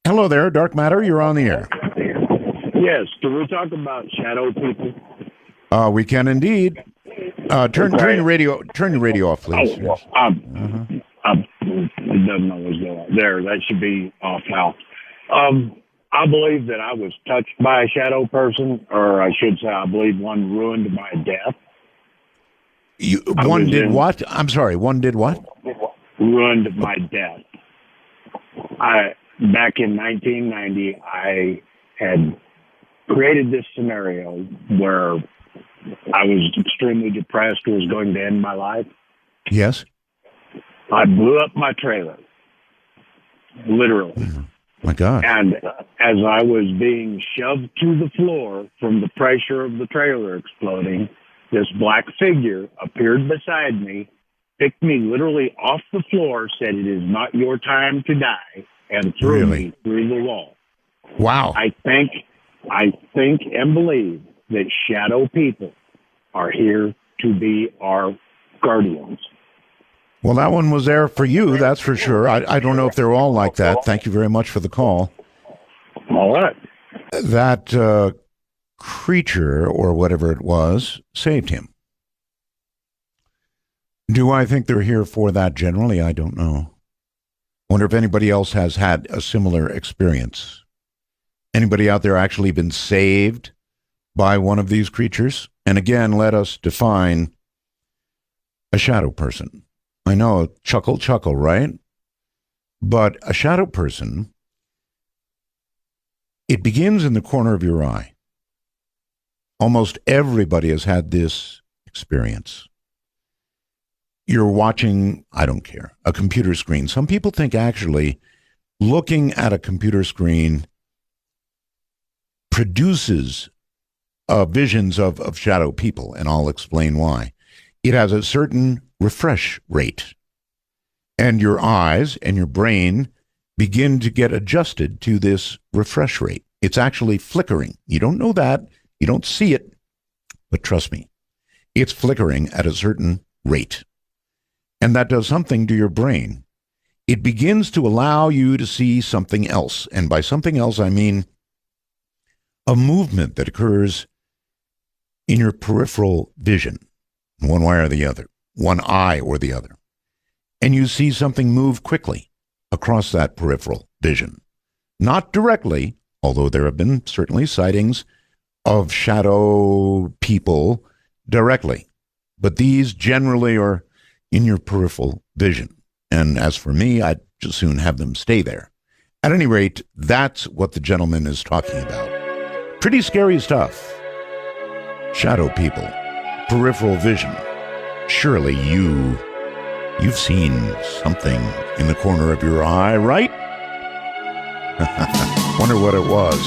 Hello there, Dark Matter. You're on the air. Yes. Can we talk about shadow people? We can indeed. Turn your radio off, please. It doesn't always go out. There, that should be off now. I believe that I was touched by a shadow person, or I should say, I believe one ruined my death. One did what? I'm sorry. One did what? Ruined my death. Back in 1990, I had created this scenario where I was extremely depressed, was going to end my life. Yes. I blew up my trailer. Literally. Oh, my God. And as I was being shoved to the floor from the pressure of the trailer exploding, this black figure appeared beside me, picked me literally off the floor, said, "It is not your time to die," and threw me through the wall. Wow. I think and believe that shadow people are here to be our guardians. Well, that one was there for you, that's for sure. I don't know if they're all like that. Thank you very much for the call. All right. That creature, or whatever it was, saved him. Do I think they're here for that generally? I don't know. Wonder if anybody else has had a similar experience. Anybody out there actually been saved by one of these creatures? And again, let us define a shadow person. I know, chuckle, right? But a shadow person, it begins in the corner of your eye. Almost everybody has had this experience. You're watching, I don't care, a computer screen. Some people think actually looking at a computer screen produces visions of shadow people, and I'll explain why. It has a certain refresh rate, and your eyes and your brain begin to get adjusted to this refresh rate. It's actually flickering. You don't know that. You don't see it, but trust me, it's flickering at a certain rate. And that does something to your brain. It begins to allow you to see something else. And by something else, I mean a movement that occurs in your peripheral vision, one way or the other, one eye or the other. And you see something move quickly across that peripheral vision. Not directly, although there have been certainly sightings of shadow people directly. But these generally are in your peripheral vision. And as for me, I'd just soon have them stay there. At any rate, that's what the gentleman is talking about. Pretty scary stuff. Shadow people, peripheral vision. Surely you've seen something in the corner of your eye, right? Wonder what it was.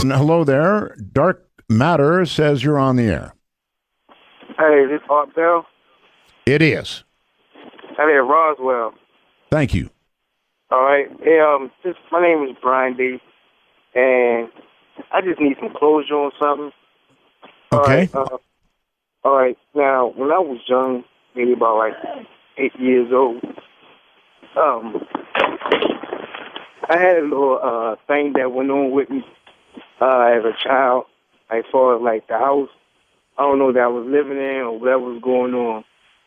And hello there. Dark Matter says you're on the air. Hey, is this Art Bell? It is. Hey there, Roswell. Thank you. All right. Hey, my name is Brian D. And I just need some closure on something. Okay. All right. Now, when I was young, maybe about like 8 years old, I had a little thing that went on with me as a child, as far as like the house. I don't know that I was living in or whatever was going on,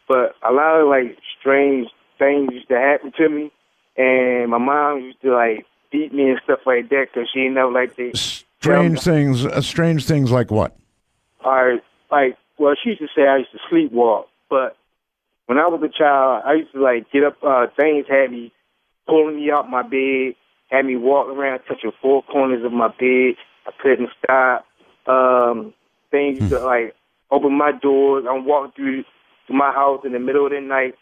but a lot of like strange things used to happen to me, and my mom used to like beat me and stuff like that because she didn't know like they strange things like what? Well, she used to say I used to sleepwalk, but when I was a child, I used to like get up. Things had me pulling me out my bed, had me walk around touching four corners of my bed. I couldn't stop. Things used to like open my doors. I'm walking through my house in the middle of the night.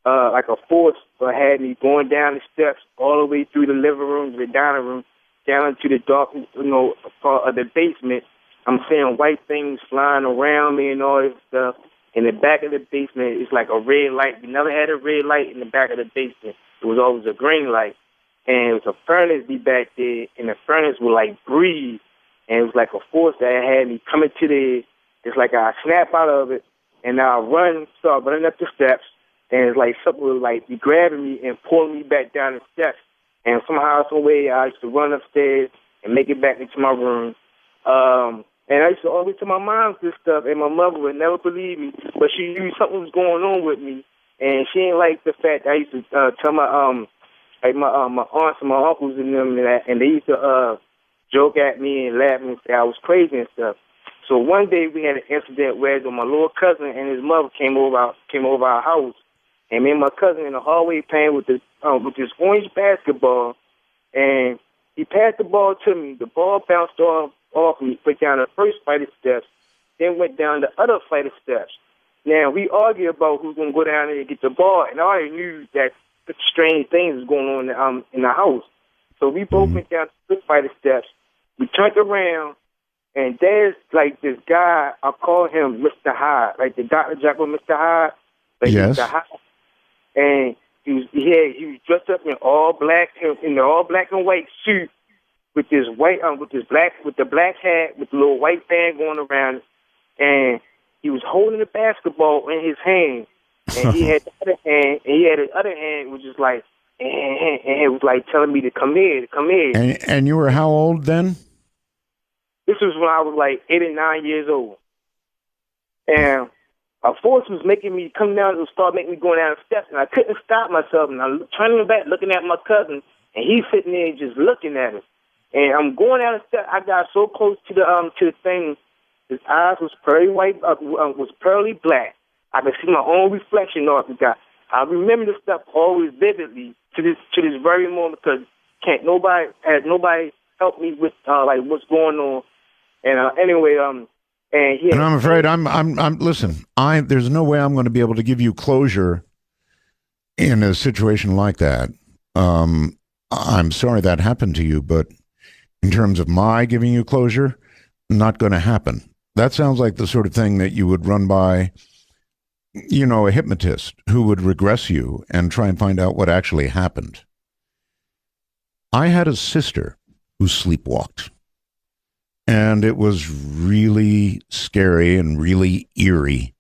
Like a force had me going down the steps all the way through the living room, the dining room, down into the dark, part of the basement. I'm seeing white things flying around me and all this stuff. In the back of the basement, it's like a red light. We never had a red light in the back of the basement. It was always a green light. And it was a furnace be back there, and the furnace would like breathe. And it was like a force that had me coming to the, it's like I snap out of it, and I start running up the steps, and it's like something would like be grabbing me and pulling me back down the steps. And somehow, some way, I used to run upstairs and make it back into my room. And I used to always tell my mom this stuff, and my mother would never believe me. But she knew something was going on with me, and she didn't like the fact that I used to tell my like my aunts and my uncles and them and they used to joke at me and laugh and say I was crazy and stuff. So one day we had an incident where my little cousin and his mother came over our house, and me and my cousin in the hallway playing with this orange basketball, and he passed the ball to me. The ball bounced off me, went down the first flight of steps, then went down the other flight of steps. Now, we argued about who's going to go down there and get the ball, and I already knew that strange things was going on in the house. So we both went down the first flight of steps. We turned around, and there's, like, this guy, I call him Mr. Hyde, like the Dr. Jekyll Mr. Hyde. Like yes. Mr. Hyde. And he was dressed up in all black and white suit, with this white, with the black hat, with the little white band going around it, and he was holding the basketball in his hand, and he had the other hand, which is like, and it was like telling me to come here. And you were how old then? This was when I was like 8 or 9 years old, and a force was making me come down and start making me go down the steps, and I couldn't stop myself, and I'm turning back, looking at my cousin, and he's sitting there just looking at us. And I'm going down the steps. I got so close to the thing. His eyes was pearly white, was pearly black. I could see my own reflection off the guy. I remember this stuff always vividly to this very moment because nobody helped me with like what's going on. And anyway, and I'm afraid listen. There's no way I'm going to be able to give you closure in a situation like that. I'm sorry that happened to you, but in terms of my giving you closure, not going to happen. That sounds like the sort of thing that you would run by, a hypnotist who would regress you and try and find out what actually happened. I had a sister who sleepwalked, and it was really scary and really eerie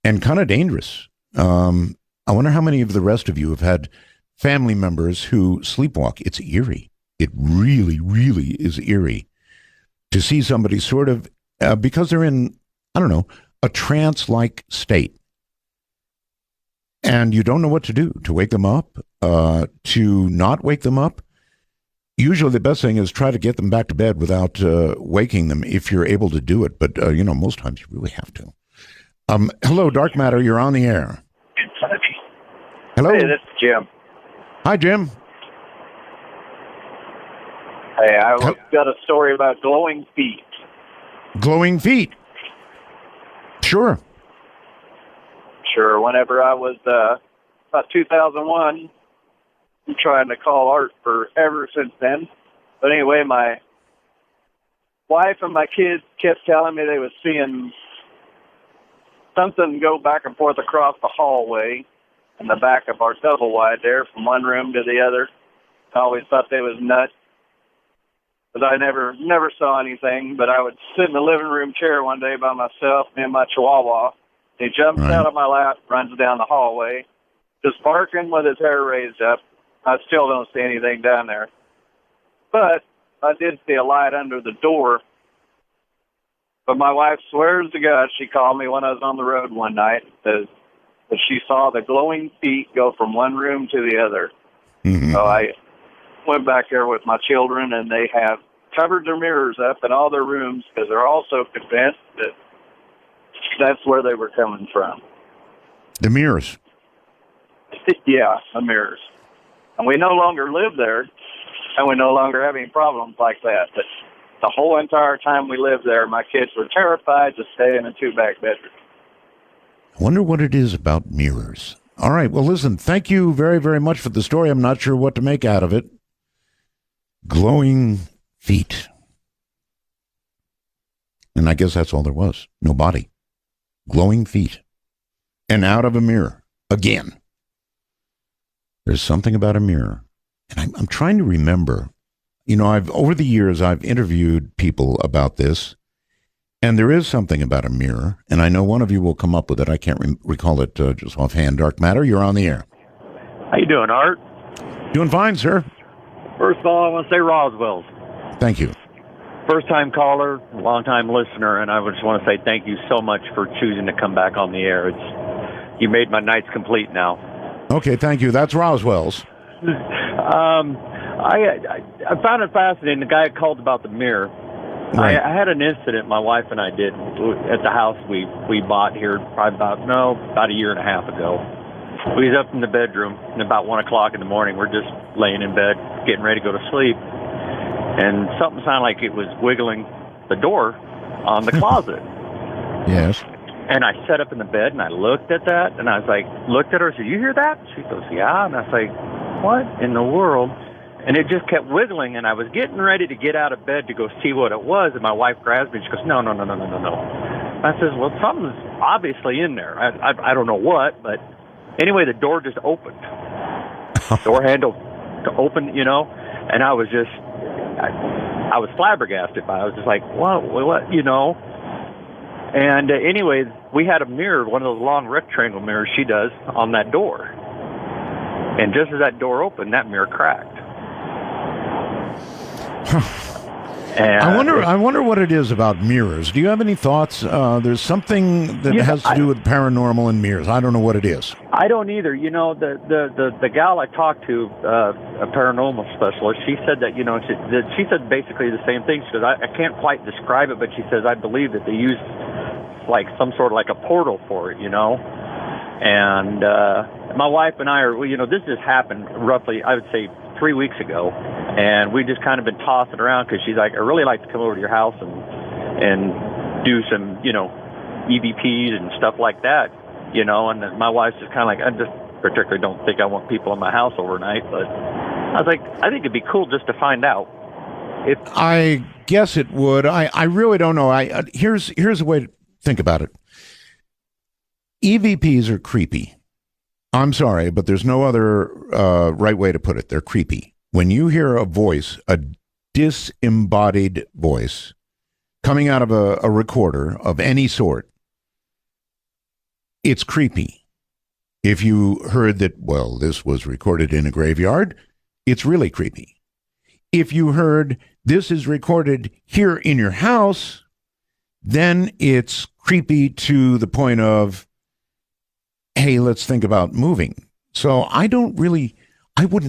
and kind of dangerous. I wonder how many of the rest of you have had family members who sleepwalk. It's eerie. It really, really is eerie to see somebody sort of, because they're in, a trance-like state. And you don't know what to do, to wake them up, to not wake them up. Usually the best thing is try to get them back to bed without waking them if you're able to do it. But, most times you really have to. Hello, Dark Matter. You're on the air. Hello. Hey, this is Jim. Hi, Jim. Hey, I've got a story about glowing feet. Glowing feet? Sure. Sure. Whenever I was about 2001, I'm trying to call Art forever since then. But anyway, my wife and my kids kept telling me they was seeing something go back and forth across the hallway in the back of our double wide there from one room to the other. I always thought they was nuts. But I never saw anything. But I would sit in the living room chair one day by myself, me and my Chihuahua. He jumps out of my lap, runs down the hallway, just barking with his hair raised up. I still don't see anything down there. But I did see a light under the door. But my wife swears to God she called me when I was on the road one night that she saw the glowing feet go from one room to the other. Mm-hmm. So I went back there with my children, and they have covered their mirrors up in all their rooms because they're also convinced that that's where they were coming from. The mirrors? Yeah, the mirrors. And we no longer live there, and we no longer have any problems like that. But the whole entire time we lived there, my kids were terrified to stay in a two-back bedroom. I wonder what it is about mirrors. All right, well, listen, thank you very, very much for the story. I'm not sure what to make out of it. Glowing feet. And I guess that's all there was. No body. Glowing feet. And out of a mirror. Again. There's something about a mirror. And I'm trying to remember. Over the years, I've interviewed people about this. And there is something about a mirror. And I know one of you will come up with it. I can't recall it just offhand. Dark Matter, you're on the air. How you doing, Art? Doing fine, sir. First of all, I want to say Roswell's. Thank you. first-time caller, long-time listener, and I just want to say thank you so much for choosing to come back on the air. You made my nights complete now. Okay, thank you. That's Roswell's. I found it fascinating. The guy called about the mirror. Right. I had an incident my wife and I did at the house we bought here probably about a year and a half ago. We was up in the bedroom, and about 1 o'clock in the morning, we're just laying in bed, getting ready to go to sleep, and something sounded like it was wiggling the door on the closet. Yes. And I sat up in the bed, and I looked at that, and I was like, looked at her, said, "You hear that?" She goes, "Yeah." And I was like, "What in the world?" And it just kept wiggling, and I was getting ready to get out of bed to go see what it was, and my wife grabs me, and she goes, No. I says, "Well, something's obviously in there. I don't know what, but anyway, the door just opened. Door handle to open, and I was just, I was flabbergasted by it. I was just like, what, And anyway, we had a mirror, one of those long rectangle mirrors she does, on that door. And just as that door opened, that mirror cracked. And I wonder what it is about mirrors. Do you have any thoughts? There's something that has to do with paranormal and mirrors. I don't know what it is. I don't either. The gal I talked to, a paranormal specialist, she said that, she said basically the same thing. She says, I can't quite describe it, but she says, I believe that they use like some sort of like a portal for it, And my wife and I are, this just happened roughly, I would say, 3 weeks ago, and we just kind of been tossing around because she's like, I really like to come over to your house and do some, EVPs and stuff like that, and then my wife's just kind of like, I just particularly don't think I want people in my house overnight, but I was like, I think it'd be cool just to find out. I guess it would. I really don't know. Here's a way to think about it. EVPs are creepy. I'm sorry, but there's no other right way to put it. They're creepy. When you hear a voice, a disembodied voice, coming out of a recorder of any sort, it's creepy. If you heard that, well, this was recorded in a graveyard, it's really creepy. If you heard this is recorded here in your house, then it's creepy to the point of, hey, let's think about moving. So I wouldn't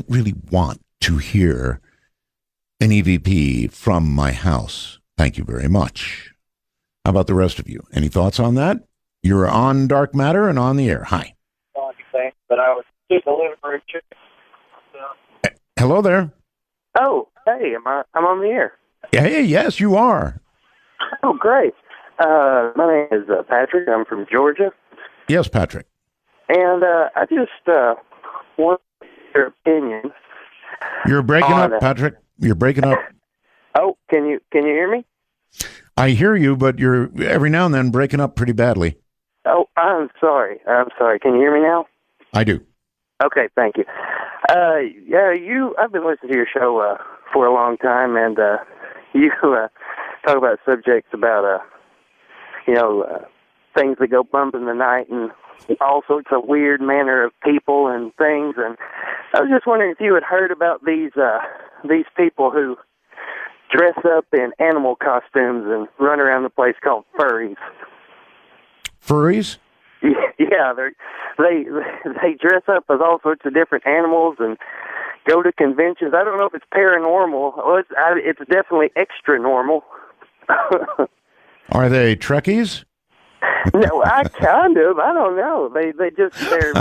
really want to hear an EVP from my house. Thank you very much. How about the rest of you? Any thoughts on that? You're on Dark Matter and on the air. Hi. But I was just delivering chicken. Hello there. Oh, hey, I'm on the air. Hey, yes, you are. Oh, great. My name is Patrick. I'm from Georgia. Yes, Patrick. And I just want your opinion. You're breaking up, Patrick. You're breaking up. Oh, can you hear me? I hear you, but you're every now and then breaking up pretty badly. Oh, I'm sorry. Can you hear me now? I do. Okay, thank you. I've been listening to your show for a long time, and you talk about subjects about things that go bump in the night and all sorts of weird manner of people and things. And I was just wondering if you had heard about these people who dress up in animal costumes and run around the place called furries. Furries? Yeah, they dress up as all sorts of different animals and go to conventions. I don't know if it's paranormal. Well, it's definitely extra normal. Are they Trekkies? No, I don't know. They're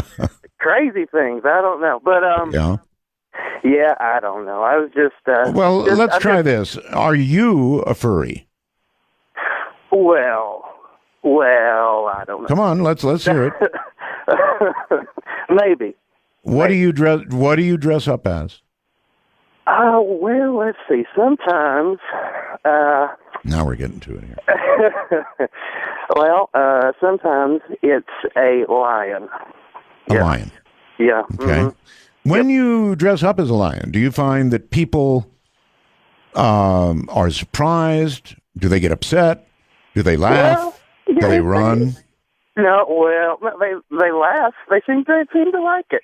crazy things. I don't know. But yeah, I don't know. I was just let's try this. Are you a furry? Well, I don't know. Come on, let's hear it. Maybe. What do you dress up as? Well, let's see. Sometimes now we're getting to it here. Well, sometimes it's a lion. A lion. Yeah. Okay. Mm-hmm. When you dress up as a lion, do you find that people are surprised? Do they get upset? Do they laugh? Do they run? No, well, they laugh. They seem to like it.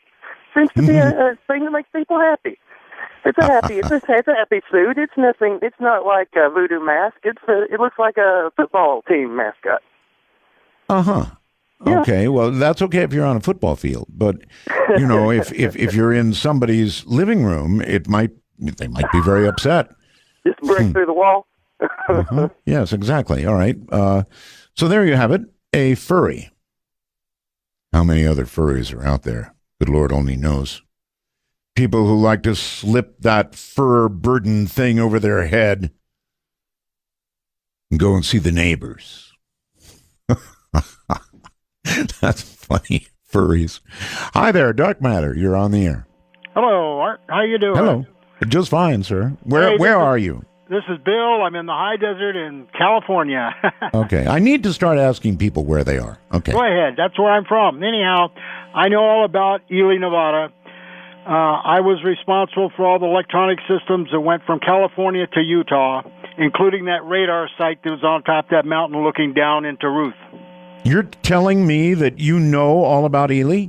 Seems to be a thing that makes people happy. It's a happy suit. It's nothing. It's not like a voodoo mask. It looks like a football team mascot. Uh-huh. Yeah. Okay, well, that's okay if you're on a football field, but you know, if you're in somebody's living room, they might be very upset. Just break through the wall. Uh-huh. Yes, exactly. All right. So there you have it, a furry. How many other furries are out there? Good Lord only knows. People who like to slip that fur burden thing over their head and go and see the neighbors. That's funny. Furries. Hi there, Dark Matter. You're on the air. Hello, Art. How you doing? Hello. Just fine, sir. Where are you? This is Bill. I'm in the high desert in California. Okay. I need to start asking people where they are. Okay. Go ahead. That's where I'm from. Anyhow, I know all about Ely, Nevada. I was responsible for all the electronic systems that went from California to Utah, including that radar site that was on top of that mountain looking down into Ruth. You're telling me that you know all about Ely?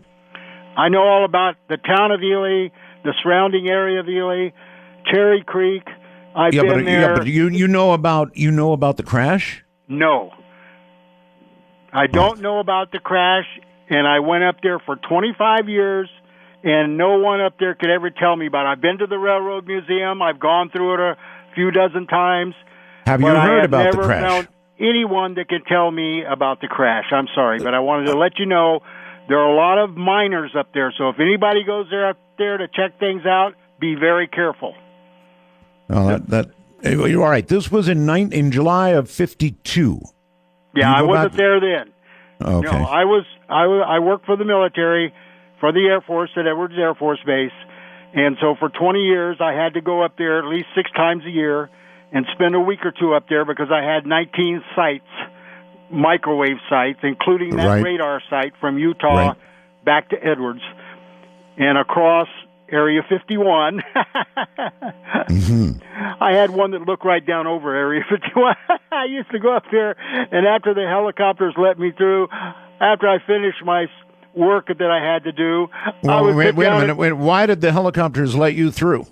I know all about the town of Ely, the surrounding area of Ely, Cherry Creek. I've been there. Yeah, but you know about the crash? No. I don't know about the crash, and I went up there for 25 years, and no one up there could ever tell me about it. I've been to the Railroad Museum. I've gone through it a few dozen times. Have you heard about the crash? I have never found anyone that can tell me about the crash. I'm sorry, but I wanted to let you know there are a lot of miners up there, so if anybody goes up there to check things out, be very careful. Oh, you're all right. This was in July of 52. Yeah, I wasn't there then. Okay. No, I worked for the military, for the Air Force at Edwards Air Force Base, and so for 20 years I had to go up there at least 6 times a year and spend a week or two up there because I had 19 sites, microwave sites, including that radar site from Utah back to Edwards and across Area 51. I had one that looked right down over Area 51. I used to go up there, and after the helicopters let me through, after I finished my work that I had to do, I would wait a minute. Why did the helicopters let you through?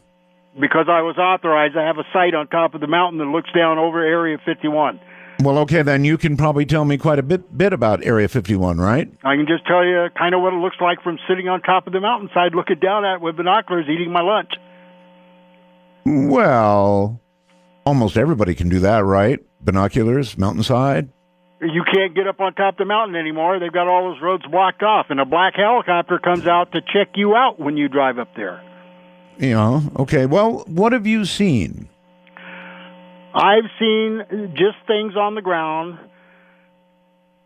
Because I was authorized. I have a site on top of the mountain that looks down over Area 51. Well, okay, then you can probably tell me quite a bit about Area 51, right? I can just tell you kind of what it looks like from sitting on top of the mountainside, looking down at it with binoculars, eating my lunch. Well, almost everybody can do that, right? Binoculars, mountainside. You can't get up on top of the mountain anymore. They've got all those roads blocked off, and a black helicopter comes out to check you out when you drive up there. Yeah, okay. Well, what have you seen? I've seen just things on the ground,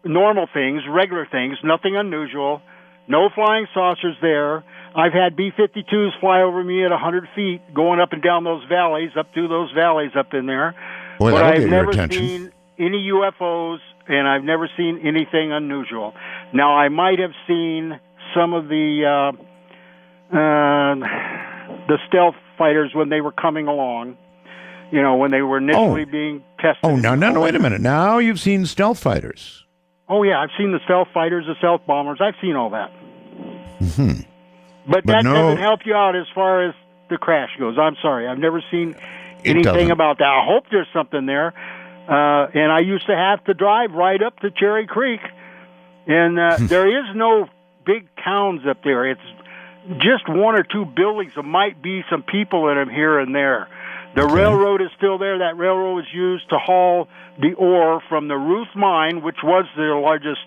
normal things, regular things, nothing unusual, no flying saucers there. I've had B-52s fly over me at 100 feet, going up and down those valleys, up through those valleys up in there. Boy, but that'll I've get your never attention. seen any UFOs, and I've never seen anything unusual. Now, I might have seen some of the stealth fighters when they were coming along. You know, when they were initially being tested. Oh, no, wait a minute. Now you've seen stealth fighters. Oh, yeah, I've seen the stealth fighters, the stealth bombers. I've seen all that. Mm-hmm. But that doesn't help you out as far as the crash goes. I'm sorry. I've never seen anything about that. I hope there's something there. And I used to have to drive right up to Cherry Creek. And there is no big towns up there. It's just 1 or 2 buildings. There might be some people in them here and there. The railroad is still there. That railroad was used to haul the ore from the Ruth mine, which was their largest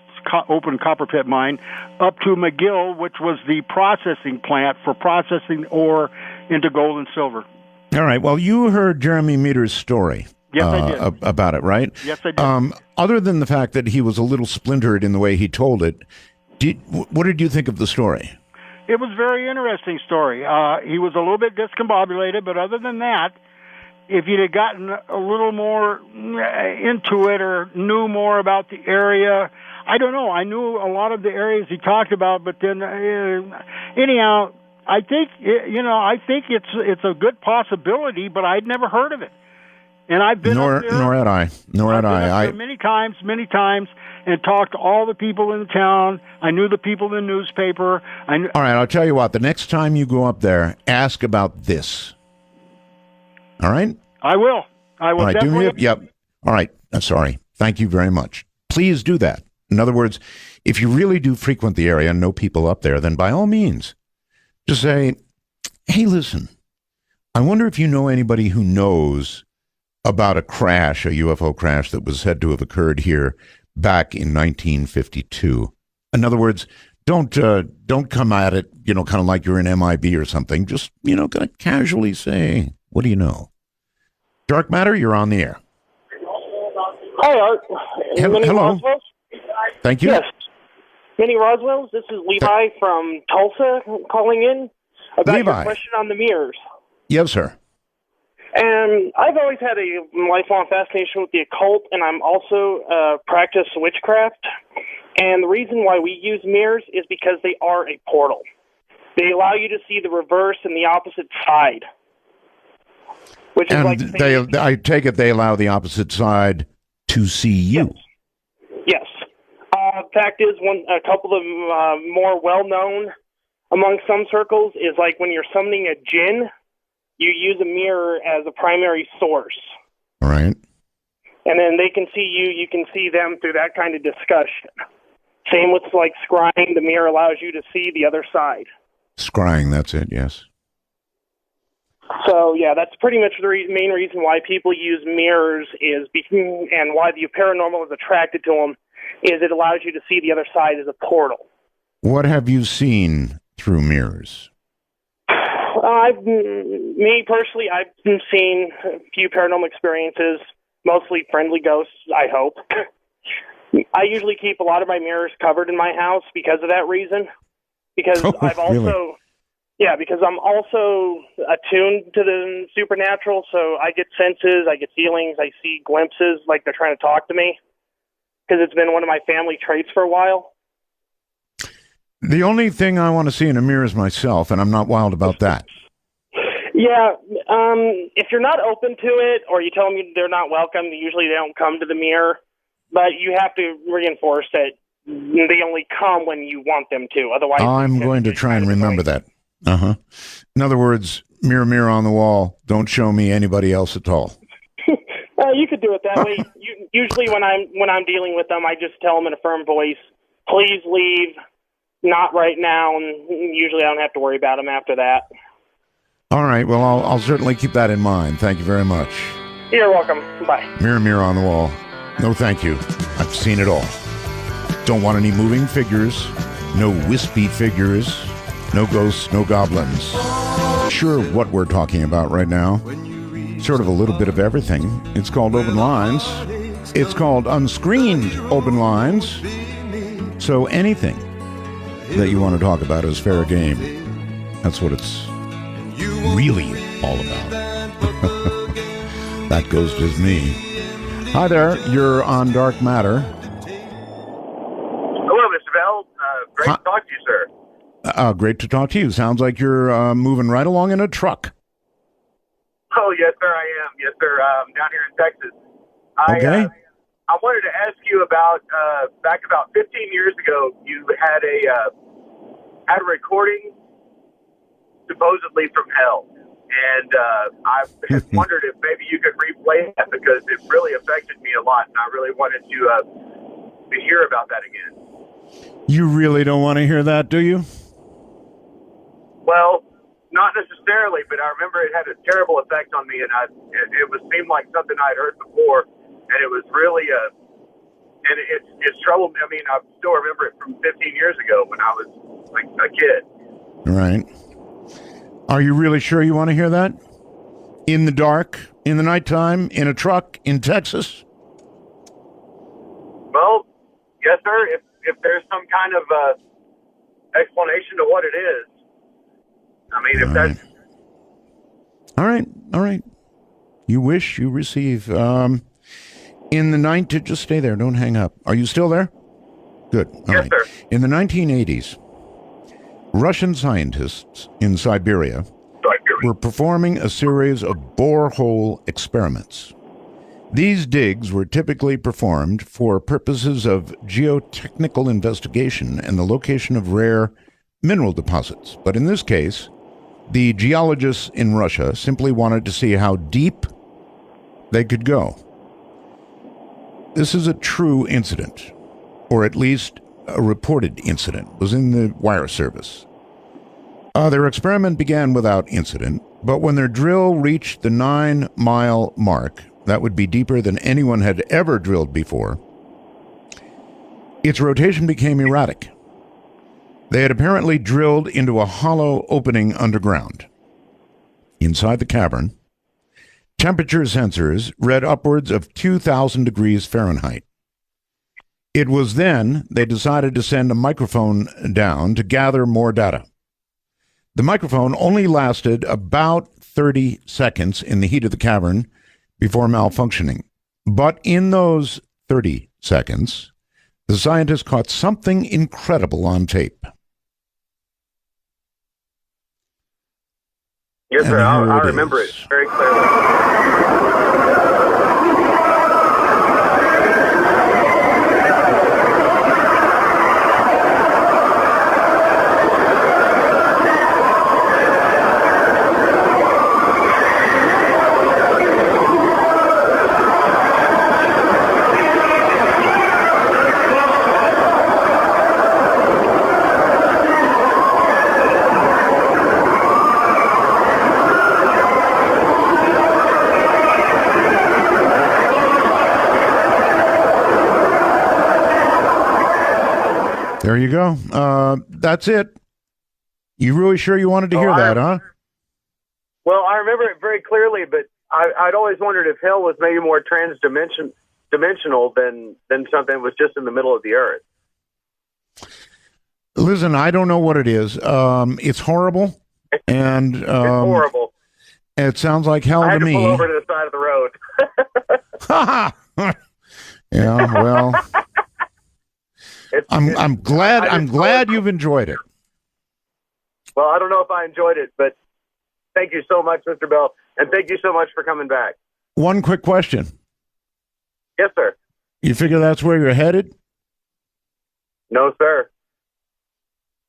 open copper pit mine, up to McGill, which was the processing plant for processing ore into gold and silver. All right. Well, you heard Jeremy Meador's story. Yes, I did. About it, right? Yes, I did. Other than the fact that he was a little splintered in the way he told it, what did you think of the story? It was a very interesting story. He was a little bit discombobulated, but other than that, if you'd have gotten a little more into it or knew more about the area, I don't know. I knew a lot of the areas he talked about, but then anyhow, I think it's a good possibility, but I'd never heard of it. And I've been up there. Nor had I. I've been many times, and talked to all the people in the town. I knew the people in the newspaper. All right, I'll tell you what. The next time you go up there, ask about this. All right? I will. I will All right, definitely. yep. All right. Sorry. Thank you very much. Please do that. In other words, if you really do frequent the area and know people up there, then by all means, just say, hey, listen, I wonder if you know anybody who knows about a crash, a UFO crash that was said to have occurred here back in 1952. In other words, don't come at it, kind of like you're in MIB or something. Just, kind of casually say, what do you know? Dark Matter, you're on the air. Hi, Art. Hello. Roswells? Thank you. Yes. Many Roswells. This is Levi from Tulsa calling in about Levi. your question on the mirrors. Yes, sir. And I've always had a lifelong fascination with the occult, and I'm also practice witchcraft. And the reason why we use mirrors is because they are a portal. They allow you to see the reverse and the opposite side. Which is like I take it they allow the opposite side to see you. Yes. Fact is, a couple of more well-known among some circles is like when you're summoning a jinn, you use a mirror as a primary source. All right. And then they can see you, you can see them through that kind of discussion. Same with like scrying, the mirror allows you to see the other side. Scrying, that's it, yes. So, yeah, that's pretty much the main reason why people use mirrors and why the paranormal is attracted to them is it allows you to see the other side as a portal. What have you seen through mirrors? Me personally, I've seen a few paranormal experiences, mostly friendly ghosts, I hope. I usually keep a lot of my mirrors covered in my house because of that reason. Because I've also... Really? Yeah, because I'm also attuned to the supernatural, so I get senses, I get feelings, I see glimpses like they're trying to talk to me, because it's been one of my family traits for a while. The only thing I want to see in a mirror is myself, and I'm not wild about that. Yeah, if you're not open to it, or you tell them they're not welcome, usually they don't come to the mirror, but you have to reinforce that they only come when you want them to, otherwise... I'm going to try and remember that. Uh-huh. In other words, mirror, mirror on the wall, don't show me anybody else at all. You could do it that way. Usually when I'm dealing with them, I just tell them in a firm voice, please leave, not right now, and usually I don't have to worry about them after that. All right, well, I'll certainly keep that in mind. Thank you very much. You're welcome. Bye. Mirror, mirror on the wall. No, thank you. I've seen it all. Don't want any moving figures, no wispy figures, no ghosts, no goblins. Sure, what we're talking about right now, sort of a little bit of everything. It's called Open Lines. It's called Unscreened Open Lines. So anything that you want to talk about is fair game. That's what it's really all about. That goes with me. Hi there, you're on Dark Matter. Hello, Mr. Bell. Great to talk to you, sir. Great to talk to you. Sounds like you're moving right along in a truck. Oh, yes, sir, I am. Yes, sir. Down here in Texas. Okay. I wanted to ask you about, back about 15 years ago, you had a recording supposedly from hell. And I had wondered if maybe you could replay that because it really affected me a lot. And I really wanted to hear about that again. You really don't want to hear that, do you? Well, not necessarily, but I remember it had a terrible effect on me, and it seemed like something I'd heard before, and it was really and it's troubled me. I mean, I still remember it from 15 years ago when I was like a kid. Right. Are you really sure you want to hear that? In the dark, in the nighttime, in a truck, in Texas? Well, yes, sir. If there's some kind of explanation to what it is. I mean, if that's... All right. You wish, you receive. In the just stay there, don't hang up. Are you still there? Good. All right. Sir. In the 1980s, Russian scientists in Siberia were performing a series of borehole experiments. These digs were typically performed for purposes of geotechnical investigation and the location of rare mineral deposits. But in this case, The geologists in Russia simply wanted to see how deep they could go. This is a true incident, or at least a reported incident. It was in the wire service. Their experiment began without incident, but when their drill reached the 9-mile mark, that would be deeper than anyone had ever drilled before, its rotation became erratic. They had apparently drilled into a hollow opening underground. Inside the cavern, temperature sensors read upwards of 2,000 degrees Fahrenheit. It was then they decided to send a microphone down to gather more data. The microphone only lasted about 30 seconds in the heat of the cavern before malfunctioning. But in those 30 seconds, the scientists caught something incredible on tape. Yes, sir. I remember it very clearly. There you go. That's it. You really sure you wanted to hear that, huh? Well, I remember it very clearly, but I'd always wondered if hell was maybe more dimensional than something that was just in the middle of the earth. Listen, I don't know what it is. It's horrible, and It's horrible. It sounds like hell I had to me. pull over to the side of the road. Yeah, well, I'm glad you've enjoyed it. Well, I don't know if I enjoyed it, but thank you so much, Mr. Bell, and thank you so much for coming back. One quick question. Yes, sir. You figure that's where you're headed? No, sir.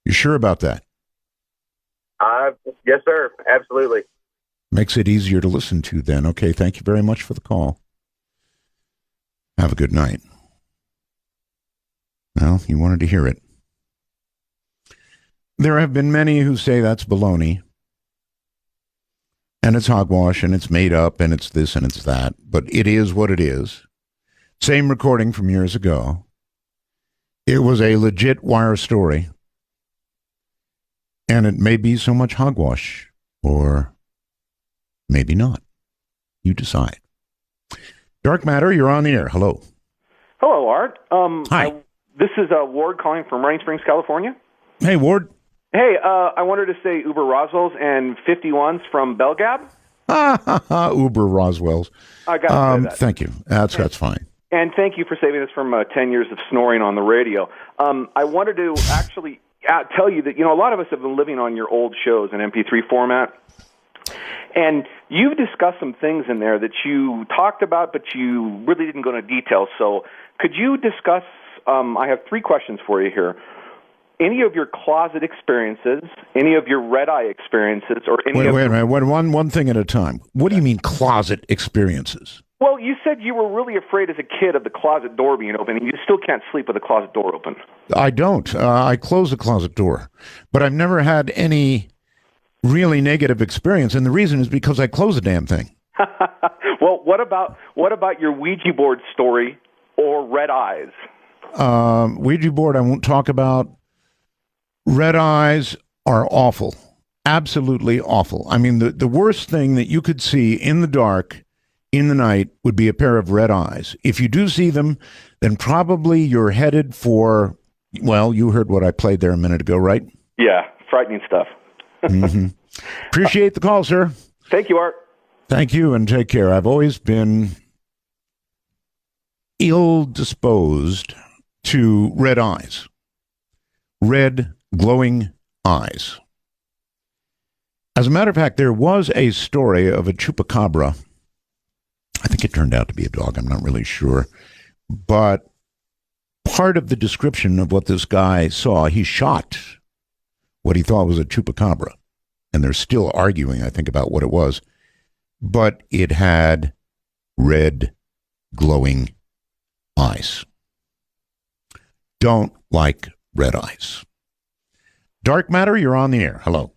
You sure about that? Yes, sir. Absolutely. Makes it easier to listen to then. Okay, thank you very much for the call. Have a good night. Well, you wanted to hear it. There have been many who say that's baloney, and it's hogwash, and it's made up, and it's this, and it's that, but it is what it is. Same recording from years ago. It was a legit wire story, and it may be so much hogwash, or maybe not. You decide. Dark Matter, you're on the air. Hello. Hello, Art. Hi. This is Ward calling from Running Springs, California. Hey, Ward. Hey, I wanted to say Uber Roswell's and 51s from Belgab. Uber Roswell's. I got to say that. Thank you. That's fine. And thank you for saving us from 10 years of snoring on the radio. I wanted to actually tell you that, a lot of us have been living on your old shows in MP3 format. And you've discussed some things in there that you talked about, but you really didn't go into detail. So could you discuss, I have 3 questions for you here. Any of your closet experiences, any of your red-eye experiences, or any Wait a minute. One thing at a time. What do you mean closet experiences? Well, you said you were really afraid as a kid of the closet door being open, and you still can't sleep with the closet door open. I don't. I close the closet door. But I've never had any really negative experience, and the reason is because I close the damn thing. Well, what about your Ouija board story or red eyes? Ouija board I won't talk about. Red eyes are awful. Absolutely awful. I mean, the worst thing that you could see in the dark, in the night, would be a pair of red eyes. If you do see them, then probably you're headed for, well, you heard what I played there a minute ago, right? Yeah, frightening stuff. Mm-hmm. Appreciate the call, sir. Thank you, Art. Thank you, and take care. I've always been ill-disposed to red eyes. Red, glowing eyes. As a matter of fact, there was a story of a chupacabra. I think it turned out to be a dog. I'm not really sure. But part of the description of what this guy saw, he shot what he thought was a chupacabra. and they're still arguing, I think, about what it was, but it had red, glowing eyes. Don't like red eyes. Dark Matter, you're on the air. Hello.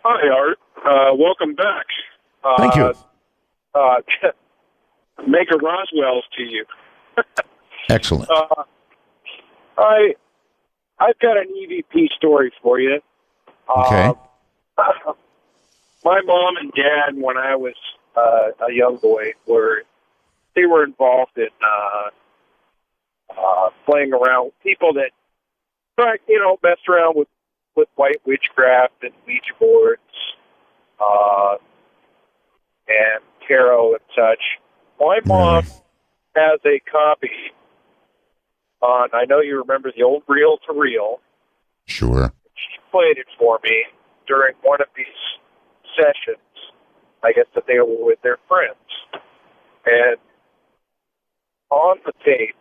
Hi, Art. Welcome back. Thank you. Maker Roswell's to you. Excellent. I've got an EVP story for you. Okay. My mom and dad, when I was a young boy, were involved in playing around with people that, messed around with white witchcraft and Ouija boards, and tarot and such. My mom has a copy on, I know you remember the old reel to reel. Sure. She played it for me during one of these sessions, I guess that they were with their friends. And on the tape,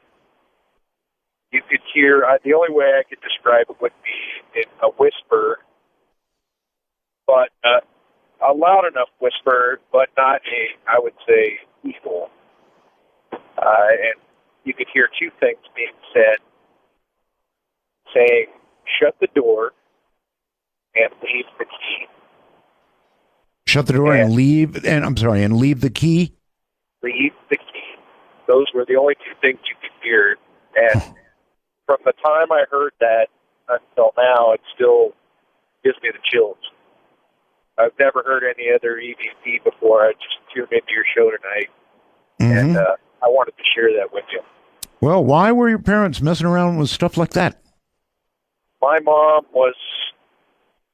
you could hear, the only way I could describe it would be in a whisper, but a loud enough whisper, but not I would say, evil. And you could hear two things being said, saying, shut the door and leave the key. Shut the door and leave, and leave the key? Leave the key. Those were the only two things you could hear. And from the time I heard that until now, it still gives me the chills. I've never heard any other EVP before. I just tuned into your show tonight, and I wanted to share that with you. Well, why were your parents messing around with stuff like that? My mom was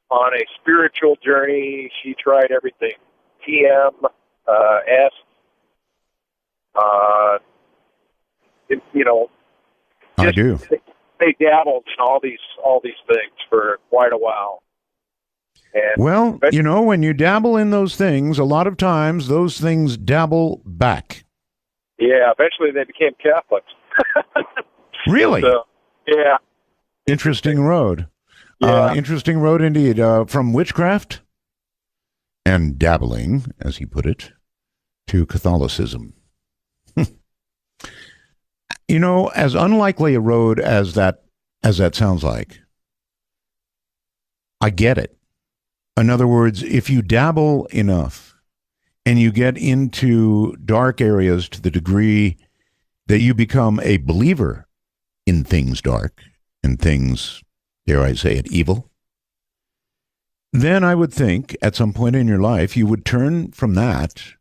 on a spiritual journey. She tried everything. TM, S, I do. They dabbled in all these things for quite a while. And well, when you dabble in those things, a lot of times those things dabble back. Yeah, eventually they became Catholics. Really? So, yeah. Interesting road. Yeah. Interesting road indeed. From witchcraft and dabbling, as he put it, to Catholicism. As unlikely a road as that sounds like, I get it. In other words, if you dabble enough and you get into dark areas to the degree that you become a believer in things dark and things, dare I say it, evil, then I would think at some point in your life you would turn from that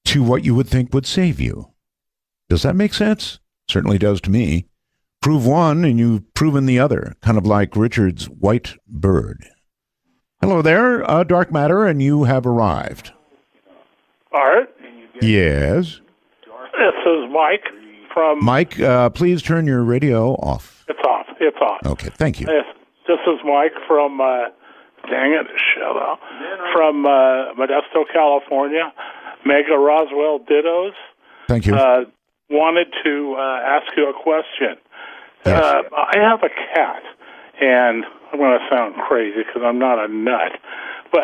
to what you would think would save you. Does that make sense? Certainly does to me. Prove one and you've proven the other, kind of like Richard's white bird. Hello there, Dark Matter, and you have arrived. Art? Yes? This is Mike from... Mike, please turn your radio off. It's off. It's off. Okay, thank you. This is Mike from, dang it, shut up, from Modesto, California. Mega Roswell Dittos. Thank you. Wanted to ask you a question. Yes. I have a cat, and I'm going to sound crazy because I'm not a nut, but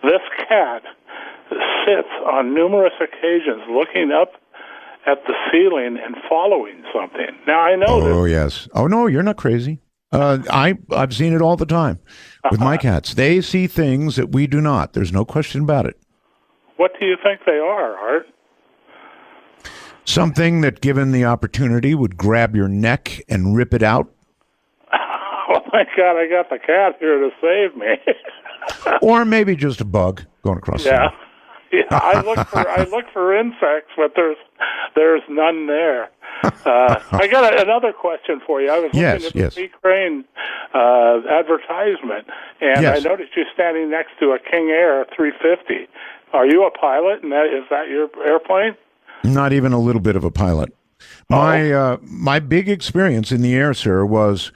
this cat sits on numerous occasions looking up at the ceiling and following something. Now, I know Oh, yes. Oh, no, you're not crazy. I've seen it all the time with my cats. They see things that we do not. There's no question about it. What do you think they are, Art? Something that, given the opportunity, would grab your neck and rip it out. Oh, my God, I got the cat here to save me. Or maybe just a bug going across the room. Yeah, I look for insects, but there's none there. I got another question for you. I was looking at the Sea Crane advertisement, and I noticed you standing next to a King Air 350. Are you a pilot, and is that your airplane? Not even a little bit of a pilot. My big experience in the air, sir, was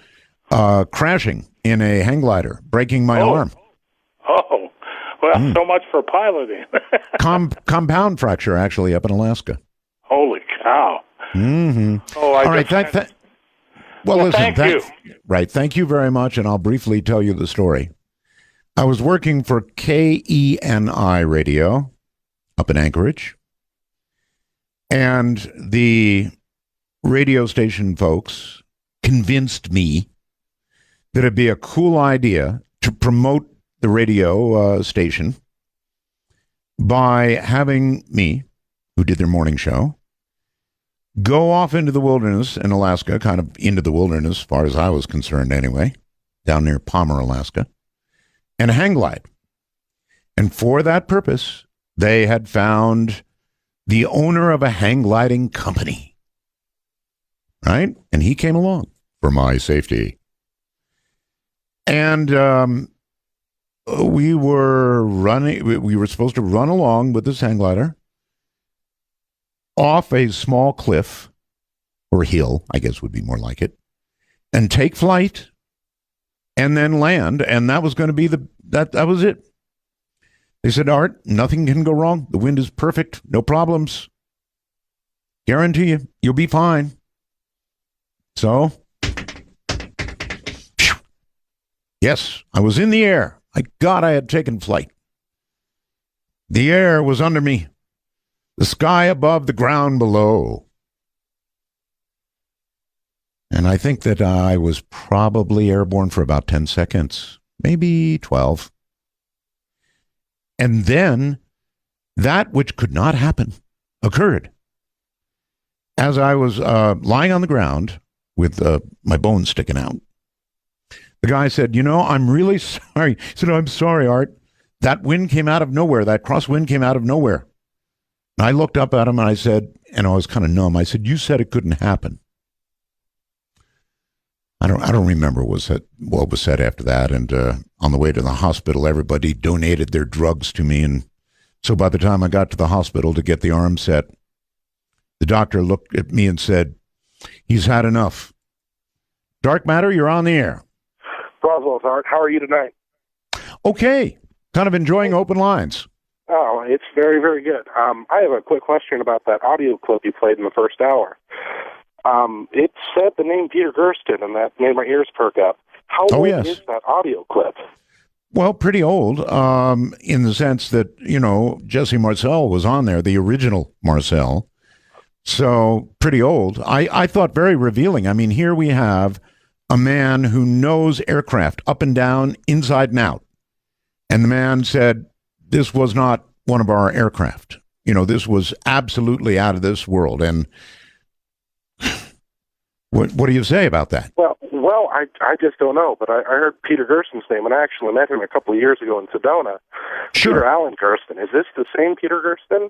crashing in a hang glider, breaking my arm. Oh, well, so much for piloting. Compound fracture, actually, up in Alaska. Holy cow. Mm-hmm. Oh, all right. Well, listen. Thank you. Right. Thank you very much, and I'll briefly tell you the story. I was working for KENI Radio up in Anchorage, and the radio station folks convinced me that it'd be a cool idea to promote the radio station by having me, who did their morning show, go off into the wilderness in Alaska, kind of into the wilderness as far as I was concerned anyway, down near Palmer, Alaska, and hang glide. And for that purpose, they had found the owner of a hang gliding company, right? And he came along for my safety. And we were supposed to run along with this hang glider off a small cliff, or hill, I guess would be more like it, and take flight and then land. And that was going to be that was it. They said, Art, nothing can go wrong. The wind is perfect. No problems. Guarantee you, you'll be fine. So, yes, I was in the air. I had taken flight. The air was under me. The sky above, the ground below. And I think that I was probably airborne for about 10 seconds, maybe 12. And then that which could not happen occurred. As I was lying on the ground with my bones sticking out, the guy said, I'm really sorry. He said, I'm sorry, Art. That wind came out of nowhere. That crosswind came out of nowhere. And I looked up at him and I said, and I was kind of numb. I said, you said it couldn't happen. I don't remember what was said after that. And on the way to the hospital, everybody donated their drugs to me. And so by the time I got to the hospital to get the arm set, the doctor looked at me and said, he's had enough. Dark Matter, you're on the air. Roswell, Art. How are you tonight? Okay. Kind of enjoying open lines. Oh, it's very, very good. I have a quick question about that audio clip you played in the first hour. It said the name Peter Gersten, and that made my ears perk up. How old is that audio clip? Well, pretty old, in the sense that, Jesse Marcel was on there, the original Marcel. So pretty old. I thought very revealing. I mean, here we have a man who knows aircraft up and down, inside and out. And the man said, this was not one of our aircraft. This was absolutely out of this world. And what do you say about that? Well, I just don't know. But I heard Peter Gersten's name, and I actually met him a couple of years ago in Sedona. Sure. Peter Allen Gersten. Is this the same Peter Gersten?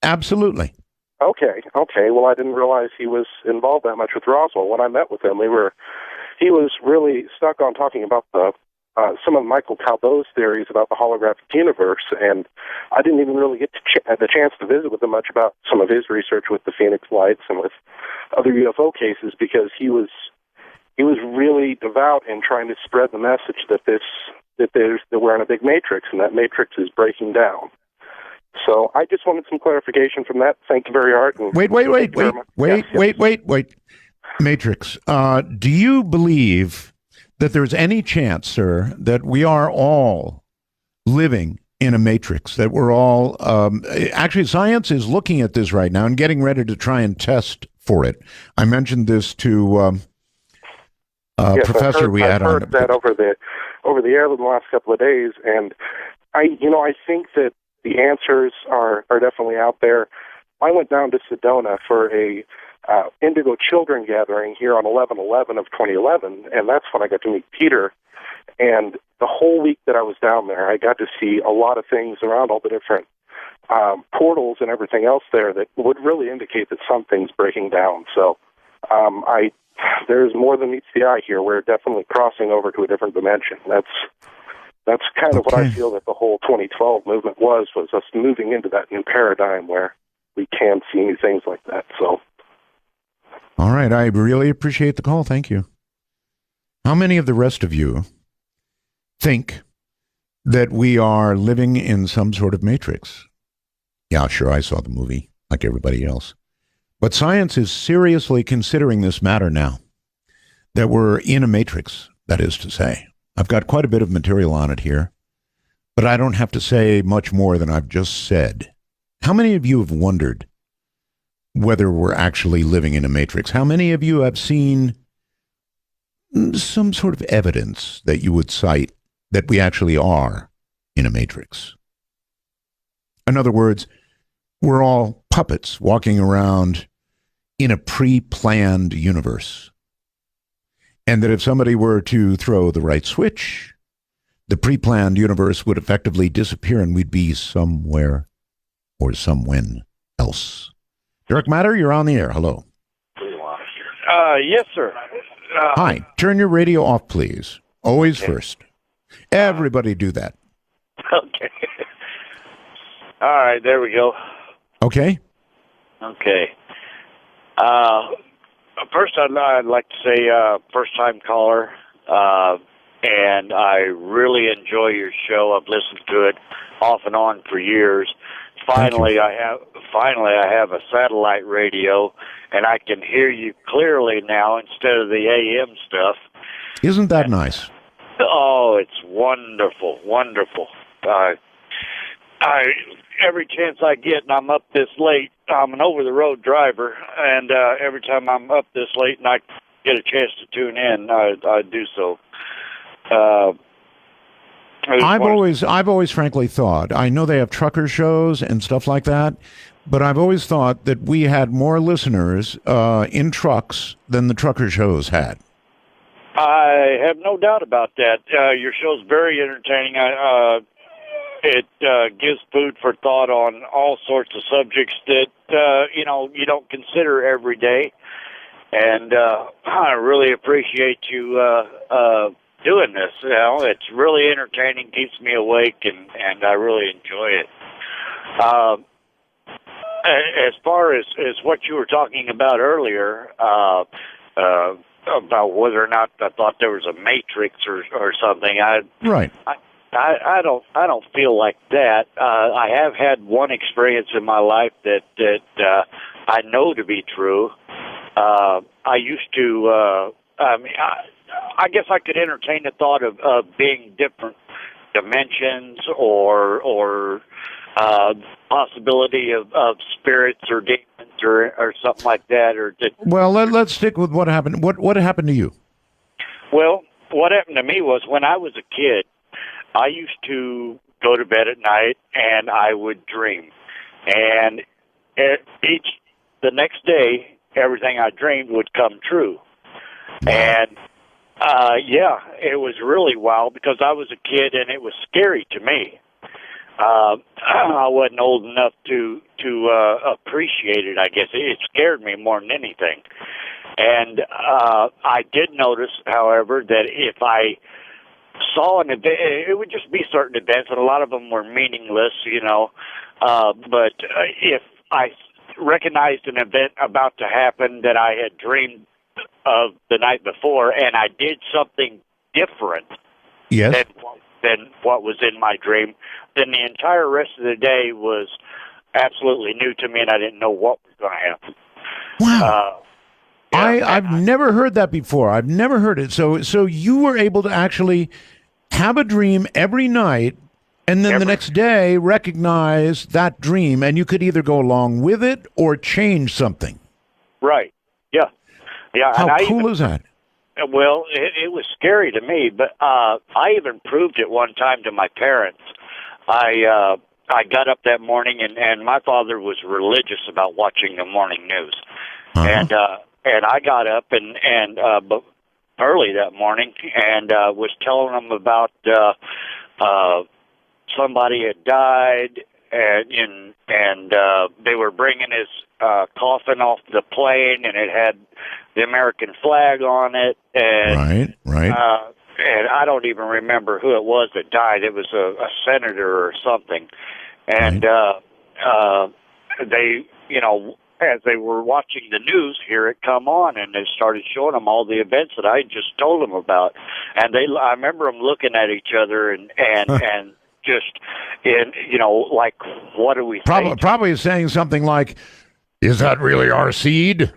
Absolutely. Okay. Well, I didn't realize he was involved that much with Roswell. When I met with him, he was really stuck on talking about some of Michael Talbot's theories about the holographic universe, and I didn't even really get the chance to visit with him much about some of his research with the Phoenix Lights and with other UFO cases, because he was really devout in trying to spread the message that we're in a big matrix, and that matrix is breaking down. So I just wanted some clarification from that. Thank you very much. Wait. Matrix. Do you believe that there's any chance, sir, that we are all living in a matrix, that we're all... actually, science is looking at this right now and getting ready to try and test for it. I mentioned this to professor we had on. I've heard that over the air the last couple of days, and I think that the answers are definitely out there. I went down to Sedona for a Indigo Children gathering here on 11/11 of 2011, and that's when I got to meet Peter. And the whole week that I was down there, I got to see a lot of things around all the different portals and everything else there that would really indicate that something's breaking down. So there's more than meets the eye here. We're definitely crossing over to a different dimension. That's kind of what I feel that the whole 2012 movement was us moving into that new paradigm where we can see new things like that. So. All right. I really appreciate the call. Thank you. How many of the rest of you think that we are living in some sort of matrix? Yeah, sure. I saw the movie like everybody else. But science is seriously considering this matter now, that we're in a matrix, that is to say. I've got quite a bit of material on it here. But I don't have to say much more than I've just said. How many of you have wondered whether we're actually living in a matrix? How many of you have seen some sort of evidence that you would cite that we actually are in a matrix? In other words, we're all puppets walking around in a pre-planned universe. And that if somebody were to throw the right switch, the pre-planned universe would effectively disappear and we'd be somewhere or somewhen else. Dirk Matter, you're on the air. Hello. Yes, sir. Hi. Turn your radio off, please. Always first. Everybody do that. Okay. All right, there we go. Okay. Okay. First, I'd like to say first-time caller, and I really enjoy your show. I've listened to it off and on for years. Finally, I have a satellite radio, and I can hear you clearly now instead of the AM stuff. Isn't that nice? Oh, it's wonderful, wonderful. Every chance I get, and I'm up this late, I'm an over-the-road driver, and every time I'm up this late and I get a chance to tune in, I do so. I've always frankly thought, I know they have trucker shows and stuff like that, but I've always thought that we had more listeners in trucks than the trucker shows had. I have no doubt about that. Your show's very entertaining. It gives food for thought on all sorts of subjects that, you don't consider every day. And I really appreciate you doing this. It's really entertaining, keeps me awake, and I really enjoy it. As far as what you were talking about earlier, about whether or not I thought there was a matrix or something, right. I don't feel like that. I have had one experience in my life that I know to be true. I used to. I guess I could entertain the thought of being different dimensions or possibility of spirits or demons or something like that. Well, let's stick with what happened. What happened to you? Well, what happened to me was when I was a kid, I used to go to bed at night and I would dream. And the next day, everything I dreamed would come true. And, it was really wild because I was a kid and it was scary to me. I wasn't old enough to appreciate it, I guess. It scared me more than anything. And I did notice, however, that if I saw an event, it would just be certain events, and a lot of them were meaningless, but if I recognized an event about to happen that I had dreamed of the night before, and I did something different than what was in my dream, then the entire rest of the day was absolutely new to me, and I didn't know what was going to happen. Wow. I've never heard that before. I've never heard it. So you were able to actually have a dream every night, and then the next day recognize that dream, and you could either go along with it or change something. Right. Yeah. Yeah. How cool is that? Well, it was scary to me, but I even proved it one time to my parents. I got up that morning, and my father was religious about watching the morning news, and I got up and early that morning and was telling them about somebody had died, and they were bringing his coffin off the plane, and it had the American flag on it, and right. And I don't even remember who it was that died. It was a senator or something, and they, as they were watching the news, here it come on, and they started showing them all the events that I just told them about, and I remember them looking at each other and just like, what do we say? Probably saying something like, "Is that really our seed?"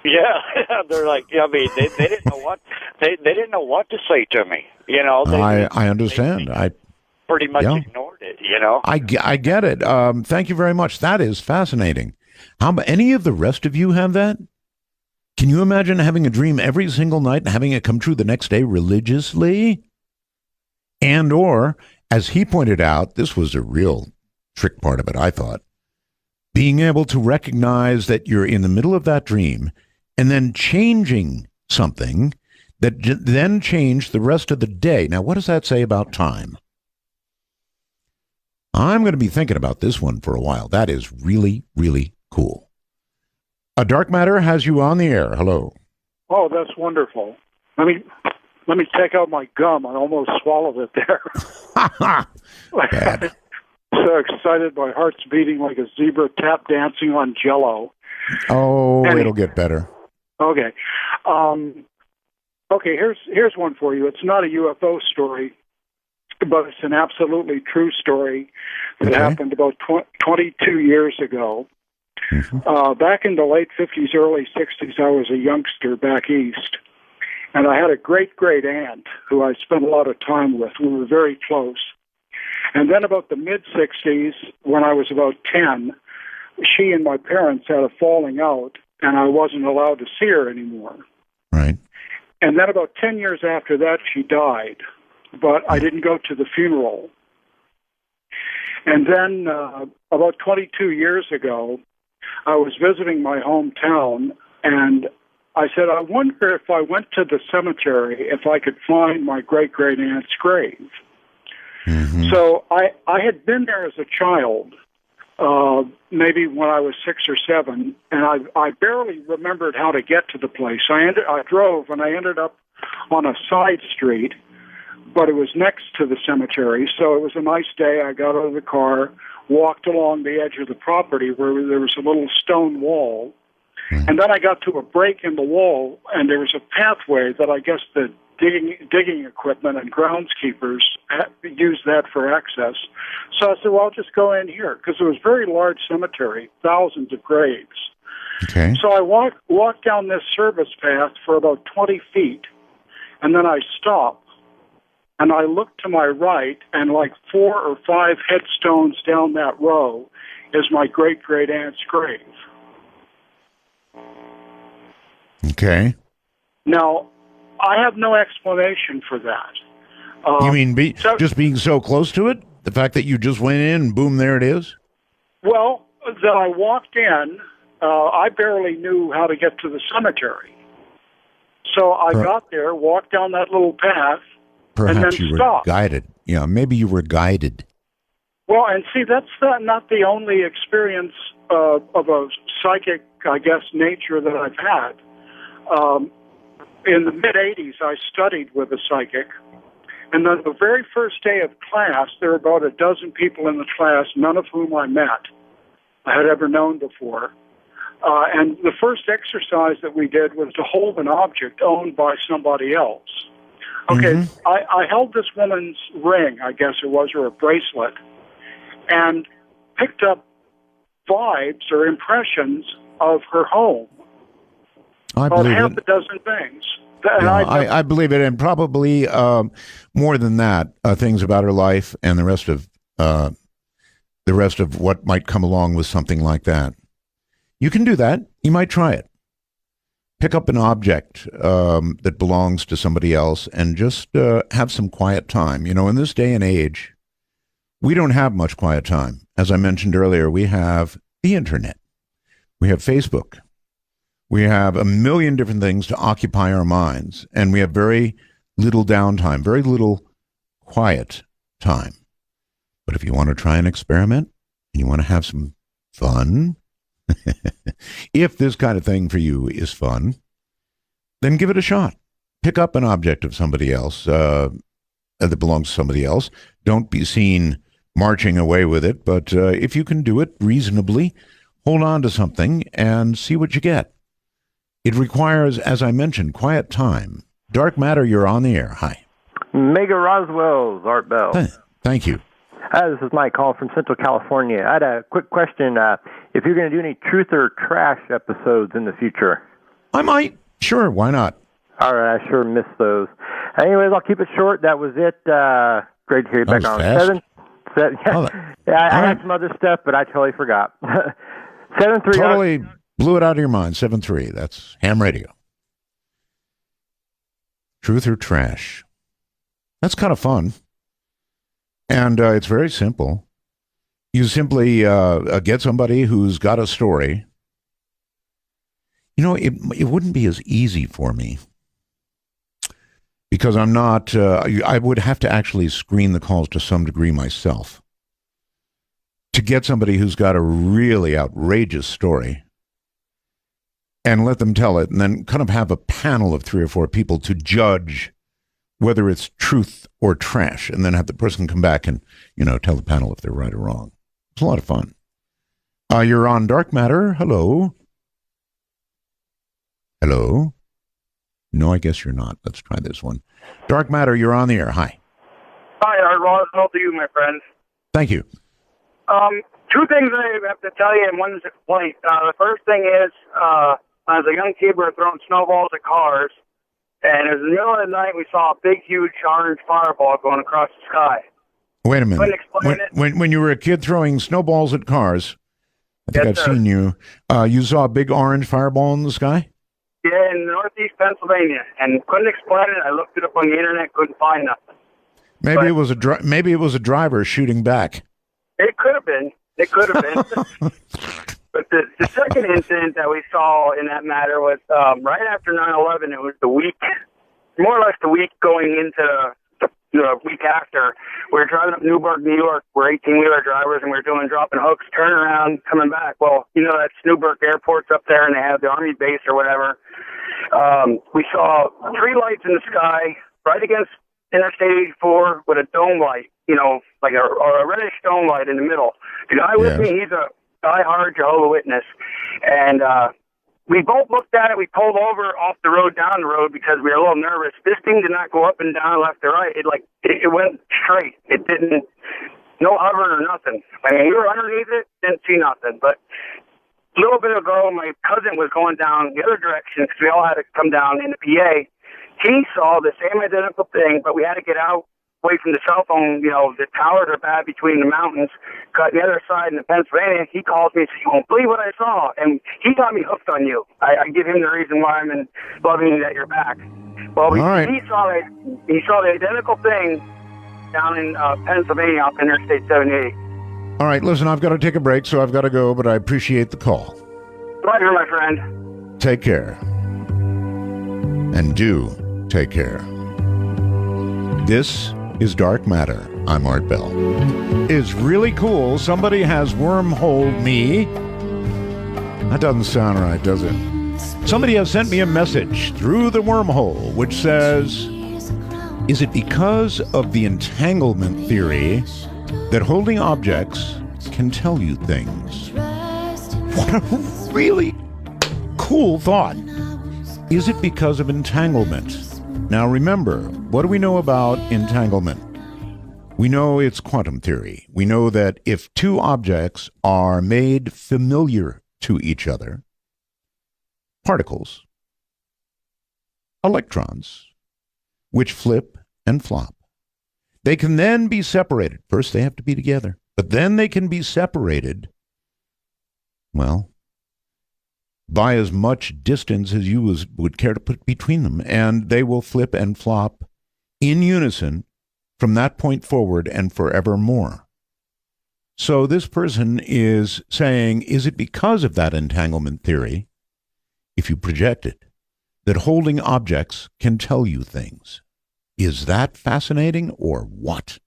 Yeah, they're like, they didn't know what they didn't know what to say to me. I understand. pretty much ignored it, you know? I get it. Thank you very much. That is fascinating. Any of the rest of you have that? Can you imagine having a dream every single night and having it come true the next day religiously? And or, as he pointed out, this was a real trick part of it, I thought, being able to recognize that you're in the middle of that dream and then changing something that then changed the rest of the day. Now, what does that say about time? I'm going to be thinking about this one for a while. That is really, really cool. A Dark Matter has you on the air. Hello. Oh, that's wonderful. Let me take out my gum. I almost swallowed it there. Bad. So excited, my heart's beating like a zebra tap dancing on Jell-O. Oh, it'll get better. Okay. Okay, here's one for you. It's not a UFO story, but it's an absolutely true story that happened about 22 years ago. Mm-hmm. Back in the late 50s, early 60s, I was a youngster back east, and I had a great aunt who I spent a lot of time with. We were very close. And then about the mid-60s, when I was about 10, she and my parents had a falling out, and I wasn't allowed to see her anymore. Right. And then about 10 years after that, she died, but I didn't go to the funeral. And then about 22 years ago, I was visiting my hometown, and I said, I wonder if I went to the cemetery, if I could find my great-great-aunt's grave. Mm-hmm. So I had been there as a child, maybe when I was 6 or 7, and I barely remembered how to get to the place. I drove, and I ended up on a side street, but it was next to the cemetery, so it was a nice day. I got out of the car, walked along the edge of the property where there was a little stone wall, and then I got to a break in the wall, and there was a pathway that I guess the digging equipment and groundskeepers used that for access. So I said, well, I'll just go in here, because it was a very large cemetery, thousands of graves. Okay. So I walked down this service path for about 20 feet, and then I stopped, and I looked to my right, and like 4 or 5 headstones down that row is my great-great-aunt's grave. Okay. Now, I have no explanation for that. You mean just being so close to it? The fact that you just went in and boom, there it is? Well, that I walked in, I barely knew how to get to the cemetery. So I got there, walked down that little path, Perhaps and then you stopped. were guided. Yeah, maybe you were guided. Well, and see, that's not the only experience of a psychic, I guess, nature that I've had. In the mid-'80s, I studied with a psychic, and then the very first day of class, there were about a dozen people in the class, none of whom I met, I had ever known before. And the first exercise that we did was to hold an object owned by somebody else. Okay, Mm-hmm. I held this woman's ring, I guess it was, or a bracelet, and picked up vibes or impressions of her home. I About believe half it. a dozen things. And Yeah, I I believe it, and probably more than that, things about her life and the rest of what might come along with something like that. You can do that. You might try it. Pick up an object that belongs to somebody else and just have some quiet time. You know, in this day and age, we don't have much quiet time. As I mentioned earlier, we have the internet. We have Facebook. We have a million different things to occupy our minds, and we have very little downtime, very little quiet time. But if you want to try an experiment, and you want to have some fun, if this kind of thing for you is fun, then give it a shot. Pick up an object of somebody else that belongs to somebody else. Don't be seen marching away with it, but if you can do it reasonably, hold on to something and see what you get. It requires, as I mentioned, quiet time. Dark Matter, you're on the air. Hi. Mega Roswell's Art Bell. Thank you. This is Mike calling from Central California. I had a quick question. If you're going to do any truth or trash episodes in the future? I might. Sure, why not? All right, I sure missed those. Anyways, I'll keep it short. That was it. Great to hear you back on. I had some other stuff, but I totally forgot. 7-3. Totally blew it out of your mind. 7-3. That's ham radio. Truth or trash? That's kind of fun. And it's very simple. You simply get somebody who's got a story. You know, it wouldn't be as easy for me because I'm not, I would have to actually screen the calls to some degree myself to get somebody who's got a really outrageous story and let them tell it, and then kind of have a panel of 3 or 4 people to judge whether it's truth or trash, and then have the person come back and, tell the panel if they're right or wrong. It's a lot of fun. You're on Dark Matter. Hello. Hello. No, I guess you're not. Let's try this one. Dark Matter, you're on the air. Hi. Hi, Ross. How to you, my friend? Thank you. 2 things I have to tell you, and one's a complaint. The first thing is, as a young kid, we were throwing snowballs at cars, and it was in the middle of the night, we saw a big, huge orange fireball going across the sky. Wait a minute. Couldn't explain it. When you were a kid throwing snowballs at cars, I think I've seen you, you saw a big orange fireball in the sky? Yeah, in northeast Pennsylvania, and couldn't explain it. I looked it up on the internet, couldn't find nothing. Maybe it was a driver shooting back. It could have been. It could have been. But the second incident that we saw in that matter was right after 9/11. It was the week, more or less the week going into the week after. We were driving up Newburgh, New York. We're 18-wheeler drivers, and we were dropping hooks, turning around, coming back. Well, that's Newburgh Airport's up there, and they have the Army base or whatever. We saw 3 lights in the sky right against Interstate 84 with a dome light, like a reddish dome light in the middle. The guy with me, he's a die-hard Jehovah's Witness. And we both looked at it. We pulled over off the road, down the road, because we were a little nervous. This thing did not go up and down, left or right. It went straight. It didn't, no hovering or nothing. I mean, we were underneath it, didn't see nothing. But a little bit ago, my cousin was going down the other direction because we all had to come down in the PA. He saw the same identical thing, but we had to get out away from the cell phone. The towers are bad between the mountains. Cut the other side in Pennsylvania. He calls me and says, "You won't believe what I saw." And he got me hooked on you. I give him the reason why I'm loving that you're back. Well, he saw the identical thing down in Pennsylvania off Interstate 78. All right, listen, I've got to take a break, so I've got to go, but I appreciate the call. Pleasure, my friend. Take care. And do take care. This is Dark Matter. I'm Art Bell. It's really cool. Somebody has wormholed me. That doesn't sound right, does it? Somebody has sent me a message through the wormhole which says, is it because of the entanglement theory that holding objects can tell you things? What a really cool thought. Is it because of entanglement? Now remember, what do we know about entanglement? We know it's quantum theory. We know that if 2 objects are made familiar to each other, particles, electrons, which flip and flop, they can then be separated. First, they have to be together, but then they can be separated, well, by as much distance as you would care to put between them, and they will flip and flop in unison from that point forward and forevermore. So this person is saying, is it because of that entanglement theory, if you project it, that holding objects can tell you things? Is that fascinating or what?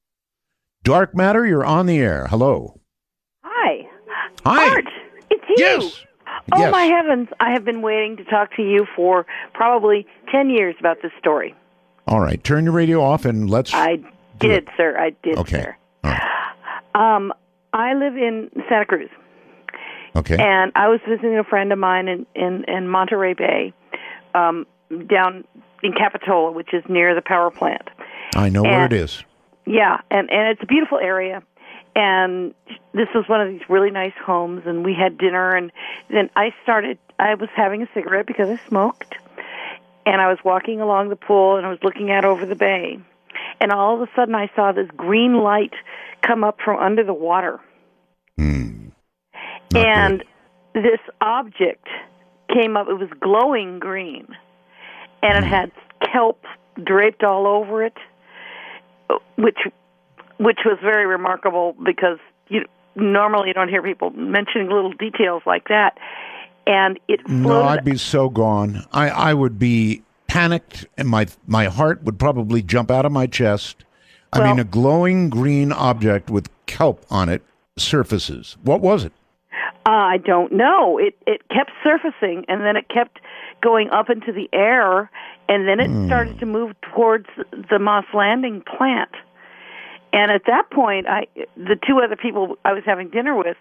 Dark Matter, you're on the air. Hello. Hi. Hi. Art, it's you. Yes. Oh, yes. my heavens. I have been waiting to talk to you for probably 10 years about this story. All right. Turn your radio off and let's... I did, sir. I did, okay. sir. All right. I live in Santa Cruz. Okay. And I was visiting a friend of mine in Monterey Bay, down in Capitola, which is near the power plant. I know where it is. Yeah, and it's a beautiful area. And this was one of these really nice homes, and we had dinner, and then I was having a cigarette because I smoked, and I was walking along the pool, and I was looking out over the bay, and all of a sudden I saw this green light come up from under the water. And this object came up. It was glowing green, and it had kelp draped all over it, which was very remarkable because normally you don't hear people mentioning little details like that. And it floated. No, I'd be so gone. I would be panicked, and my heart would probably jump out of my chest. I mean, a glowing green object with kelp on it surfaces. What was it? I don't know. It kept surfacing, and then it kept going up into the air, and then it started to move towards the Moss Landing plant. And at that point, the two other people I was having dinner with,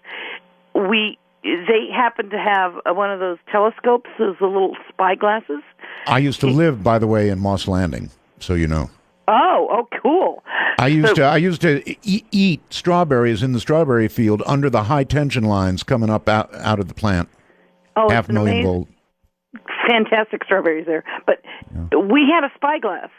they happened to have one of those telescopes, those little spy glasses. I used to live, by the way, in Moss Landing, so you know. Oh, cool. I used to eat strawberries in the strawberry field under the high tension lines coming up out of the plant. Oh, 500,000 volt. Fantastic strawberries there. But we had a spyglass,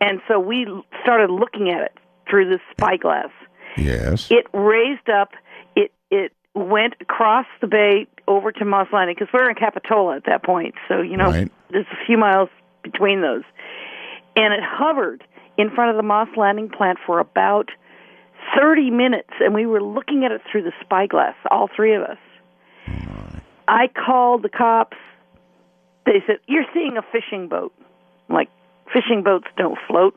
and so we started looking at it through this spyglass. Yes. It raised up. It went across the bay over to Moss Landing, because we're in Capitola at that point. So, there's a few miles between those. And it hovered in front of the Moss Landing plant for about 30 minutes, and we were looking at it through the spyglass, all three of us. I called the cops. They said, "You're seeing a fishing boat." I'm like, fishing boats don't float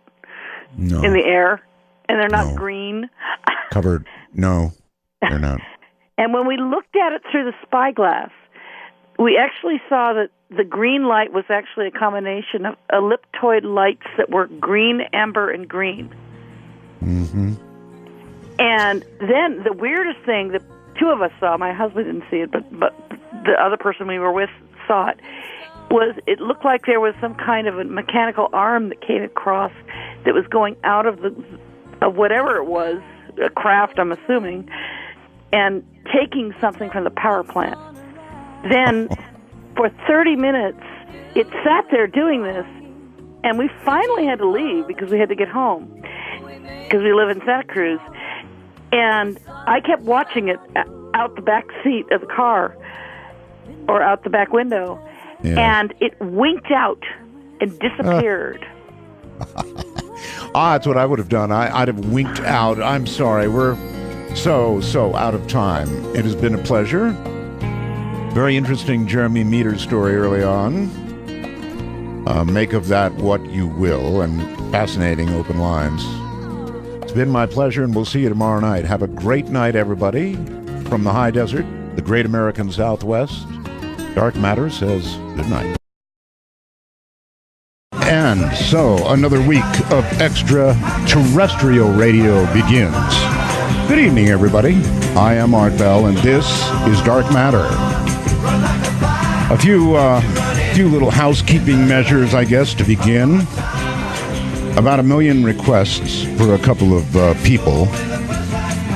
in the air, and they're not green. Covered. No, they're not. And when we looked at it through the spyglass, we actually saw that the green light was actually a combination of elliptoid lights that were green, amber, and green. Mm-hmm. And then the weirdest thing that two of us saw, my husband didn't see it, but the other person we were with saw it, was it looked like there was some kind of a mechanical arm that came across that was going out of whatever it was, a craft, I'm assuming, and taking something from the power plant. Then, for 30 minutes, it sat there doing this, and we finally had to leave because we had to get home, because we live in Santa Cruz. And I kept watching it out the back seat of the car, or out the back window, and it winked out and disappeared. That's what I would have done. I'd have winked out. I'm sorry. We're so out of time. It has been a pleasure. Very interesting Jeremy Meador story early on. Make of that what you will, and fascinating open lines. It's been my pleasure, and we'll see you tomorrow night. Have a great night, everybody. From the high desert, the great American Southwest, Dark Matter says good night. And so, another week of extraterrestrial radio begins. Good evening, everybody. I am Art Bell, and this is Dark Matter. A few little housekeeping measures, I guess, to begin. About 1 million requests for a couple of people,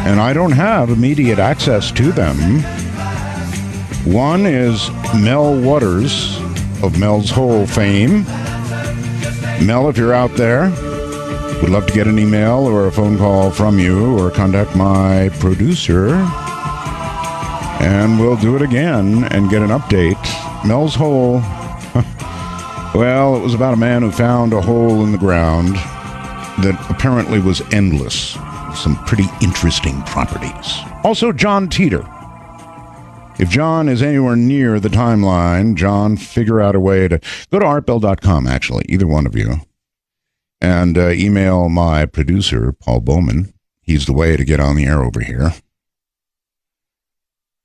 and I don't have immediate access to them. One is Mel Waters of Mel's Hole fame. Mel, if you're out there, would love to get an email or a phone call from you, or contact my producer, and we'll do it again and get an update. Mel's Hole, well, it was about a man who found a hole in the ground that apparently was endless. Some pretty interesting properties. Also, John Teeter. If John is anywhere near the timeline, John, figure out a way to go to artbell.com, actually, either one of you, and email my producer, Paul Bowman. He's the way to get on the air over here.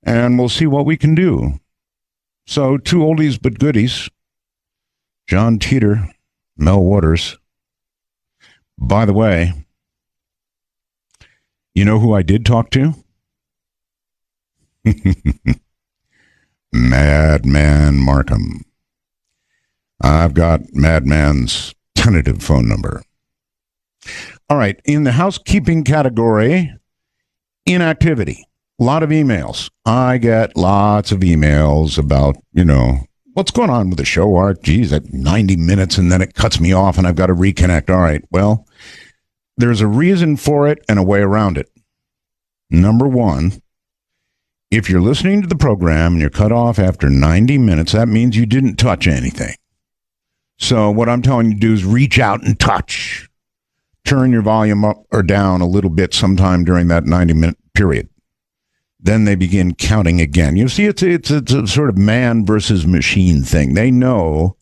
And we'll see what we can do. So, two oldies but goodies. John Teeter, Mel Waters. By the way, you know who I did talk to? Madman Markham. I've got Madman's tentative phone number. All right, in the housekeeping category, inactivity. A lot of emails. I get lots of emails about, What's going on with the show, Art? Geez, at 90 minutes and then it cuts me off and I've got to reconnect. All right, well, there's a reason for it and a way around it. Number one, if you're listening to the program and you're cut off after 90 minutes, that means you didn't touch anything. So what I'm telling you to do is reach out and touch. Turn your volume up or down a little bit sometime during that 90-minute period. Then they begin counting again. You see, it's a sort of man versus machine thing. They know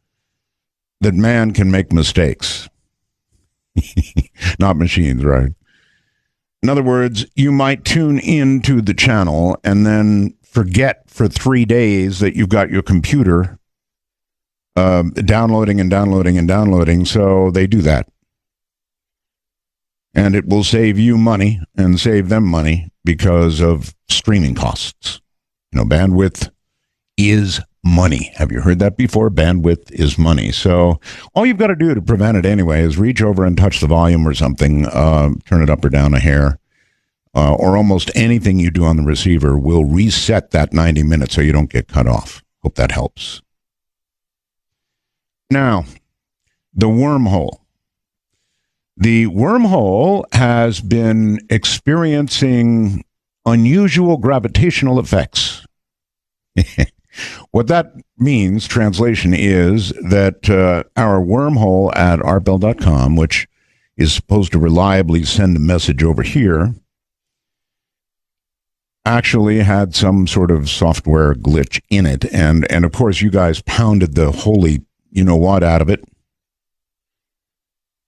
that man can make mistakes. Not machines, right? In other words, you might tune into the channel and then forget for 3 days that you've got your computer downloading and downloading and downloading. So they do that. And it will save you money and save them money because of streaming costs. You know, bandwidth is money. Have you heard that before? Bandwidth is money. So all you've got to do to prevent it anyway is reach over and touch the volume or something, turn it up or down a hair, or almost anything you do on the receiver will reset that 90 minutes so you don't get cut off. Hope that helps. Now, the wormhole. The wormhole has been experiencing unusual gravitational effects. What that means, translation, is that our wormhole at arbell.com, which is supposed to reliably send a message over here, actually had some sort of software glitch in it. And of course, you guys pounded the holy you-know-what out of it.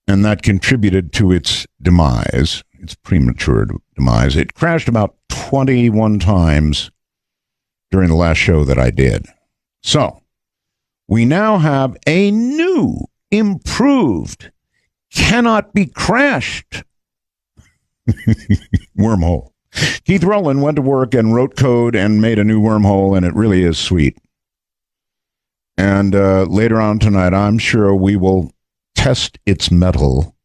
And that contributed to its demise, its premature demise. It crashed about 21 times during the last show that I did. So, we now have a new, improved, cannot be crashed wormhole. Keith Rowland went to work and wrote code and made a new wormhole, and it really is sweet. And later on tonight, I'm sure we will test its mettle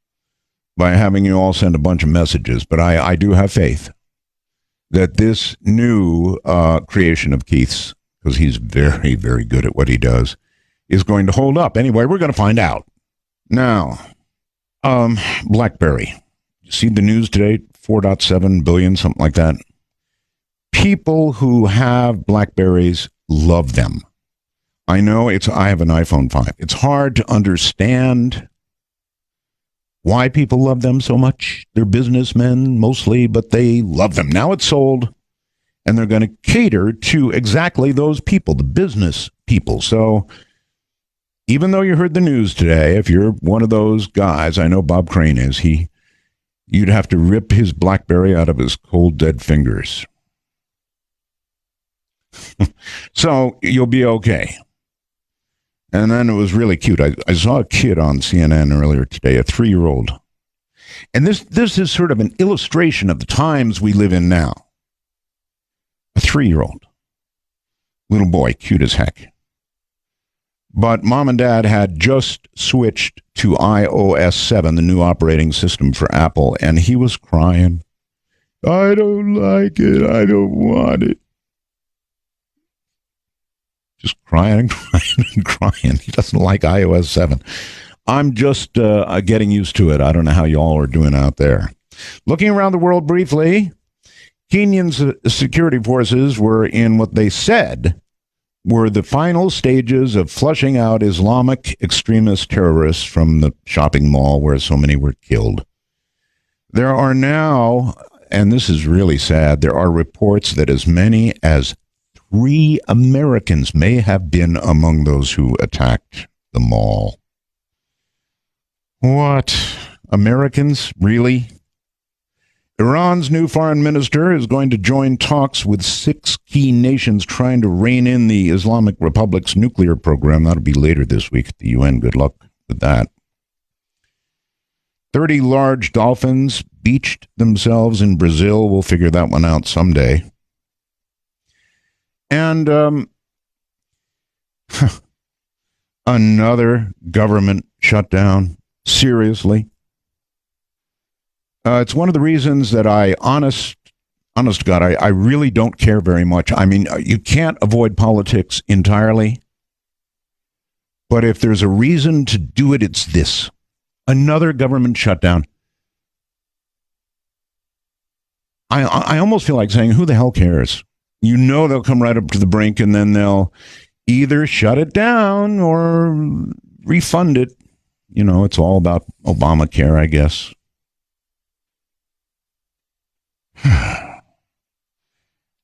by having you all send a bunch of messages. But I do have faith that this new creation of Keith's, because he's very, very good at what he does, is going to hold up. Anyway, we're going to find out. Now, BlackBerry. You see the news today? 4.7 billion, something like that. People who have BlackBerries love them. I know I have an iPhone 5. It's hard to understand why people love them so much. They're businessmen mostly, but they love them. Now it's sold, and they're going to cater to exactly those people, the business people. So even though you heard the news today, if you're one of those guys, I know Bob Crane is, you'd have to rip his BlackBerry out of his cold, dead fingers. So you'll be okay. And then it was really cute. I saw a kid on CNN earlier today, a 3-year-old. And this is sort of an illustration of the times we live in now. A 3-year-old. Little boy, cute as heck. But mom and dad had just switched to iOS 7, the new operating system for Apple, and he was crying. I don't like it. I don't want it. Just crying and crying and crying. He doesn't like iOS 7. I'm just getting used to it. I don't know how you all are doing out there. Looking around the world briefly, Kenyan's security forces were in what they said were the final stages of flushing out Islamic extremist terrorists from the shopping mall where so many were killed. There are now, and this is really sad, there are reports that as many as 3 Americans may have been among those who attacked the mall. What? Americans? Really? Iran's new foreign minister is going to join talks with 6 key nations trying to rein in the Islamic Republic's nuclear program. That'll be later this week at the UN. Good luck with that. 30 large dolphins beached themselves in Brazil. We'll figure that one out someday. And another government shutdown. Seriously. It's one of the reasons that honest to God, I really don't care very much. I mean, you can't avoid politics entirely. But if there's a reason to do it, it's this. Another government shutdown. I almost feel like saying, who the hell cares? You know they'll come right up to the brink, and then they'll either shut it down or refund it. You know, it's all about Obamacare, I guess.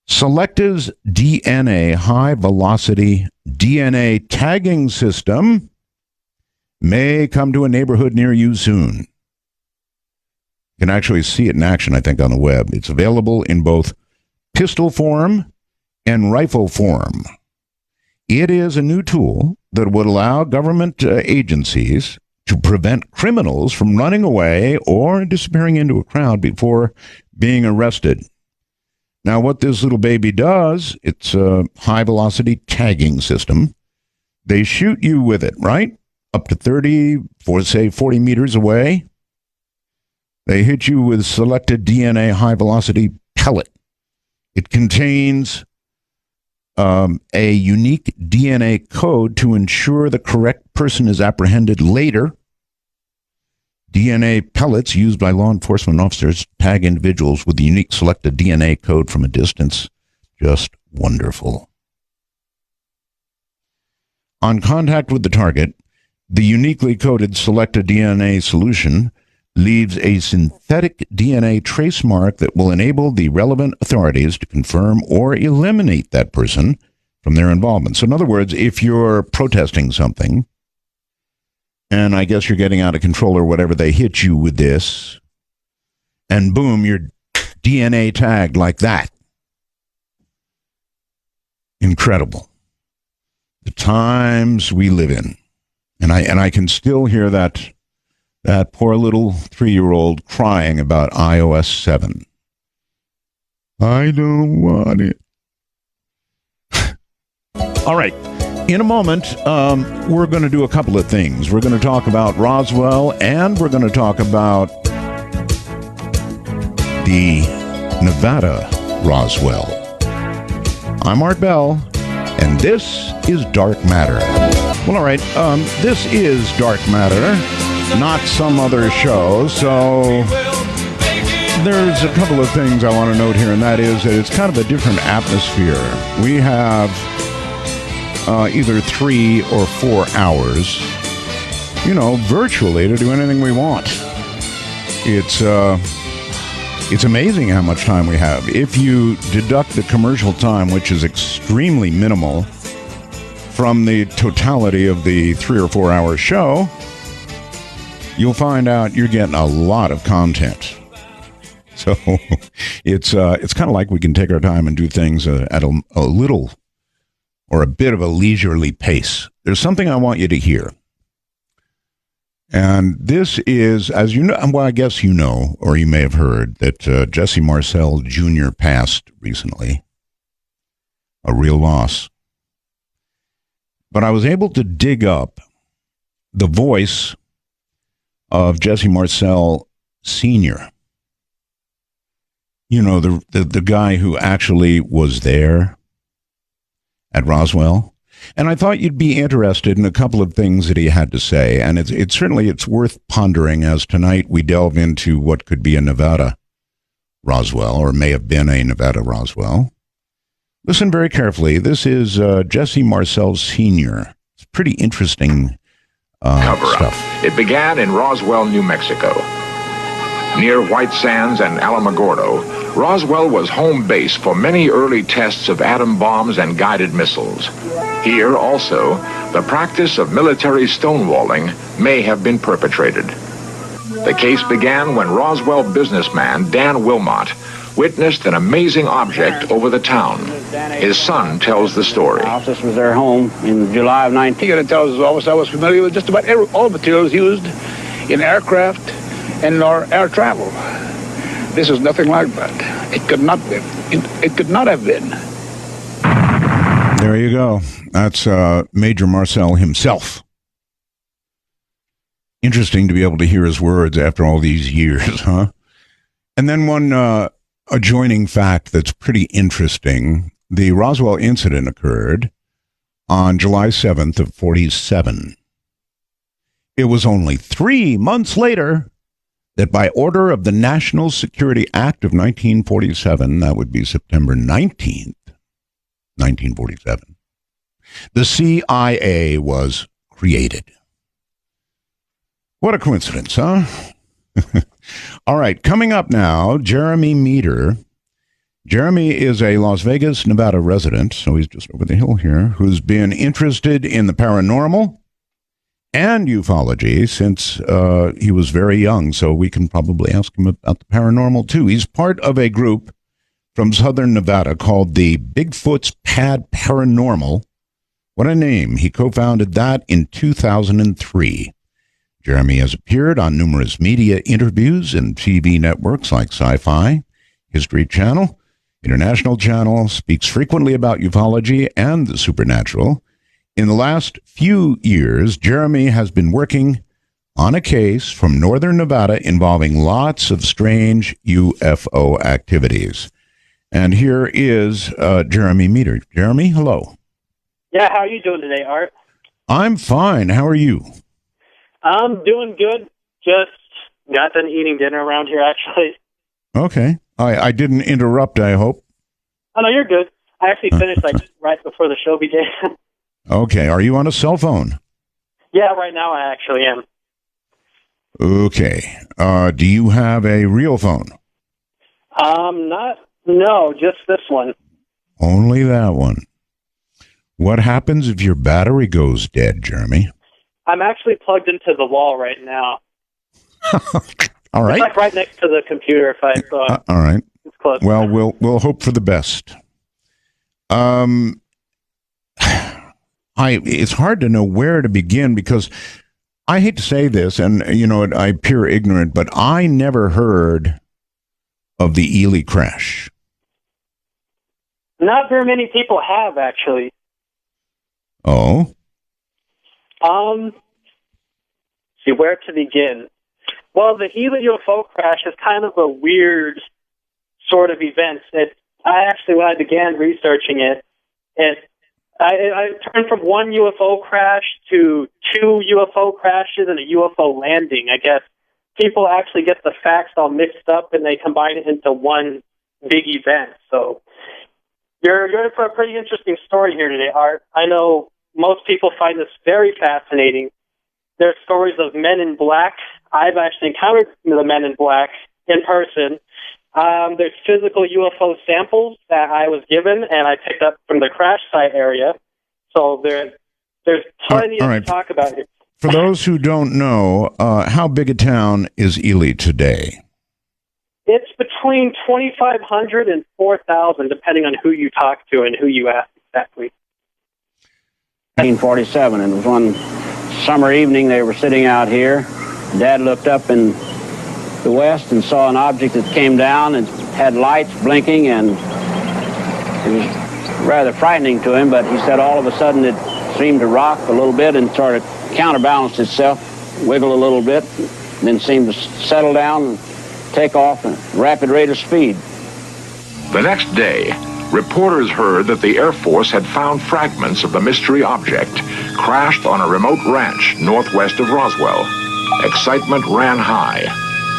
Selective's DNA high-velocity DNA tagging system may come to a neighborhood near you soon. You can actually see it in action, I think, on the web. It's available in both pistol form and rifle form. It is a new tool that would allow government agencies to prevent criminals from running away or disappearing into a crowd before being arrested. Now, what this little baby does, it's a high-velocity tagging system. They shoot you with it, right? Up to 30, for say 40 meters away. They hit you with selected DNA high-velocity pellet. It contains a unique DNA code to ensure the correct person is apprehended later. DNA pellets used by law enforcement officers tag individuals with the unique selected DNA code from a distance. Just wonderful. On contact with the target, the uniquely coded selected DNA solution leaves a synthetic DNA trace mark that will enable the relevant authorities to confirm or eliminate that person from their involvement. So in other words, if you're protesting something, and I guess you're getting out of control or whatever, they hit you with this, and boom, you're DNA tagged like that. Incredible. The times we live in. And I can still hear that poor little 3-year-old crying about iOS 7. I don't want it. All right. In a moment, we're going to do a couple of things. We're going to talk about Roswell, and we're going to talk about the Nevada Roswell. I'm Art Bell, and this is Dark Matter. Well, all right, this is Dark Matter, not some other show, so there's a couple of things I want to note here, and that is that it's kind of a different atmosphere. We have either 3 or 4 hours, virtually to do anything we want. It's amazing how much time we have. If you deduct the commercial time, which is extremely minimal, from the totality of the 3 or 4 hour show, you'll find out you're getting a lot of content. So it's kind of like we can take our time and do things at a little or a bit of a leisurely pace. There's something I want you to hear. And this is, as you know, well, I guess you know, or you may have heard, that Jesse Marcel Jr. passed recently. A real loss. But I was able to dig up the voice of Jesse Marcel Sr. You know, the guy who actually was there at Roswell. And I thought you'd be interested in a couple of things that he had to say. And it's certainly worth pondering as tonight we delve into what could be a Nevada Roswell, or may have been a Nevada Roswell. Listen very carefully. This is Jesse Marcel Sr. It's pretty interesting stuff. It began in Roswell, New Mexico. Near White Sands and Alamogordo, Roswell was home base for many early tests of atom bombs and guided missiles. Here, also, the practice of military stonewalling may have been perpetrated. The case began when Roswell businessman Dan Wilmot witnessed an amazing object over the town. His son tells the story. This was their home in July of 19. He tells us office I was familiar with just about all materials used in aircraft and air travel. This is nothing like that. It could not be. It could not have been. There you go. That's Major Marcel himself. Interesting to be able to hear his words after all these years, huh? And then one adjoining fact that's pretty interesting. The Roswell incident occurred on July 7th of 47. It was only 3 months later that by order of the National Security Act of 1947, that would be September 19th, 1947, the CIA was created. What a coincidence, huh? All right, coming up now, Jeremy Meador. Jeremy is a Las Vegas, Nevada resident, so he's just over the hill here, who's been interested in the paranormal and ufology since he was very young, so we can probably ask him about the paranormal too. He's part of a group from southern Nevada called the Bigfoot's Pad Paranormal. What a name. He co-founded that in 2003. Jeremy has appeared on numerous media interviews and TV networks like Sci-Fi, History Channel, International Channel, speaks frequently about ufology and the supernatural. In the last few years, Jeremy has been working on a case from northern Nevada involving lots of strange UFO activities. And here is Jeremy Meador. Jeremy, hello. Yeah, how are you doing today, Art? I'm fine. How are you? I'm doing good. Just got done eating dinner around here, actually. Okay. I didn't interrupt, I hope. Oh, no, you're good. I actually finished right before the show began. Okay. Are you on a cell phone? Yeah, right now I actually am. Okay. Do you have a real phone? No, just this one. Only that one. What happens if your battery goes dead, Jeremy? I'm actually plugged into the wall right now. All right. It's like right next to the computer. If I thought. All right. It's close. Well, we'll hope for the best. It's hard to know where to begin because I hate to say this, and I appear ignorant, but I never heard of the Ely crash. Not very many people have, actually. Oh. See, where to begin? Well, the Ely UFO crash is kind of a weird sort of event. I actually, when I began researching it, I turned from one UFO crash to two UFO crashes and a UFO landing. I guess people actually get the facts all mixed up and they combine it into one big event. So you're in for a pretty interesting story here today, Art. I know most people find this very fascinating. There's stories of men in black. I've actually encountered the men in black in person. There's physical UFO samples that I was given and I picked up from the crash site area. So there's plenty to talk about here. For those who don't know, how big a town is Ely today? It's between 2,500 and 4,000, depending on who you talk to and who you ask exactly. 1947, and it was one summer evening. They were sitting out here. Dad looked up in the west and saw an object that came down and had lights blinking, and it was rather frightening to him, but he said all of a sudden it seemed to rock a little bit and sort of counterbalanced itself, wiggle a little bit, and then seemed to settle down and take off at a rapid rate of speed. The next day, reporters heard that the Air Force had found fragments of the mystery object crashed on a remote ranch northwest of Roswell. Excitement ran high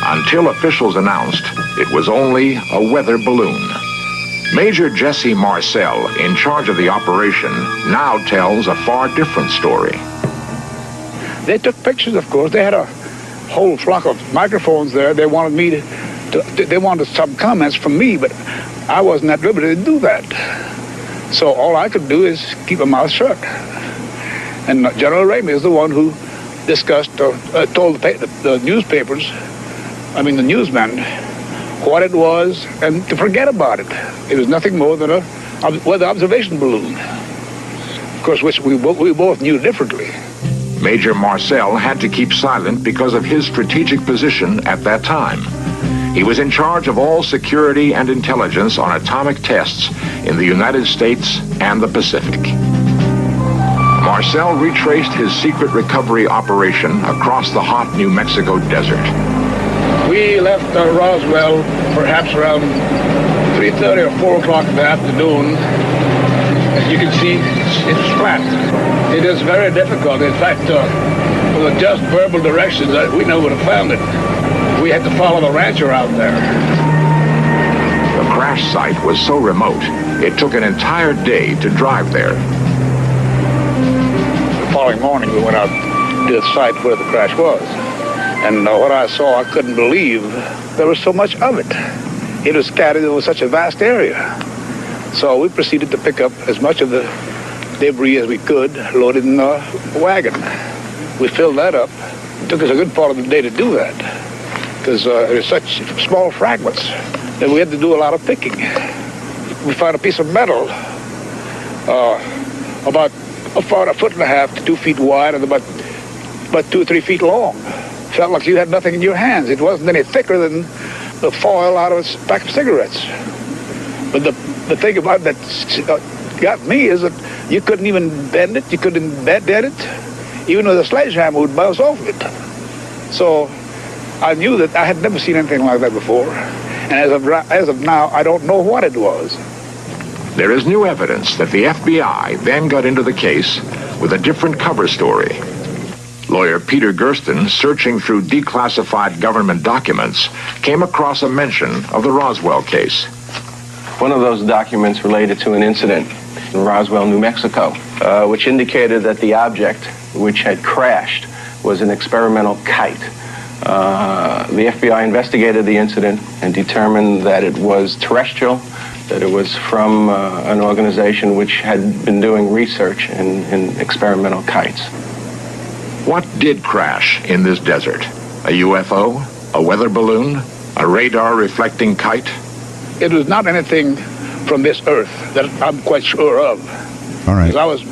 until officials announced it was only a weather balloon. Major Jesse Marcel, in charge of the operation, now tells a far different story. They took pictures, of course. They had a whole flock of microphones there. They wanted me they wanted some comments from me, but I wasn't at liberty to do that. So all I could do is keep my mouth shut. And General Ramey is the one who discussed, told the newspapers, the newsmen, what it was and to forget about it. It was nothing more than a weather observation balloon, of course, which we both knew differently. Major Marcel had to keep silent because of his strategic position at that time. He was in charge of all security and intelligence on atomic tests in the United States and the Pacific. Marcel retraced his secret recovery operation across the hot New Mexico desert. We left Roswell perhaps around 3:30 or 4 o'clock in the afternoon. As you can see, it's flat. It is very difficult. In fact, was just verbal directions, we never would have found it. We had to follow the rancher out there. The crash site was so remote, it took an entire day to drive there. The following morning, we went out to the site where the crash was. And what I saw, I couldn't believe there was so much of it. It was scattered over such a vast area. So we proceeded to pick up as much of the debris as we could, loaded in a wagon. We filled that up. It took us a good part of the day to do that, because it was such small fragments that we had to do a lot of picking. We found a piece of metal about a foot and a half to 2 feet wide and about 2 or 3 feet long. Felt like you had nothing in your hands. It wasn't any thicker than the foil out of a pack of cigarettes. But the thing about that got me is that you couldn't even bend it. You couldn't dead it. Even with a sledgehammer would bounce off it. So I knew that I had never seen anything like that before. And as of now, I don't know what it was. There is new evidence that the FBI then got into the case with a different cover story. Lawyer Peter Gersten, searching through declassified government documents, came across a mention of the Roswell case. One of those documents related to an incident in Roswell, New Mexico, which indicated that the object which had crashed was an experimental kite. The FBI investigated the incident and determined that it was terrestrial, that it was from an organization which had been doing research in experimental kites. What did crash in this desert? A UFO? A weather balloon? A radar-reflecting kite? It was not anything from this earth that I'm quite sure of. All right. Because I was